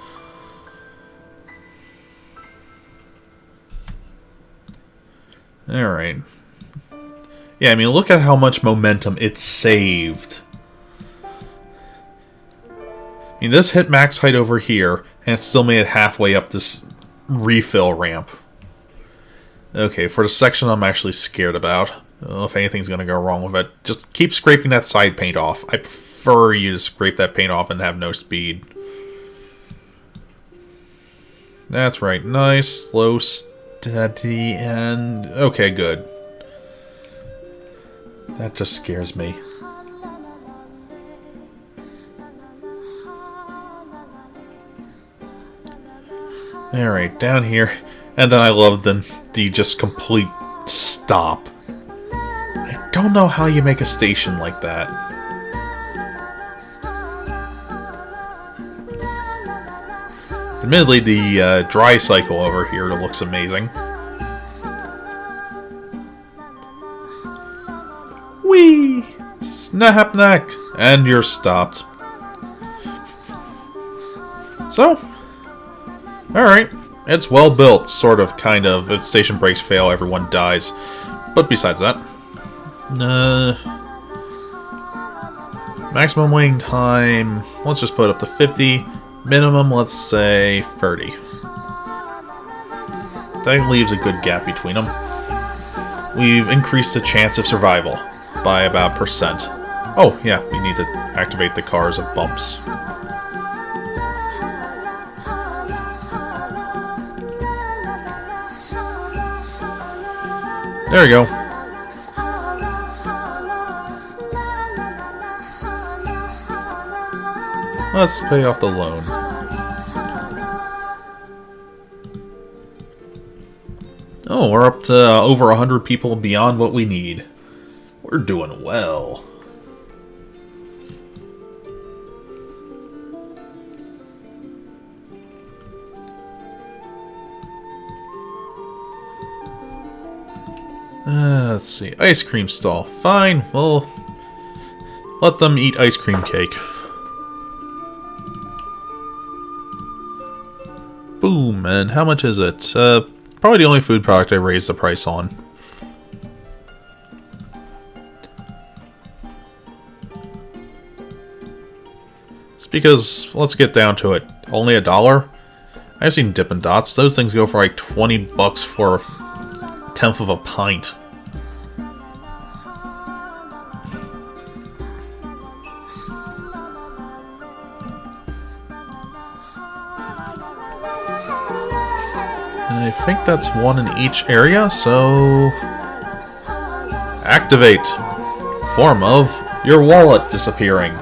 Alright. Yeah, I mean, look at how much momentum it saved. I mean, this hit max height over here, and it still made it halfway up this refill ramp. Okay, for the section I'm actually scared about. If anything's going to go wrong with it, just keep scraping that side paint off. I prefer you to scrape that paint off and have no speed. That's right. Nice, slow, steady, and... okay, good. That just scares me. Alright, down here. And then I love the just complete stop. I don't know how you make a station like that. Admittedly, the dry cycle over here looks amazing. Whee! Snap neck! And you're stopped. So... alright, it's well built, sort of, kind of. If station brakes fail, everyone dies. But besides that... Maximum waiting time, let's just put it up to 50. Minimum, let's say 30. That leaves a good gap between them. We've increased the chance of survival by about %. Oh, yeah, we need to activate the cars of bumps. There we go. Let's pay off the loan. Oh, we're up to over 100 people beyond what we need. We're doing well. Let's see. Ice cream stall. Fine, we'll let them eat ice cream cake. Boom, and how much is it? Probably the only food product I raised the price on. Just because, let's get down to it. Only $1? I've seen Dippin' Dots. Those things go for like 20 bucks for a tenth of a pint. And I think that's one in each area, so... Activate! Form of your wallet disappearing.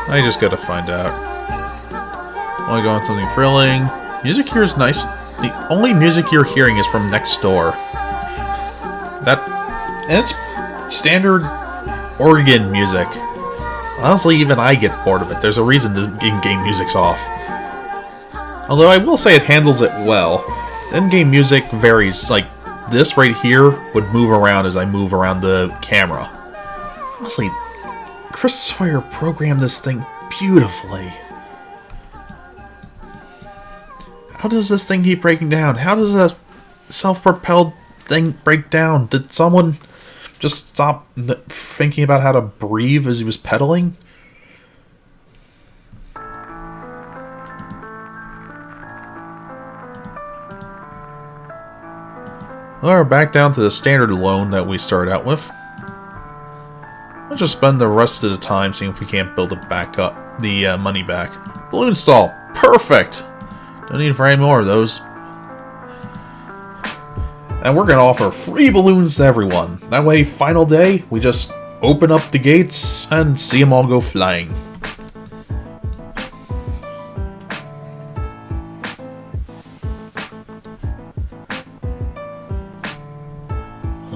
I just gotta find out. Want to go on something thrilling? Music here is nice. The only music you're hearing is from next door. And it's standard organ music. Honestly, even I get bored of it. There's a reason the in-game music's off. Although I will say it handles it well. In-game music varies. Like, this right here would move around as I move around the camera. Honestly, Chris Sawyer programmed this thing beautifully. How does this thing keep breaking down? How does a self-propelled thing break down? Did someone just stop thinking about how to breathe as he was pedaling? Well, we're back down to the standard loan that we started out with. Let's just spend the rest of the time seeing if we can't build it back up, the money back. Balloon stall, perfect! Don't need for any more of those. And we're gonna offer free balloons to everyone. That way, final day, we just open up the gates and see them all go flying.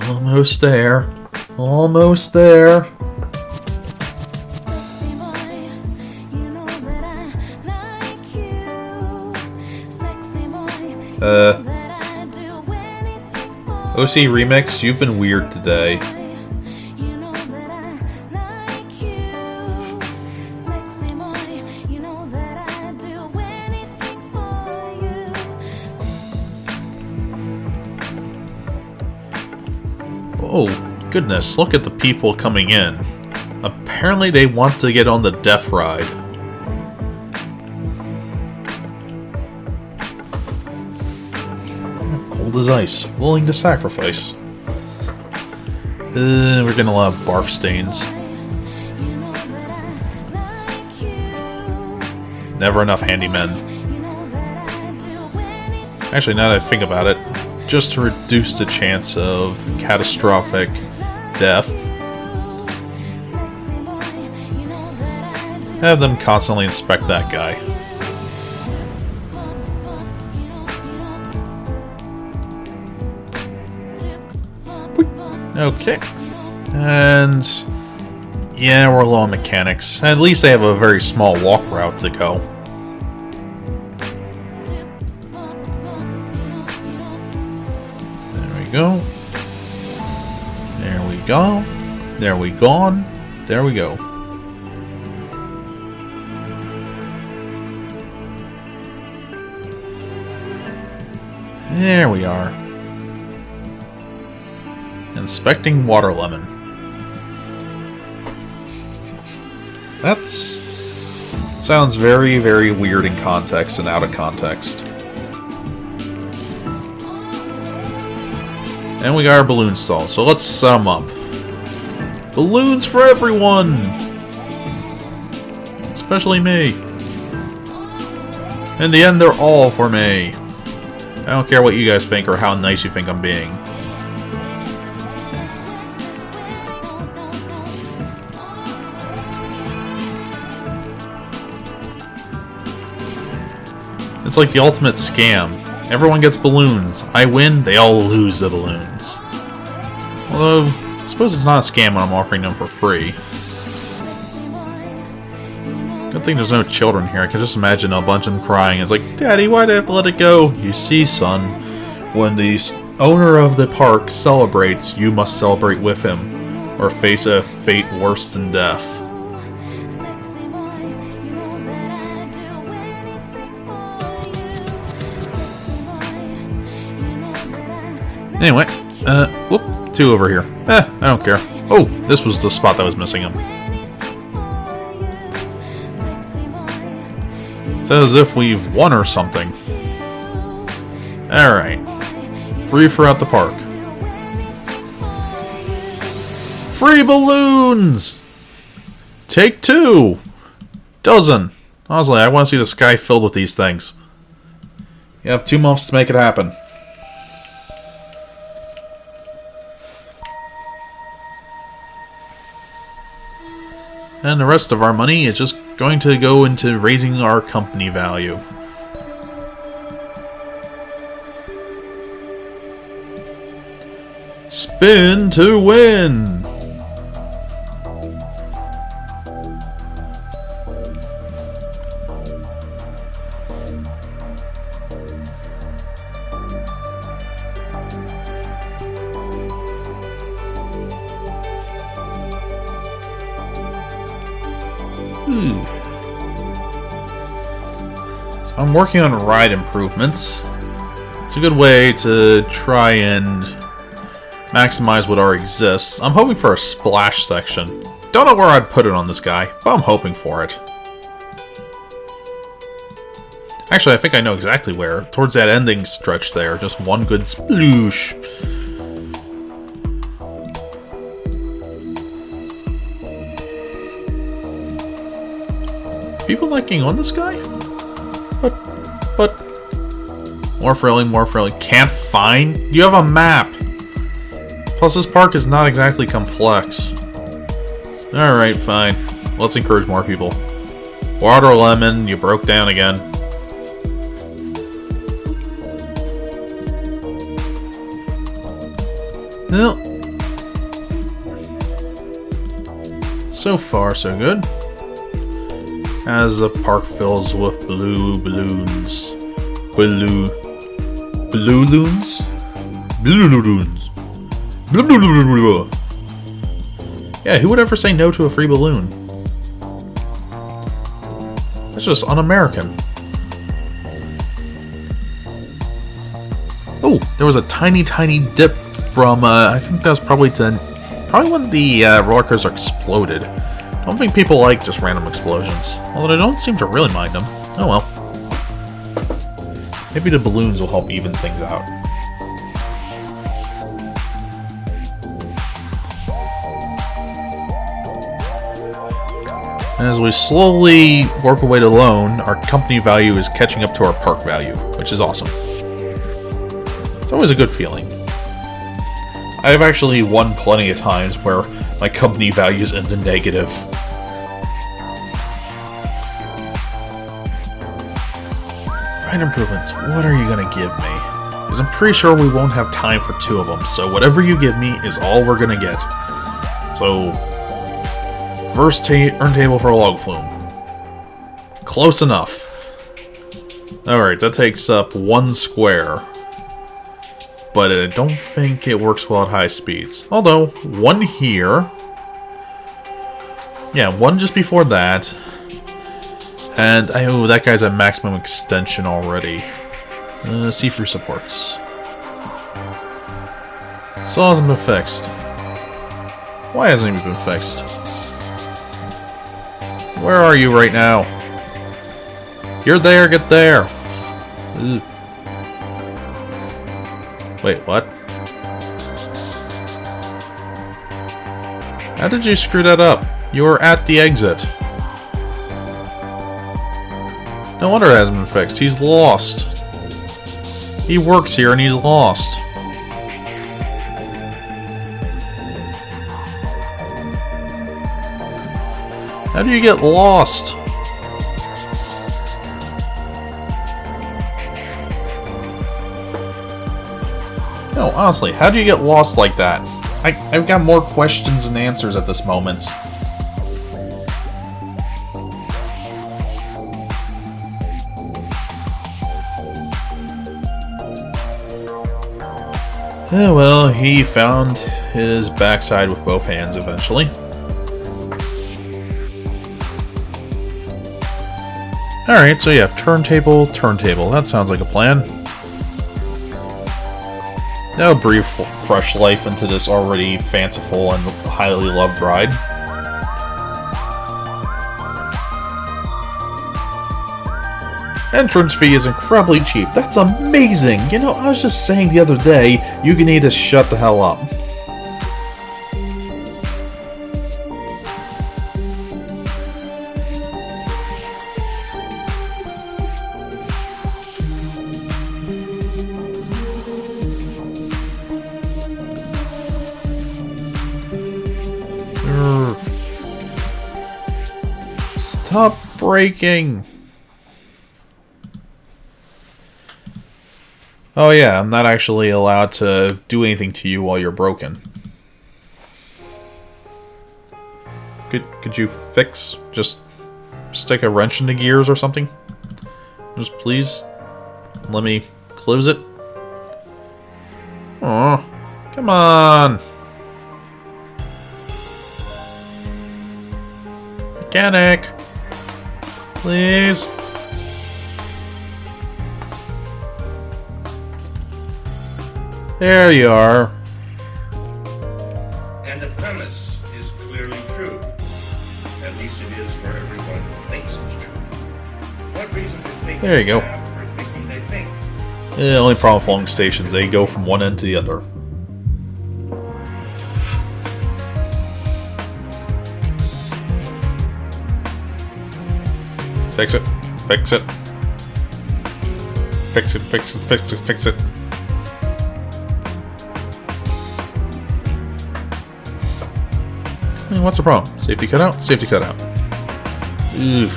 Almost there. Almost there. OC Remix, you've been weird today. Oh, goodness, look at the people coming in. Apparently they want to get on the death ride. Cold as ice, willing to sacrifice. We're getting a lot of barf stains. Never enough handymen. Actually, now that I think about it, just to reduce the chance of catastrophic death, have them constantly inspect that guy. Okay. And yeah, we're low on mechanics. At least they have a very small walk route to go. There we go. There we go. There we gone. There we go. There we are. Inspecting water lemon. That's... sounds very, very weird in context and out of context. And we got our balloon stall, so let's set them up. Balloons for everyone! Especially me. In the end, they're all for me. I don't care what you guys think or how nice you think I'm being. It's like the ultimate scam. Everyone gets balloons. I win, they all lose the balloons. Although, I suppose it's not a scam when I'm offering them for free. Good thing there's no children here. I can just imagine a bunch of them crying. It's like, Daddy, why'd I have to let it go? You see, son, when the owner of the park celebrates, you must celebrate with him, or face a fate worse than death. Anyway, whoop, 2 over here. I don't care. Oh, this was the spot that was missing him. It's as if we've won or something. Alright. Free throughout the park. Free balloons! Take 2! Dozen. Honestly, I want to see the sky filled with these things. You have 2 months to make it happen. And the rest of our money is just going to go into raising our company value. Spin to win! So I'm working on ride improvements. It's a good way to try and maximize what already exists. I'm hoping for a splash section. Don't know where I'd put it on this guy, but I'm hoping for it. Actually, I think I know exactly where. Towards that ending stretch there. Just one good sploosh. People liking on this guy? But... More frilling. Can't find? You have a map! Plus, this park is not exactly complex. Alright, fine. Let's encourage more people. Water lemon, you broke down again. Well, so far, so good. As the park fills with blue balloons. Balloons? Yeah, who would ever say no to a free balloon? That's just un-American. Oh, there was a tiny dip from, I think that was probably when the roller coaster exploded. I don't think people like just random explosions. Although they don't seem to really mind them. Oh well. Maybe the balloons will help even things out. As we slowly work away to loan, our company value is catching up to our park value, which is awesome. It's always a good feeling. I've actually won plenty of times where my company value's in the negative. Ride improvements, what are you gonna give me? Because I'm pretty sure we won't have time for 2 of them, so whatever you give me is all we're gonna get. So, reverse turntable for a log flume. Close enough. Alright, that takes up 1 square. But I don't think it works well at high speeds. Although, 1 here. Yeah, 1 just before that. And, oh, that guy's at maximum extension already. See-through supports. Still hasn't been fixed. Why hasn't it been fixed? Where are you right now? You're there, get there! Ugh. Wait, what? How did you screw that up? You were at the exit. No wonder it hasn't been fixed. He's lost. He works here and he's lost. How do you get lost? No, honestly, how do you get lost like that? I've got more questions than answers at this moment. Well, he found his backside with both hands eventually. Alright, so yeah, turntable. That sounds like a plan. Now breathe fresh life into this already fanciful and highly loved ride. Entrance fee is incredibly cheap. That's amazing! You know, I was just saying the other day, you need to shut the hell up. Stop braking! Oh yeah, I'm not actually allowed to do anything to you while you're broken. Could you fix? Just stick a wrench in the gears or something? Just please let me close it. Aw, come on! Mechanic! Please? There you are. And the premise is clearly true. At least it is for everyone who thinks it's true. What reason do think There you go. have for thinking they think? The only problem with long stations, they go from one end to the other. Fix it. Fix it. Fix it, fix it, fix it, fix it. What's the problem? Safety cutout? Safety cutout. Ugh.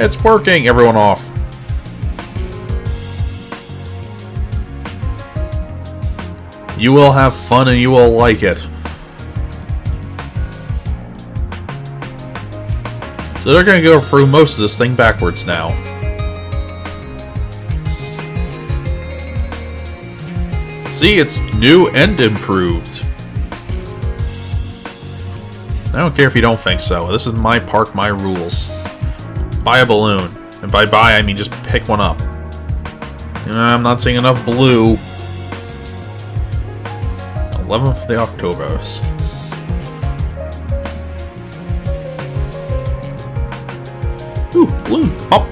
It's working! Everyone off. You will have fun and you will like it. So they're gonna go through most of this thing backwards now. See, it's new and improved. I don't care if you don't think so. This is my park, my rules. Buy a balloon. And by buy, I mean just pick one up. I'm not seeing enough blue. 11th of the Octobers. Ooh, balloon. Pop!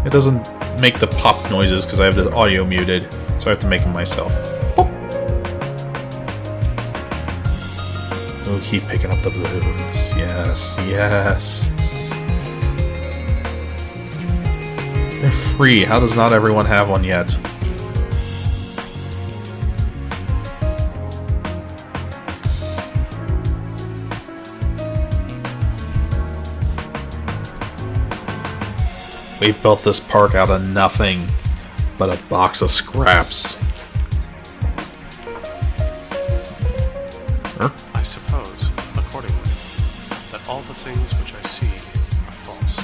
It doesn't make the pop noises because I have the audio muted, so I have to make them myself. Pop. Oh, keep picking up the balloons. Yes, yes. They're free. How does not everyone have one yet? We built this park out of nothing but a box of scraps. I suppose, accordingly, that all the things which I see are false,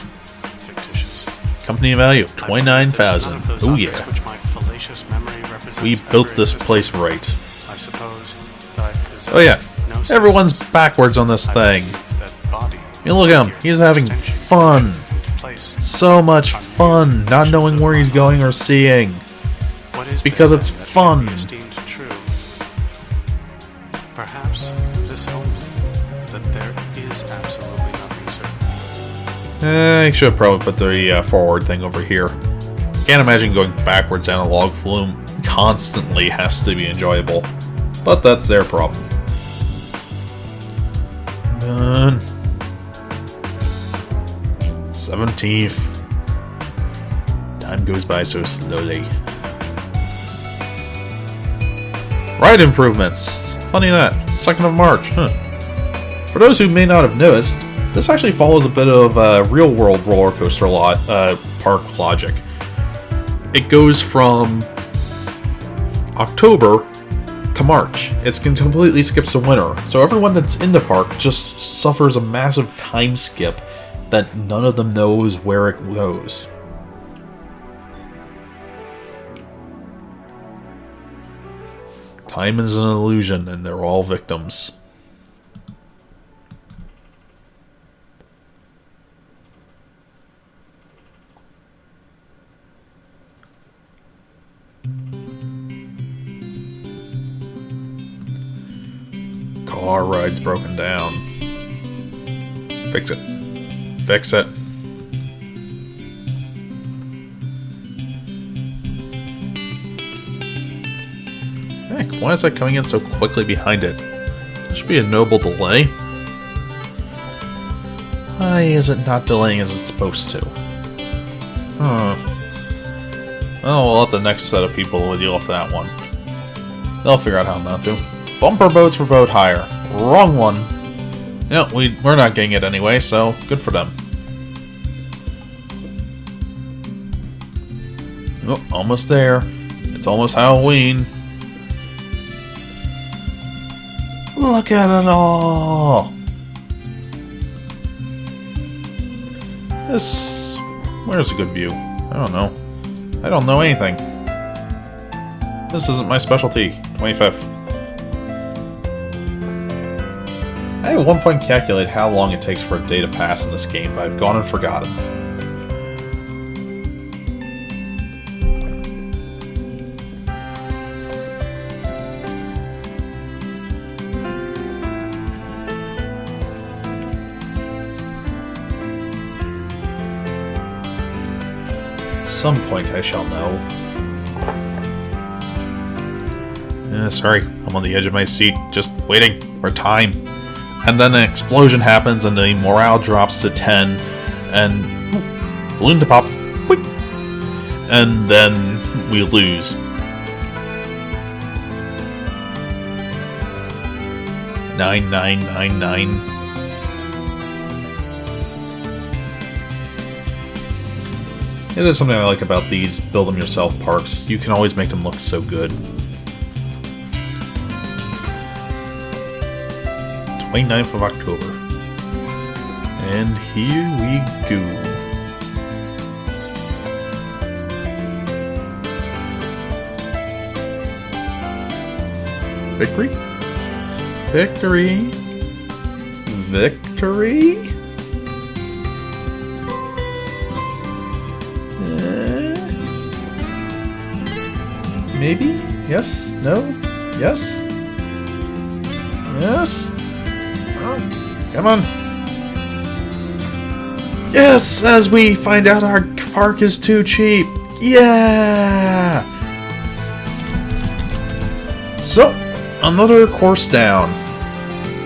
fictitious. Company value, 29,000. None of those Oh objects yeah. which my fallacious memory represents We ever built this existed. place right. I suppose that I possess Oh yeah. no Everyone's senses. backwards on this I thing. believe that body I mean, look at him. He's having extension fun. into place. So much fun not knowing where he's going or seeing. What is Because there it's then that fun. can be esteemed true? Perhaps this only, that there is absolutely nothing certain. I should have probably put the forward thing over here. Can't imagine going backwards down a log flume constantly has to be enjoyable. But that's their problem. Done. 17th. Time goes by so slowly. Ride improvements. Funny that. 2nd of March. Huh. For those who may not have noticed, this actually follows a bit of real-world roller coaster park logic. It goes from October to March. It completely skips the winter. So everyone that's in the park just suffers a massive time skip that none of them knows where it goes. Time is an illusion and they're all victims. Car ride's broken down. Fix it. Fix it. Heck, why is that coming in so quickly behind it? There should be a noble delay. Why is it not delaying as it's supposed to? Huh. Well, we'll let the next set of people deal with that one. They'll figure out how not to. Bumper boats for boat hire. Wrong one. Yeah, we're not getting it anyway, so good for them. Oh, almost there. It's almost Halloween. Look at it all! Where's a good view? I don't know. I don't know anything. This isn't my specialty. 25th. I at one point calculated how long it takes for a day to pass in this game, but I've gone and forgotten. Some point I shall know. Sorry, I'm on the edge of my seat, just waiting for time. And then an explosion happens and the morale drops to 10 and balloon to pop. Quick. And then we lose. Nine. It is something I like about these build-them-yourself parks. You can always make them look so good. 29th of October. And here we go. Victory? Victory? Victory? Maybe? Yes? No? Yes? Yes? Oh, come on. Yes! As we find out our park is too cheap. Yeah! So, another course down.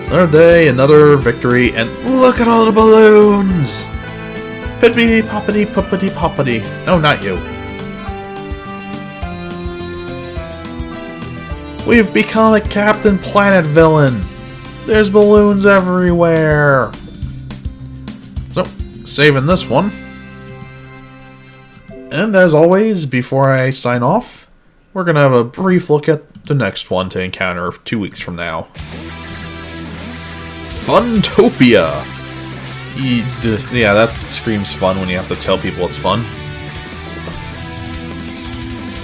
Another day, another victory, and look at all the balloons! Pippity poppity puppity poppity. No, not you. We've become a Captain Planet villain. There's balloons everywhere. So, saving this one. And as always, before I sign off, we're going to have a brief look at the next one to encounter 2 weeks from now. Funtopia! Yeah, that screams fun when you have to tell people it's fun.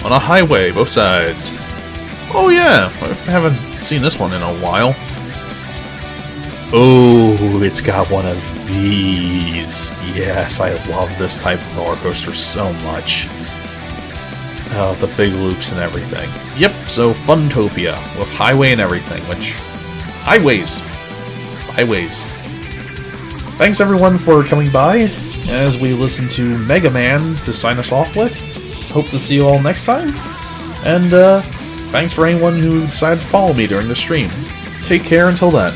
On a highway, both sides. Oh yeah, I haven't seen this one in a while. Oh, it's got one of These. Yes, I love this type of roller coaster so much. Oh, the big loops and everything. Yep, so Funtopia, with highway and everything, which... Highways! Highways. Thanks everyone for coming by, as we listen to Mega Man to sign us off with. Hope to see you all next time. And, thanks for anyone who decided to follow me during the stream. Take care until then.